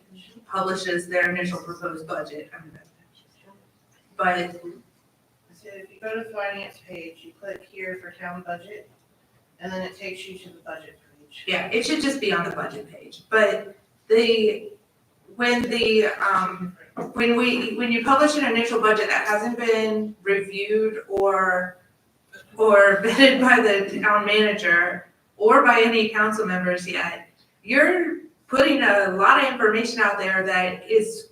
publishes their initial proposed budget. I mean, but So if you go to the finance page, you click here for town budget, and then it takes you to the budget page. yeah, it should just be on the budget page. But when you publish an initial budget that hasn't been reviewed or vetted by the town manager or by any council members yet, you're putting a lot of information out there that is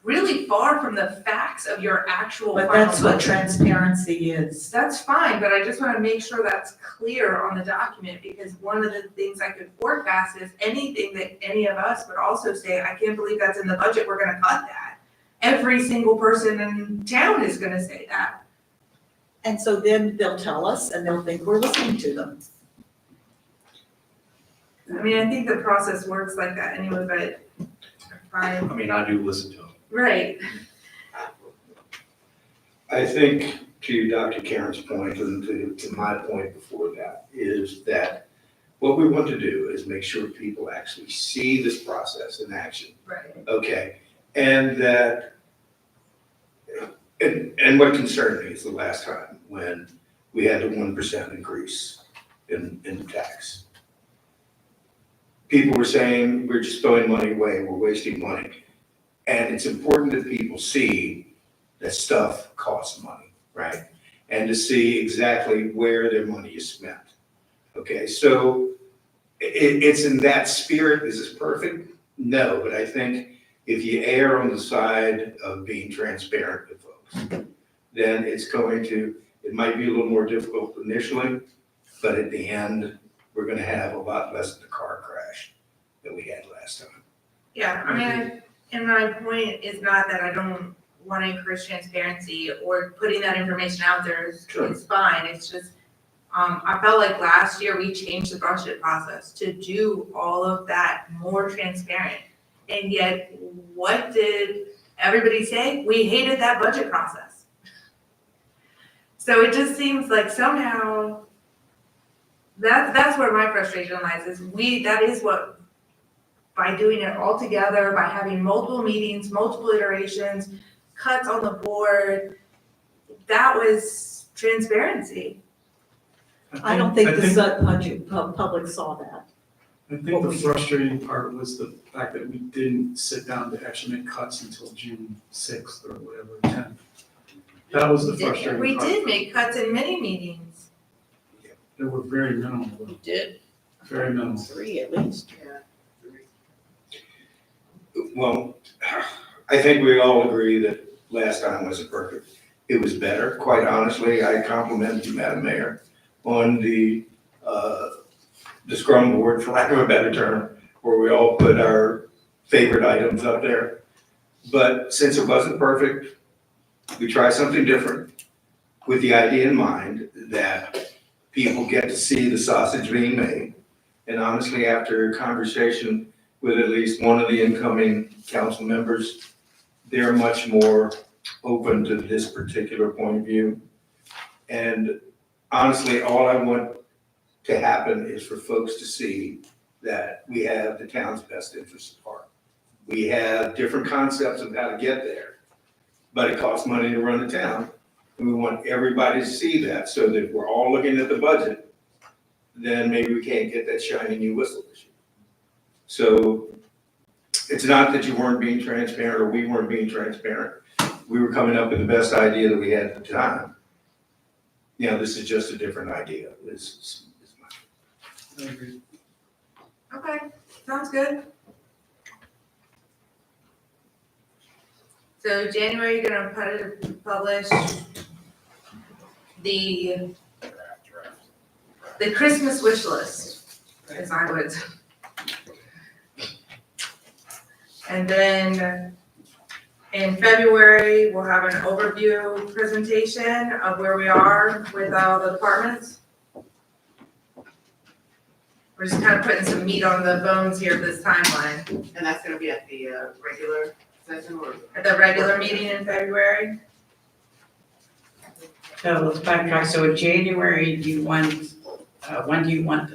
really far from the facts of your actual But final that's what budget. transparency is. That's fine, but I just wanna make sure that's clear on the document, because one of the things I could forecast is anything that any of us would also say, I can't believe that's in the budget, we're gonna cut that. Every single person in town is gonna say that. And so then they'll tell us and they'll think we're listening to them. I mean, I think the process works like that anyway, but fine, I mean, I do listen to them. right. I think to Dr. Karen's point and to my point before that is that what we want to do is make sure people actually see this process in action. Right. Okay, and that, and what concerned me is the last time when we had the 1% increase in tax. People were saying, we're just throwing money away, we're wasting money. And it's important that people see that stuff costs money, right? And to see exactly where their money is spent. Okay, so it's in that spirit. Is this perfect? No, but I think if you err on the side of being transparent with folks, then it might be a little more difficult initially, but at the end, we're gonna have a lot less of the car crash that we had last time. Yeah, I mean, and my point is not that I don't want to encourage transparency or putting that information out there is fine. It's just, I felt like last year we changed the budget process to do all of that more transparent. And yet, what did everybody say? We hated that budget process. So it just seems like somehow that's where my frustration lies, is that is what, by doing it all together, by having multiple meetings, multiple iterations, cuts on the board, that was transparency. I don't think the public saw that. I think the frustrating part was the fact that we didn't sit down to actually make cuts until June 6th or whatever, 10th. That was the frustrating part. We did make cuts in many meetings. They were very minimal. We did. Very minimal. 3 at least. Well, I think we all agree that last time wasn't perfect. It was better. Quite honestly, I compliment you, Madam Mayor, on the scrum board, for lack of a better term, where we all put our favorite items up there. But since it wasn't perfect, we tried something different with the idea in mind that people get to see the sausage being made. And honestly, after a conversation with at least one of the incoming council members, they're much more open to this particular point of view. And honestly, all I want to happen is for folks to see that we have the town's best interests at heart. We have different concepts of how to get there, but it costs money to run the town. And we want everybody to see that, so that if we're all looking at the budget, then maybe we can't get that shiny new whistle this year. So it's not that you weren't being transparent or we weren't being transparent. We were coming up with the best idea that we had at the time. You know, this is just a different idea. I agree. Okay, sounds good. So January, you're gonna publish the Christmas wish list, as I would. And then in February, we'll have an overview presentation of where we are with all the departments. We're just kind of putting some meat on the bones here of this timeline. And that's gonna be at the regular session or? At the regular meeting in February. So let's backtrack. So in January, do you want, when do you want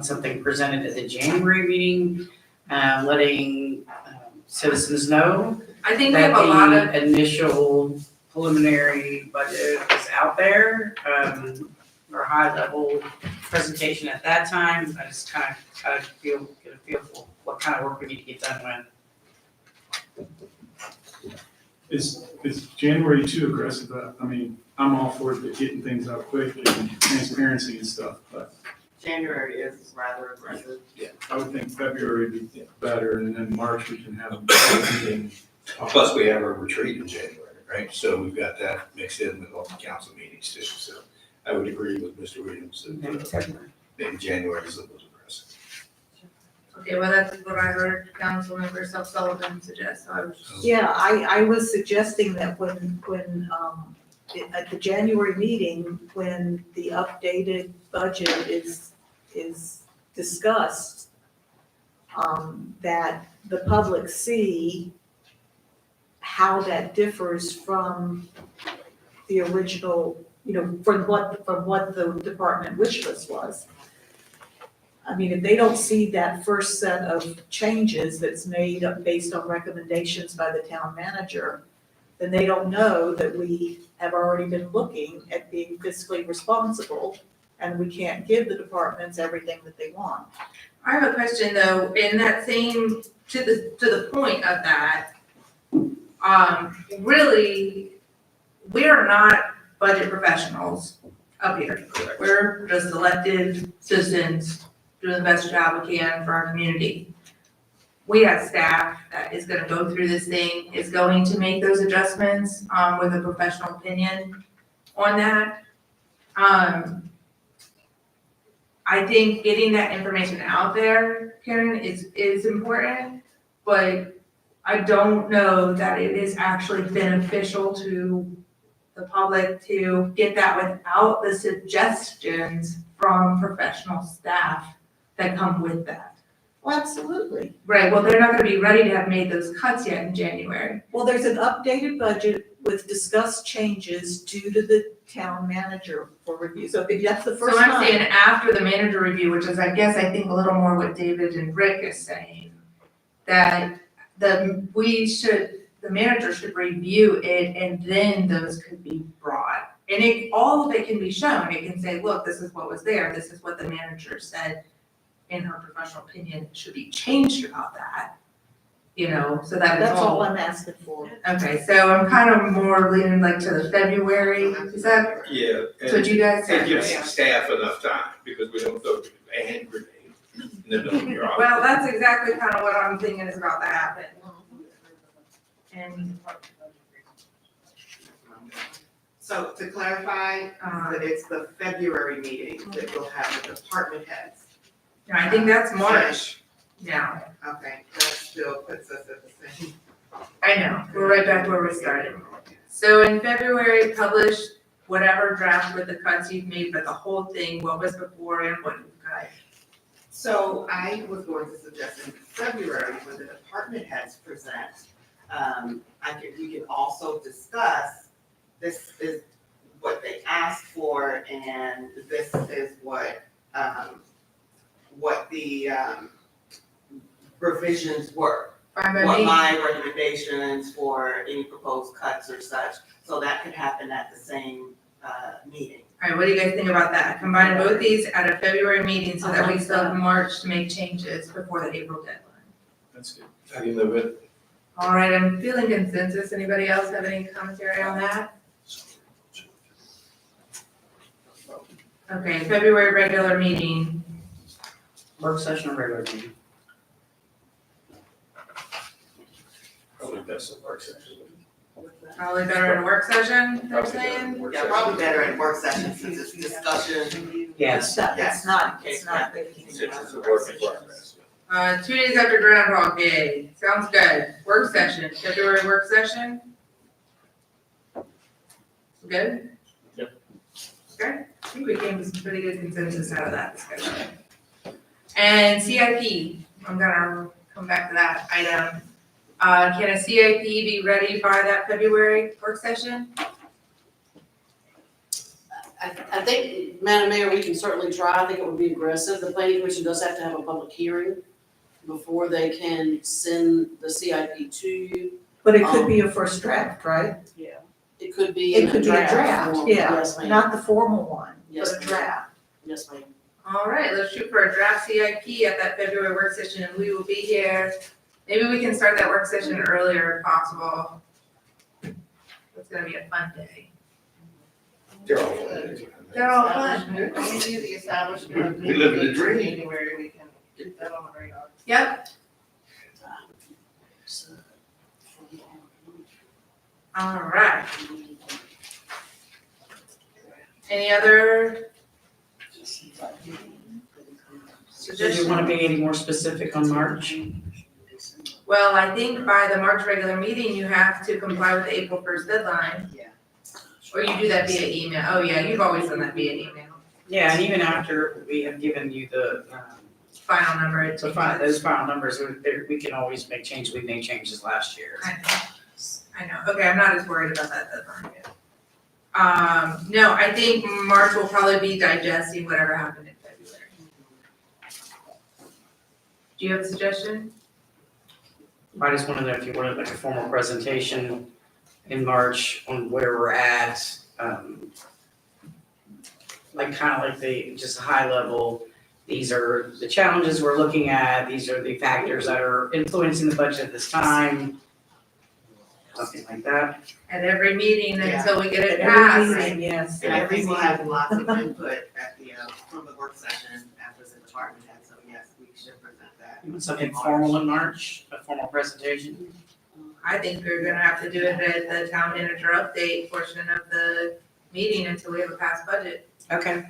something presented at the January meeting? Letting citizens know I think we have a lot of, that the initial preliminary budget is out there, or high level presentation at that time. I just kind of get a feel for what kind of work we need to get done when. Is January too aggressive? I mean, I'm all for getting things out quick and transparency and stuff, but January is rather aggressive. yeah, I would think February would be better, and then March we can have a meeting. Plus, we have our retreat in January, right? So we've got that mixed in with all the council meetings too. So I would agree with Mr. Williams that maybe January is a little aggressive. okay, well, that's what I heard Councilmember Sullivan suggest, so I was just. Yeah, I was suggesting that when, at the January meeting, when the updated budget is discussed, that the public see how that differs from the original, from what the department wish list was. I mean, if they don't see that first set of changes that's made based on recommendations by the town manager, then they don't know that we have already been looking at being fiscally responsible, and we can't give the departments everything that they want. I have a question though, in that same, to the point of that, really, we are not budget professionals up here. We're just elected citizens doing the best job we can for our community. We have staff that is gonna go through this thing, is going to make those adjustments, with a professional opinion on that. I think getting that information out there, Karen, is important, but I don't know that it is actually beneficial to the public to get that without the suggestions from professional staff that come with that. Well, absolutely. Right, well, they're not gonna be ready to have made those cuts yet in January. Well, there's an updated budget with discussed changes due to the town manager for review. So if that's the first So time. I'm saying after the manager review, which is, I think a little more what David and Rick is saying, that the manager should review it and then those could be brought. And all of it can be shown. It can say, look, this is what was there. This is what the manager said in her professional opinion should be changed about that. So that is That's all. all I'm asking for. Okay, so I'm kind of more leaning like to the February, is that Yeah. what you guys said? And gives staff enough time, because we don't throw a hand grenade in the middle of your office. Well, that's exactly kind of what I'm thinking is about to happen. And, So to clarify, that it's the February meeting that will have the department heads. I think that's March now. Okay, that still puts us at the same. I know, we're right back where we started. So in February, publish whatever draft with the cuts you've made, but the whole thing, what was before and what you've got. So I was going to suggest in February, when the department heads present, we can also discuss, this is what they asked for, and this is what the revisions were. What my recommendations for any proposed cuts or such, so that could happen at the same meeting. All right, what do you guys think about that? Combine both these at a February meeting so that we still have March to make changes before the April deadline. That's good. I can live with it. All right, I'm feeling consensus. Anybody else have any commentary on that? Okay, February regular meeting. Work session or regular meeting? Probably That's a work session. Probably better in a work session, they're saying? Yeah, probably better in work session since it's discussion. Yes. It's not, it's not. It's a work in progress. 2 days after Groundhog Day, sounds good. Work session, February work session? Good? Yep. Okay, I think we came to some pretty good consensus out of that discussion. And CIP, I'm gonna come back to that item. Can a CIP be ready by that February work session? I think, Madam Mayor, we can certainly try, I think it would be aggressive, the planning commission does have to have a public hearing before they can send the CIP to you. But it could be a first draft, right? Yeah. It could be It in a could be a draft draft, form. yeah, Yes, ma'am. not the formal one, Yes, but a ma'am. draft. Yes, ma'am. All right, let's shoot for a draft CIP at that February work session, and we will be here. Maybe we can start that work session earlier if possible. It's gonna be a fun day. They're all fun. We do the establishment of. We live in a dream. January, we can get that on the radar. Yep, all right. Any other Do you suggestions? want to be any more specific on March? Well, I think by the March regular meeting, you have to comply with the April 1st deadline. Yeah. Or you do that via email. Oh, yeah, you've always done that via email. Yeah, and even after we have given you the, Final number. those final numbers, we can always make changes. We made changes last year. I know, okay, I'm not as worried about that deadline yet. No, I think March will probably be digesting whatever happened in February. Do you have a suggestion? I just want to know if you wanted like a formal presentation in March on where we're at, like kind of like just a high level, these are the challenges we're looking at, these are the factors that are influencing the budget at this time. Something like that. At every meeting until we get it Every passed. meeting, yes. And I think we'll have lots of input at the, from the work session after the department head, so yes, we should present that. You want something formal in March, a formal presentation? I think we're gonna have to do it at the town manager update portion of the meeting until we have a passed budget. Okay.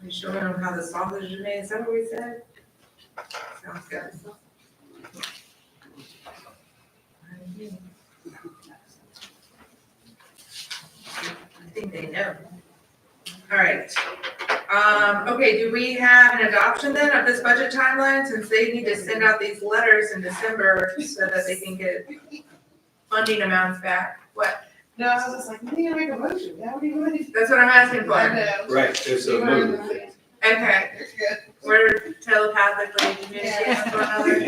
We showing them how the sausage is made, is that what we said? Sounds good. I think they know. All right. Okay, do we have an adoption then of this budget timeline, since they need to send out these letters in December so that they can get funding amounts back? What? No, I was just like, we need to make a motion, how do you want to? That's what I'm asking for. I know. Right, there's a move. Okay, we're telepathically communicating with one another.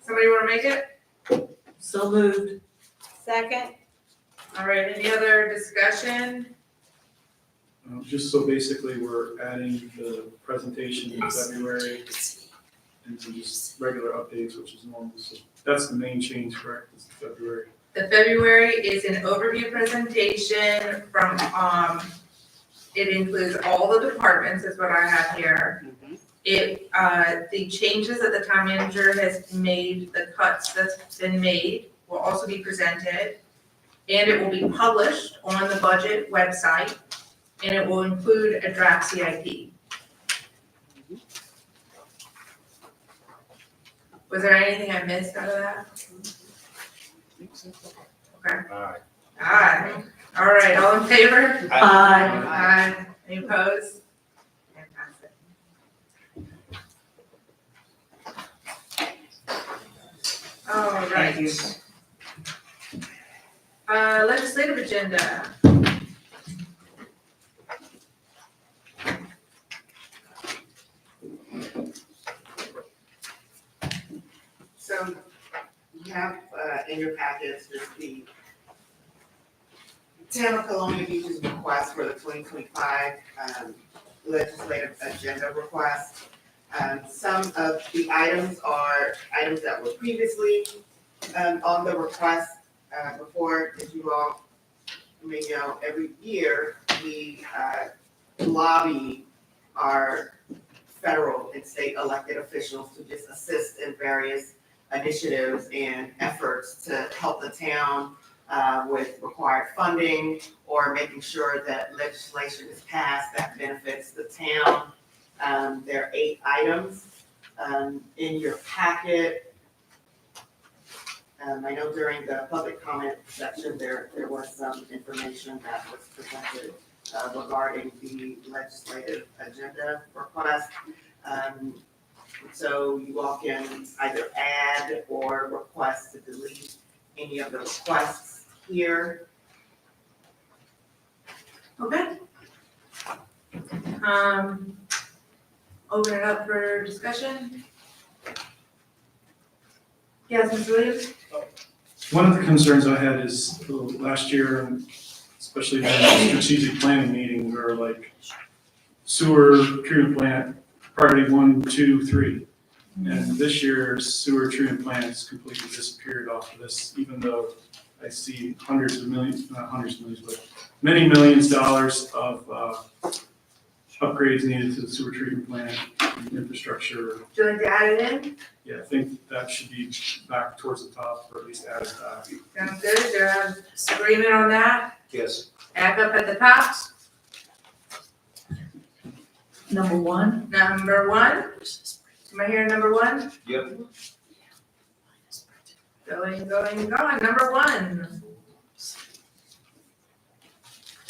Somebody wanna make it? So moved. Second. All right, any other discussion? Just so basically, we're adding the presentation in February and some just regular updates, which is normal. So that's the main change, correct, is February. The February is an overview presentation from, it includes all the departments, is what I have here. It, the changes that the town manager has made, the cuts that's been made will also be presented. And it will be published on the budget website, and it will include a draft CIP. Was there anything I missed out of that? Okay. Aye. Aye. All right, all in favor? Aye. Aye. Any opposed? Fantastic. All right. Legislative agenda. So you have, in your packets, just the Town of Columbia Beach's request for the 2025 legislative agenda request. Some of the items are items that were previously on the request before. As you all may know, every year we lobby our federal and state elected officials to just assist in various initiatives and efforts to help the town with required funding or making sure that legislation is passed that benefits the town. There are 8 items in your packet. I know during the public comment section, there was some information that was presented regarding the legislative agenda request. So you all can either add or request to delete any of the requests here. Okay. Open it up for discussion. Yes, Ms. Williams? One of the concerns I had is last year, and especially during the strategic planning meeting, we were like sewer treatment plant, priority 1, 2, 3. And this year, sewer treatment plant has completely disappeared off of this, even though I see hundreds of millions, not hundreds of millions, but many millions of dollars of upgrades needed to the sewer treatment plant, infrastructure. Do you like to add it in? Yeah, I think that should be back towards the top, or at least added back. Sounds good. Do you have agreement on that? Yes. Back up at the top. Number 1, Number 1. Am I hearing number 1? Yep. Going. Number 1.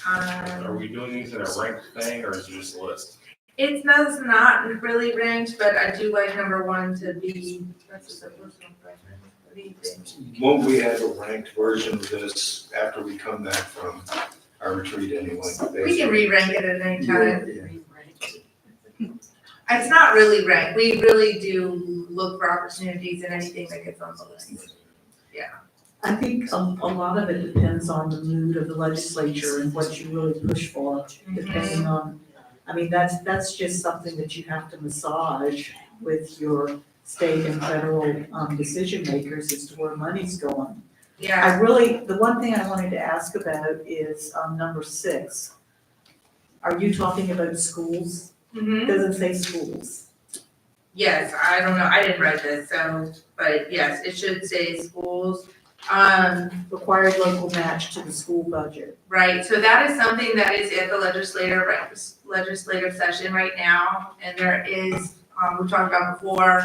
Are we doing these in a ranked thing, or is it just a list? It's not really ranked, but I do like number 1 to be, that's the first one. What do you think? Won't we have a ranked version of this after we come back from our retreat anyway? We can re-rank it at any time. Yeah. It's not really ranked. We really do look for opportunities in anything that gets on the list. Yeah. I think a lot of it depends on the mood of the legislature and what you really push for, depending on, I mean, that's just something that you have to massage with your state and federal decision makers as to where money's going. Yeah. The one thing I wanted to ask about is number 6. Are you talking about schools? Mm-hmm. Doesn't say schools. Yes, I don't know. I didn't write this, so, but yes, it should say schools. Required local match to the school budget. Right, so that is something that is at the legislative session right now, and there is, we talked about before,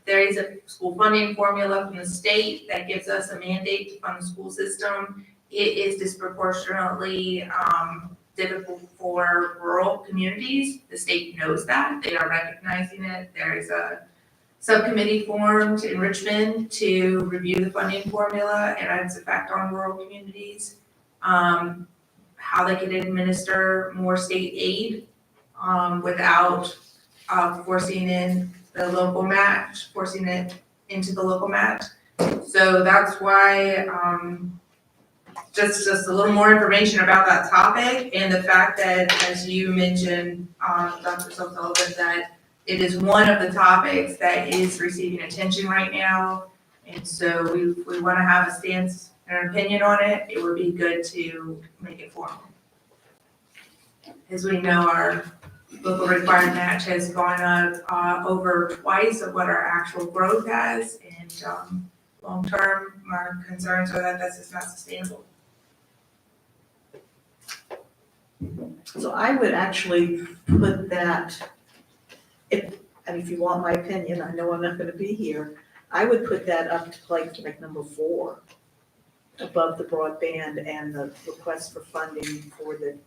there is a school funding formula from the state that gives us a mandate to fund the school system. It is disproportionately, difficult for rural communities. The state knows that, they are recognizing it. There is a subcommittee formed in Richmond to review the funding formula and its effect on rural communities, how they can administer more state aid without forcing it into the local match. So that's why just a little more information about that topic and the fact that, as you mentioned, Dr. Sullivan, that it is one of the topics that is receiving attention right now. And so we want to have a stance and an opinion on it. It would be good to make it formal. As we know, our local required match has gone up over twice of what our actual growth has. And long term, our concerns are that this is not sustainable. So I would actually put that, if you want my opinion, I know I'm not gonna be here, I would put that up to like number 4, above the broadband and the request for funding for the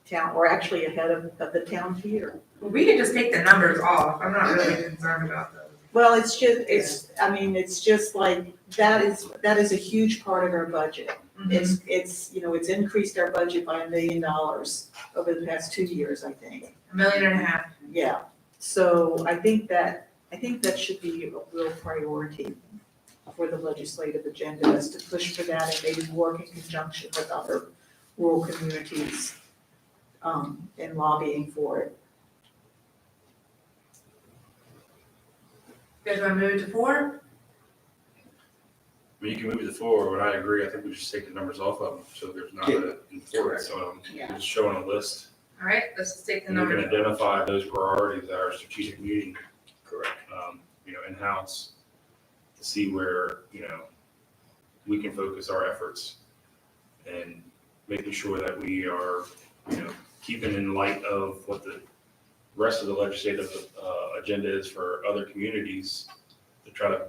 town, or actually ahead of the town here. Well, we can just take the numbers off. I'm not really concerned about those. Well, it's just like, that is a huge part of our budget. It's it's increased our budget by $1 million over the past 2 years, I think. $1.5 million. Yeah, so I think that should be a real priority for the legislative agenda, is to push for that and maybe work in conjunction with other rural communities in lobbying for it. You guys want to move to 4? I mean, you can move it to 4, but I agree. I think we should take the numbers off of them, so there's not an importance on them. Yeah. Just showing a list. All right, let's just take the And we can number. identify those priorities at our strategic meeting. Correct. In-house to see where, we can focus our efforts and making sure that we are, keeping in light of what the rest of the legislative agenda is for other communities to try to,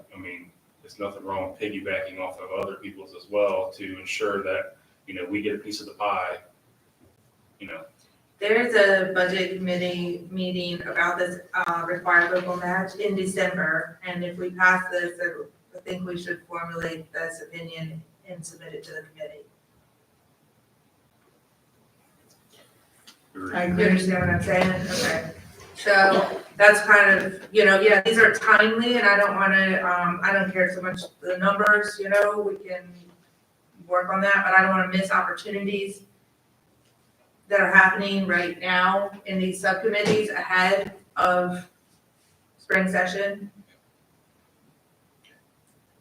there's nothing wrong with piggybacking off of other people's as well to ensure that, we get a piece of the pie, There's a budget committee meeting about this required local match in December, and if we pass this, I think we should formulate this opinion and submit it to the committee. I You agree. understand what I'm saying? Okay. So that's kind of, yeah, these are timely and I don't wanna, I don't care so much the numbers, we can work on that, but I don't wanna miss opportunities that are happening right now in these subcommittees ahead of spring session.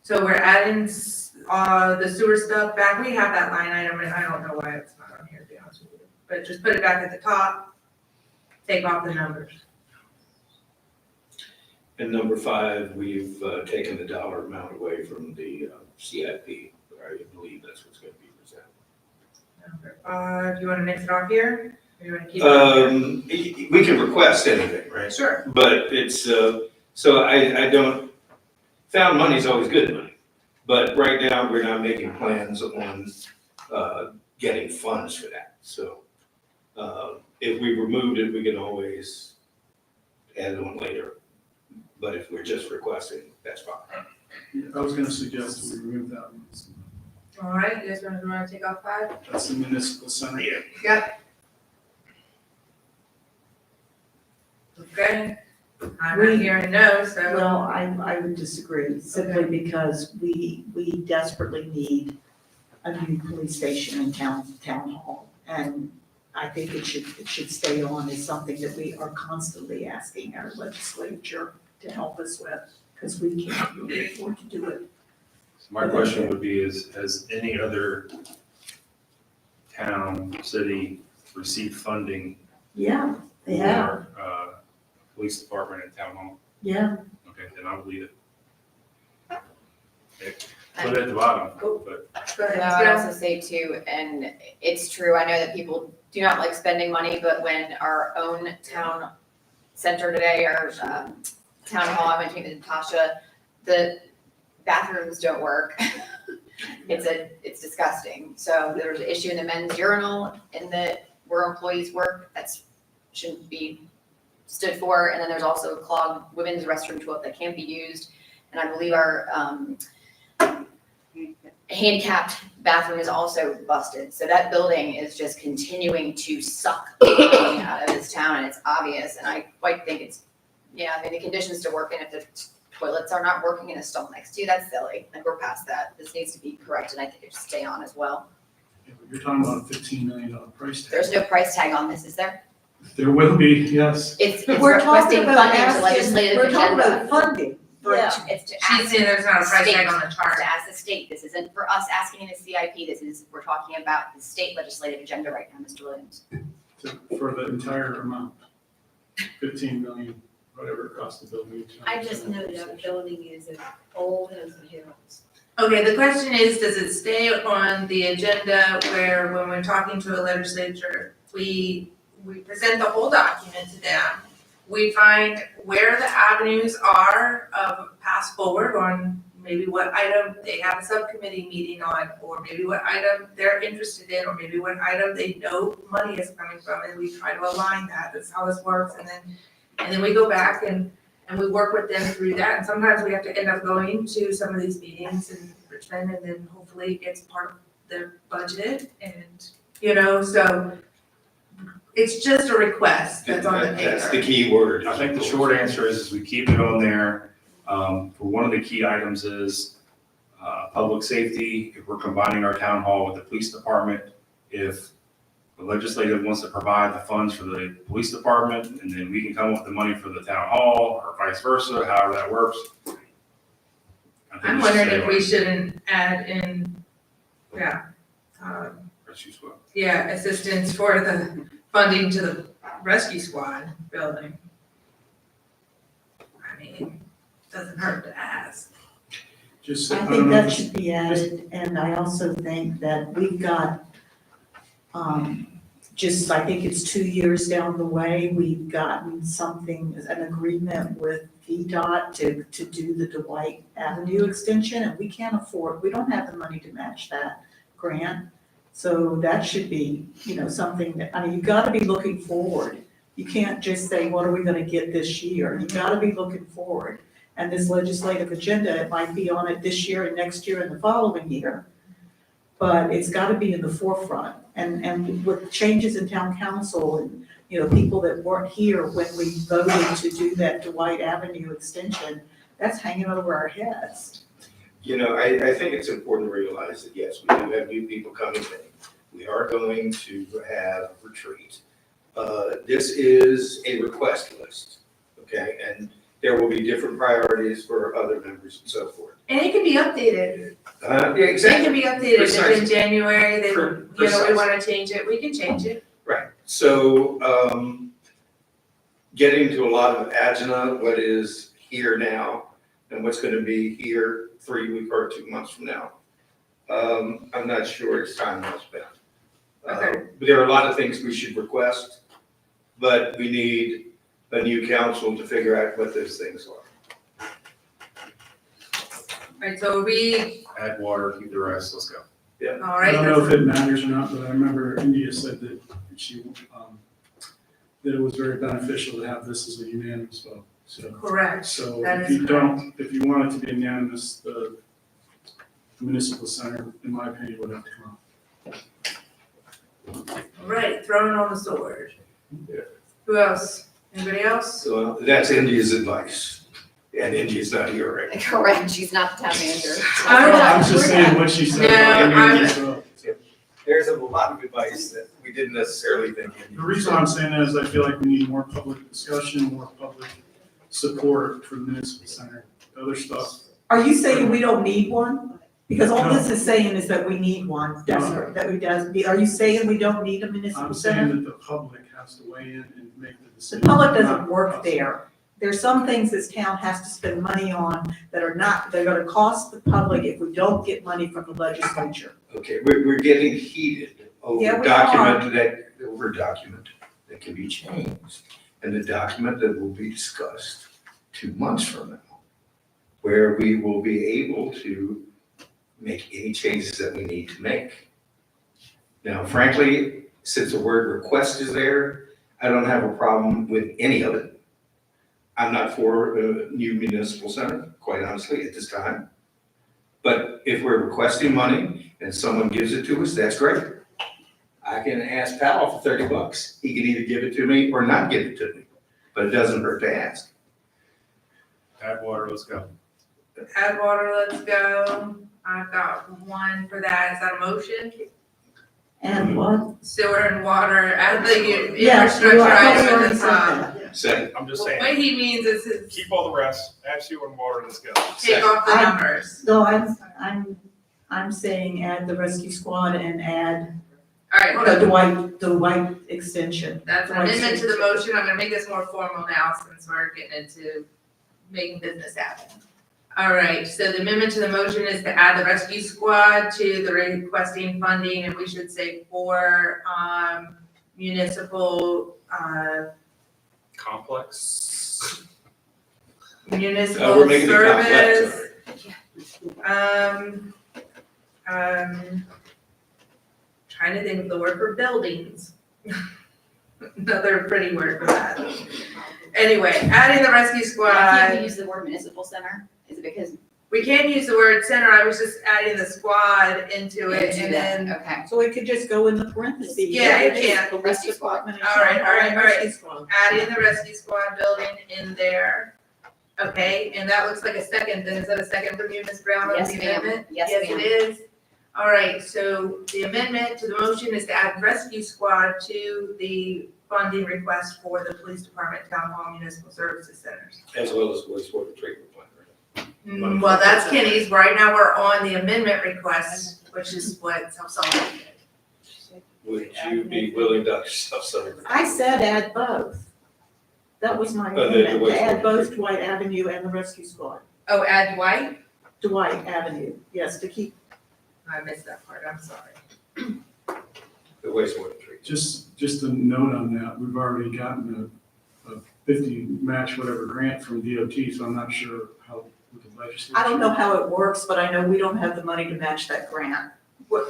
So we're adding, the sewer stuff back. We have that line item and I don't know why it's not on here, to be honest with you. But just put it back at the top, take off the numbers. And number 5, we've taken the dollar amount away from the CIP. I believe that's what's going to be presented. Do you wanna mix it off here? Or you wanna keep it on here? We can request anything, right? Sure. But it's, so I don't, found money's always good money. But right now, we're not making plans on getting funds for that. So if we removed it, we can always add it on later. But if we're just requesting, that's fine. Yeah, I was gonna suggest we remove that one. All right, you guys wanna take off 5? That's the municipal center. Yep. Okay, I'm not hearing no, so. Well, I would disagree, simply because we desperately need a new police station in town hall. And I think it should stay on as something that we are constantly asking our legislature to help us with, because we can't really afford to do it. So my question would be has any other town, city received funding Yeah, they have, for, police department and town hall? yeah. Okay, then I'll leave it. Okay, put it at the bottom, but. Go ahead, No, I'd also say too, and it's true, I know that people do not like spending money, but when our own town center today, our town hall, I went to meet with Natasha, the bathrooms don't work. It's disgusting. So there's an issue in the men's urinal in where employees work, that's shouldn't be stood for, and then there's also a clogged women's restroom toilet that can't be used. And I believe our handicapped bathroom is also busted. So that building is just continuing to suck money out of this town, and it's obvious. And I quite think it's, the conditions to work in, if the toilets are not working in a stall next to you, that's silly. Like, we're past that. This needs to be corrected, and I think it should stay on as well. Yeah, but you're talking about a $15 million price tag. There's no price tag on this, is there? There will be, yes. It's We're talking requesting about funding to legislative we're talking agenda. about funding. Yeah, it's to She's ask saying there's not a the price state, tag on the chart. to ask the state. This isn't for us asking in the CIP. We're talking about the state legislative agenda right now, Mr. Williams. For the entire amount, 15 million, whatever it costs to build each. I just know that building is as old as the hills. Okay, the question is, does it stay on the agenda where when we're talking to a legislature, we present the whole document to them? We find where the avenues are of pass forward on maybe what item they have a subcommittee meeting on, or maybe what item they're interested in, or maybe what item they know money is coming from, and we try to align that. That's how this works, and then we go back and we work with them through that. And sometimes we have to end up going to some of these meetings in Richmond, and then hopefully it gets part of their budget, and so it's just a request that's on the paper. That's the key word. I think the short answer is we keep it on there. For one of the key items is public safety. If we're combining our town hall with the police department, if the legislative wants to provide the funds for the police department, and then we can come up with the money for the town hall, or vice versa, however that works. I'm wondering if we shouldn't add in, assistance for funding to the rescue squad building. I mean, doesn't hurt to ask. Just, I I think don't know that if should be added, and I also think that we've got, I think it's 2 years down the way, we've gotten something, an agreement with VDOT to do the Dwight Avenue extension, and we can't afford, we don't have the money to match that grant. So that should be, something that, I mean, you've gotta be looking forward. You can't just say, what are we gonna get this year? You gotta be looking forward. And this legislative agenda, it might be on it this year and next year and the following year. But it's gotta be in the forefront. And with changes in town council and, people that weren't here when we voted to do that Dwight Avenue extension, that's hanging over our heads. I think it's important to realize that, yes, we do have new people coming in. We are going to have a retreat. This is a request list, okay? And there will be different priorities for other members and so forth. And it can be updated. Yeah, exactly. It can be updated if in Precisely. January, then, we Precisely. wanna change it, we can change it. Right, so, getting to a lot of agenda, what is here now and what's gonna be here 3 weeks or 2 months from now. I'm not sure it's time well spent. But there are a lot of things we should request, but we need a new council to figure out what those things are. Right, so we, Add water, keep the rest, let's go. all I right, don't know if that's- it matters or not, but I remember India said that that it was very beneficial to have this as a unanimous vote, so. correct. So That if is you don't, if you want it to be unanimous, the municipal center, in my opinion, would have to come up. All right, throwing on the sword. Yeah. Who else? Anybody else? So that's India's advice, and India's not here right now. Correct, she's not the town manager. I was just saying what she said. No, There's a lot of advice that we didn't necessarily think. The reason I'm saying that is I feel like we need more public discussion, more public support for the municipal center, other stuff. Are you saying we don't need one? Because all this is saying is that we need one, that we does, are you saying we don't need a municipal I'm center? saying that the public has to weigh in and make the The decision. public doesn't not work us. there. There's some things this town has to spend money on that are not, they're gonna cost the public if we don't get money from the legislature. Okay, we're getting heated Yeah, over we a document that can be changed. And the document that will be discussed 2 months from now, where we will be able to make any changes that we need to make. Now, frankly, since the word request is there, I don't have a problem with any of it. I'm not for a new municipal center, quite honestly, at this time. But if we're requesting money and someone gives it to us, that's great. I can ask Powell for $30. He can either give it to me or not give it to me, but it doesn't hurt to ask. Add water, let's go. Add water, let's go. I've got one for that. Is that a motion? And what? Sewer and water, add the Yeah, infrastructure I thought we item at already the said top. that. Second. I'm just What saying, he means is his, keep all the rest, add sewer and water, let's go. take off the numbers. No, I'm saying add the rescue squad and add All right, hold the on. Dwight extension. That's an amendment to the motion. I'm gonna make this more formal now since we're getting into making business happen. All right, so the amendment to the motion is to add the rescue squad to the requesting funding, and we should say for, municipal, Complex. municipal We're making it complex. service. Trying to think of the word for buildings. Another pretty word for that. Anyway, adding the rescue Why can't we squad. use the word municipal center? Is it because? We can't use the word center, I was just adding the squad into it Into and that, then, okay. So it could just go in the parentheses. Yeah, it is, can. Police Rescue department. All right, all right, all right. Rescue squad. adding the rescue squad building in there. Okay, and that looks like a second, then is that a second from you, Ms. Brown, on Yes, the ma'am. amendment? Yes, Yes, ma'am. it is. All right, so the amendment to the motion is to add rescue squad to the funding request for the police department, town hall, municipal services centers. As well as wastewater treatment plant. Well, that's Kenny's, right now we're on the amendment request, which is what South Sullivan did. would you be willing to yourself some? I said add both. That was my Oh, the amendment, to add wastewater. both Dwight Avenue and the rescue squad. Oh, add Dwight? Dwight Avenue, yes, to keep, I missed that part, I'm sorry. The wastewater treatment. Just a note on that, we've already gotten a 50 match whatever grant from DOT, so I'm not sure how with the legislature. I don't know how it works, but I know we don't have the money to match that grant.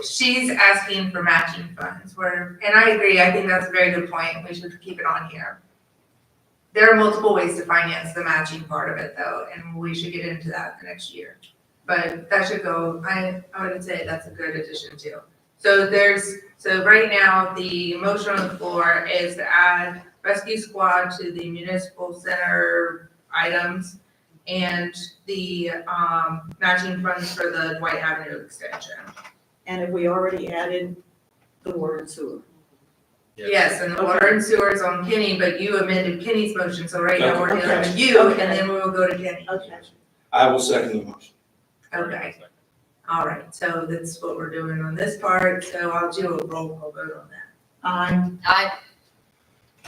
She's asking for matching funds, and I agree, I think that's a very good point, we should keep it on here. There are multiple ways to finance the matching part of it though, and we should get into that the next year. But that should go, I would say that's a good addition too. So right now, the motion on the floor is to add rescue squad to the municipal center items and the, matching funds for the Dwight Avenue extension. And have we already added the water and sewer? Yes, and the water and sewer is on Kenny, but you amended Kenny's motion, so right now we're dealing with Okay. you, and Okay. then we will go to Kenny. Okay. I will second the motion. Okay. All right, so that's what we're doing on this part, so I'll do a roll call vote on that. Aye.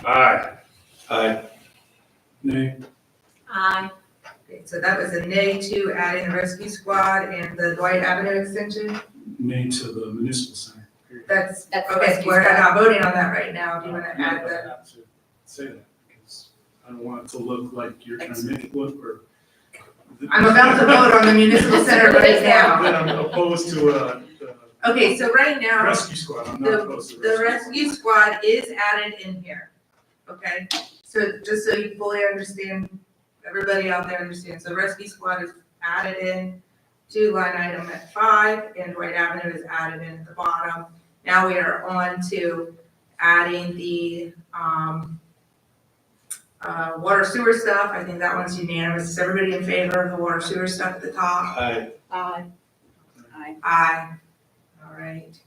Aye. Aye. Nay. Aye. Okay, so that was a nay to adding the rescue squad and the Dwight Avenue extension. Nay to the municipal center. period. That's, That's okay, rescue we're squad. not voting on that right now. Do you wanna Yeah, add but I the? have to say that, because I don't want it to look like you're trying to make it look, or. I'm about to vote on the municipal center right now. That I'm opposed to, the Okay, so right now, rescue squad, I'm not opposed to the rescue squad is added in here, okay? So just so you fully understand, everybody out there understands, the rescue squad is added in to line item at 5, and Dwight Avenue is added in at the bottom. Now we are on to adding the, water sewer stuff. I think that one's unanimous. Is everybody in favor of the water sewer stuff at the top? Aye. Aye. Aye. All right.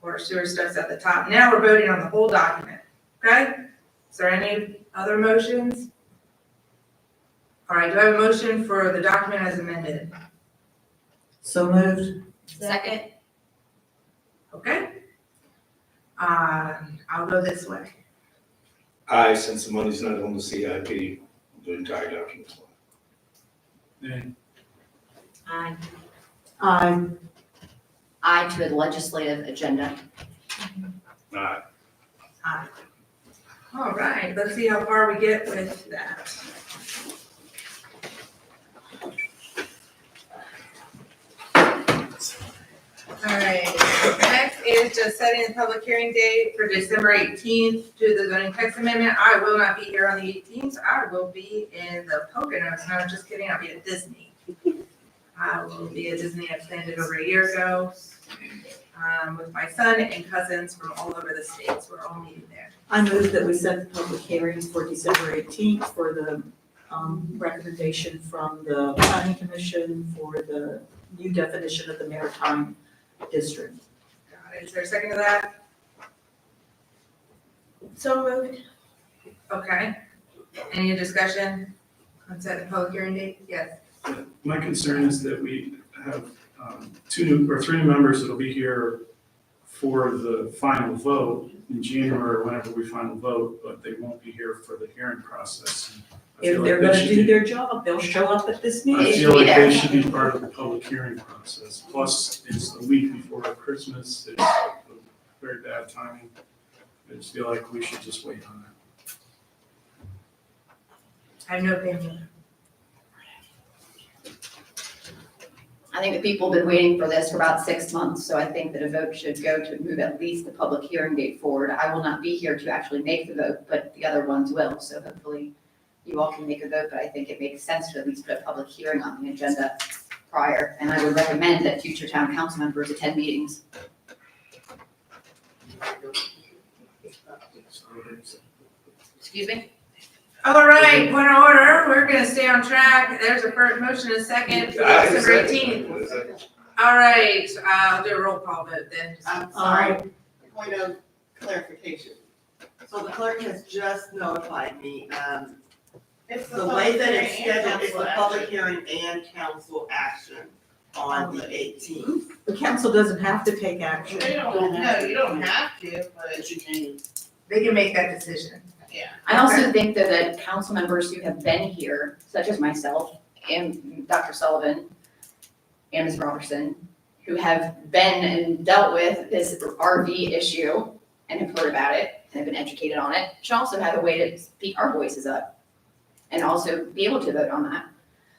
Water sewer stuff's at the top. Now we're voting on the whole document, okay? Is there any other motions? All right, do I have a motion for the document as amended? So moved. Second. Okay? I'll go this way. Aye, since the money's not on the CIP, the entire document. Nay. Aye. Aye. Aye to the legislative agenda. Aye. Aye. All right, let's see how far we get with that. All right, next is just setting the public hearing date for December 18th to the zoning text amendment. I will not be here on the 18th. I will be in the Poconos. No, just kidding, I'll be at Disney. I will be at Disney. I've planned it over a year ago with my son and cousins from all over the states. We're all meeting there. I move that we set the public hearings for December 18th for the recommendation from the planning commission for the new definition of the maritime district. Got it. Is there a second to that? So moved. Okay. Any discussion on setting the public hearing date? Yes. My concern is that we have three new members that'll be here for the final vote in January, or whenever we final vote, but they won't be here for the hearing process. I If feel they're like they gonna should do be- their job, they'll show up at this I meeting. feel like they should be part of the public hearing process. Plus, it's a week before Christmas. It's very bad timing. I just feel like we should just wait on that. I have no opinion. I think the people have been waiting for this for about 6 months, so I think that a vote should go to move at least the public hearing date forward. I will not be here to actually make the vote, but the other ones will, so hopefully you all can make a vote, but I think it makes sense to at least put a public hearing on the agenda prior, and I would recommend that future town council members attend meetings. Excuse me? All right, point of order. We're gonna stay on track. There's a first motion and a second for December 18th. All right, I'll do a roll call vote then. I'm sorry, point of clarification. So the clerk has just notified me, It's the way that it's public hearing and scheduled is the council public action. hearing and council action. on the 18th. The council doesn't have to take action. They don't, no, you don't have to, but you can. They can make that decision. yeah. I also think though that council members who have been here, such as myself and Dr. Sullivan and Ms. Robertson, who have been and dealt with this RV issue and have heard about it and have been educated on it, should also have a way to speak our voices up and also be able to vote on that.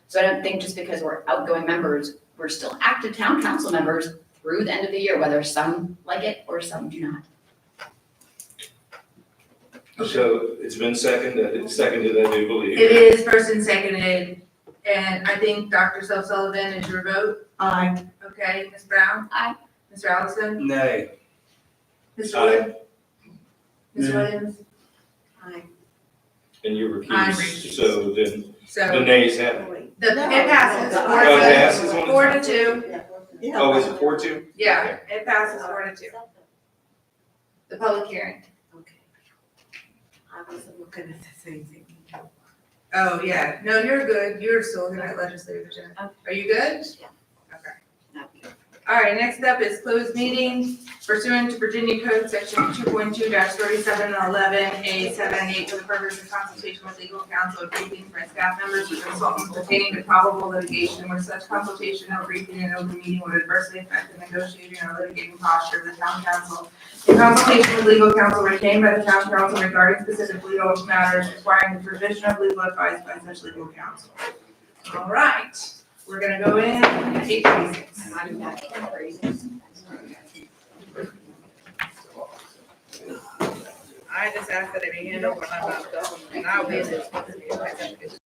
So I don't think just because we're outgoing members, we're still active town council members through the end of the year, whether some like it or some do not. So it's been seconded, I do believe. It is first and seconded, and I think Dr. Sullivan is your vote. Aye. Okay, Ms. Brown? Aye. Mr. Allison? Nay. Mr. Aye. Williams? Ms. Nay. Williams? And you I'm recuse, recused. so then the So, nays have it. it passes Oh, it passes on the- 4-2. Oh, is it 4-2? Yeah, it passes 4-2. The public hearing. I wasn't looking at the same thing. Oh, yeah, no, you're good, you're still looking at legislative agenda. Are you good? Yeah. Okay. All right, next up is closed meeting pursuant to Virginia Code Section 2.2-3711A78 for the purpose of consultation with legal counsel and briefing for staff members or consultants pertaining to probable litigation where such consultation or briefing in open meeting would adversely affect the negotiating or litigating posture of the town council. In consultation with legal counsel retained by the town council regarding specific legal matters requiring the provision of legal advice by such legal counsel. All right, we're gonna go in at 8:26. I just asked that it be handled when I'm not done, and I'll be this.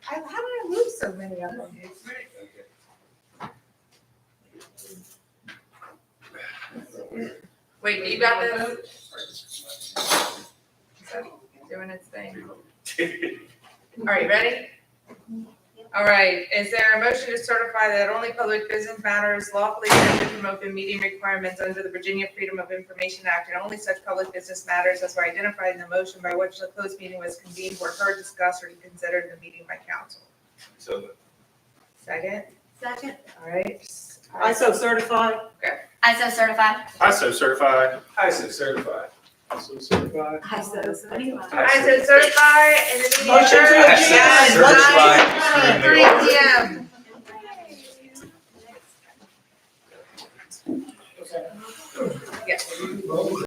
How did I lose so many of them? Wait, you got this? Doing its thing. All right, ready? All right, is there a motion to certify that only public business matters lawfully exempted from open meeting requirements under the Virginia Freedom of Information Act, and only such public business matters as were identified in the motion by which the closed meeting was convened were heard, discussed, or considered in the meeting by council? So Second? Second. All right. I so certify. I so certified. I so certified. I so certified. I so certified. I so certified. I said certify, and the meeting Motion to adjourned adjourn. at Certified. 9:03 p.m.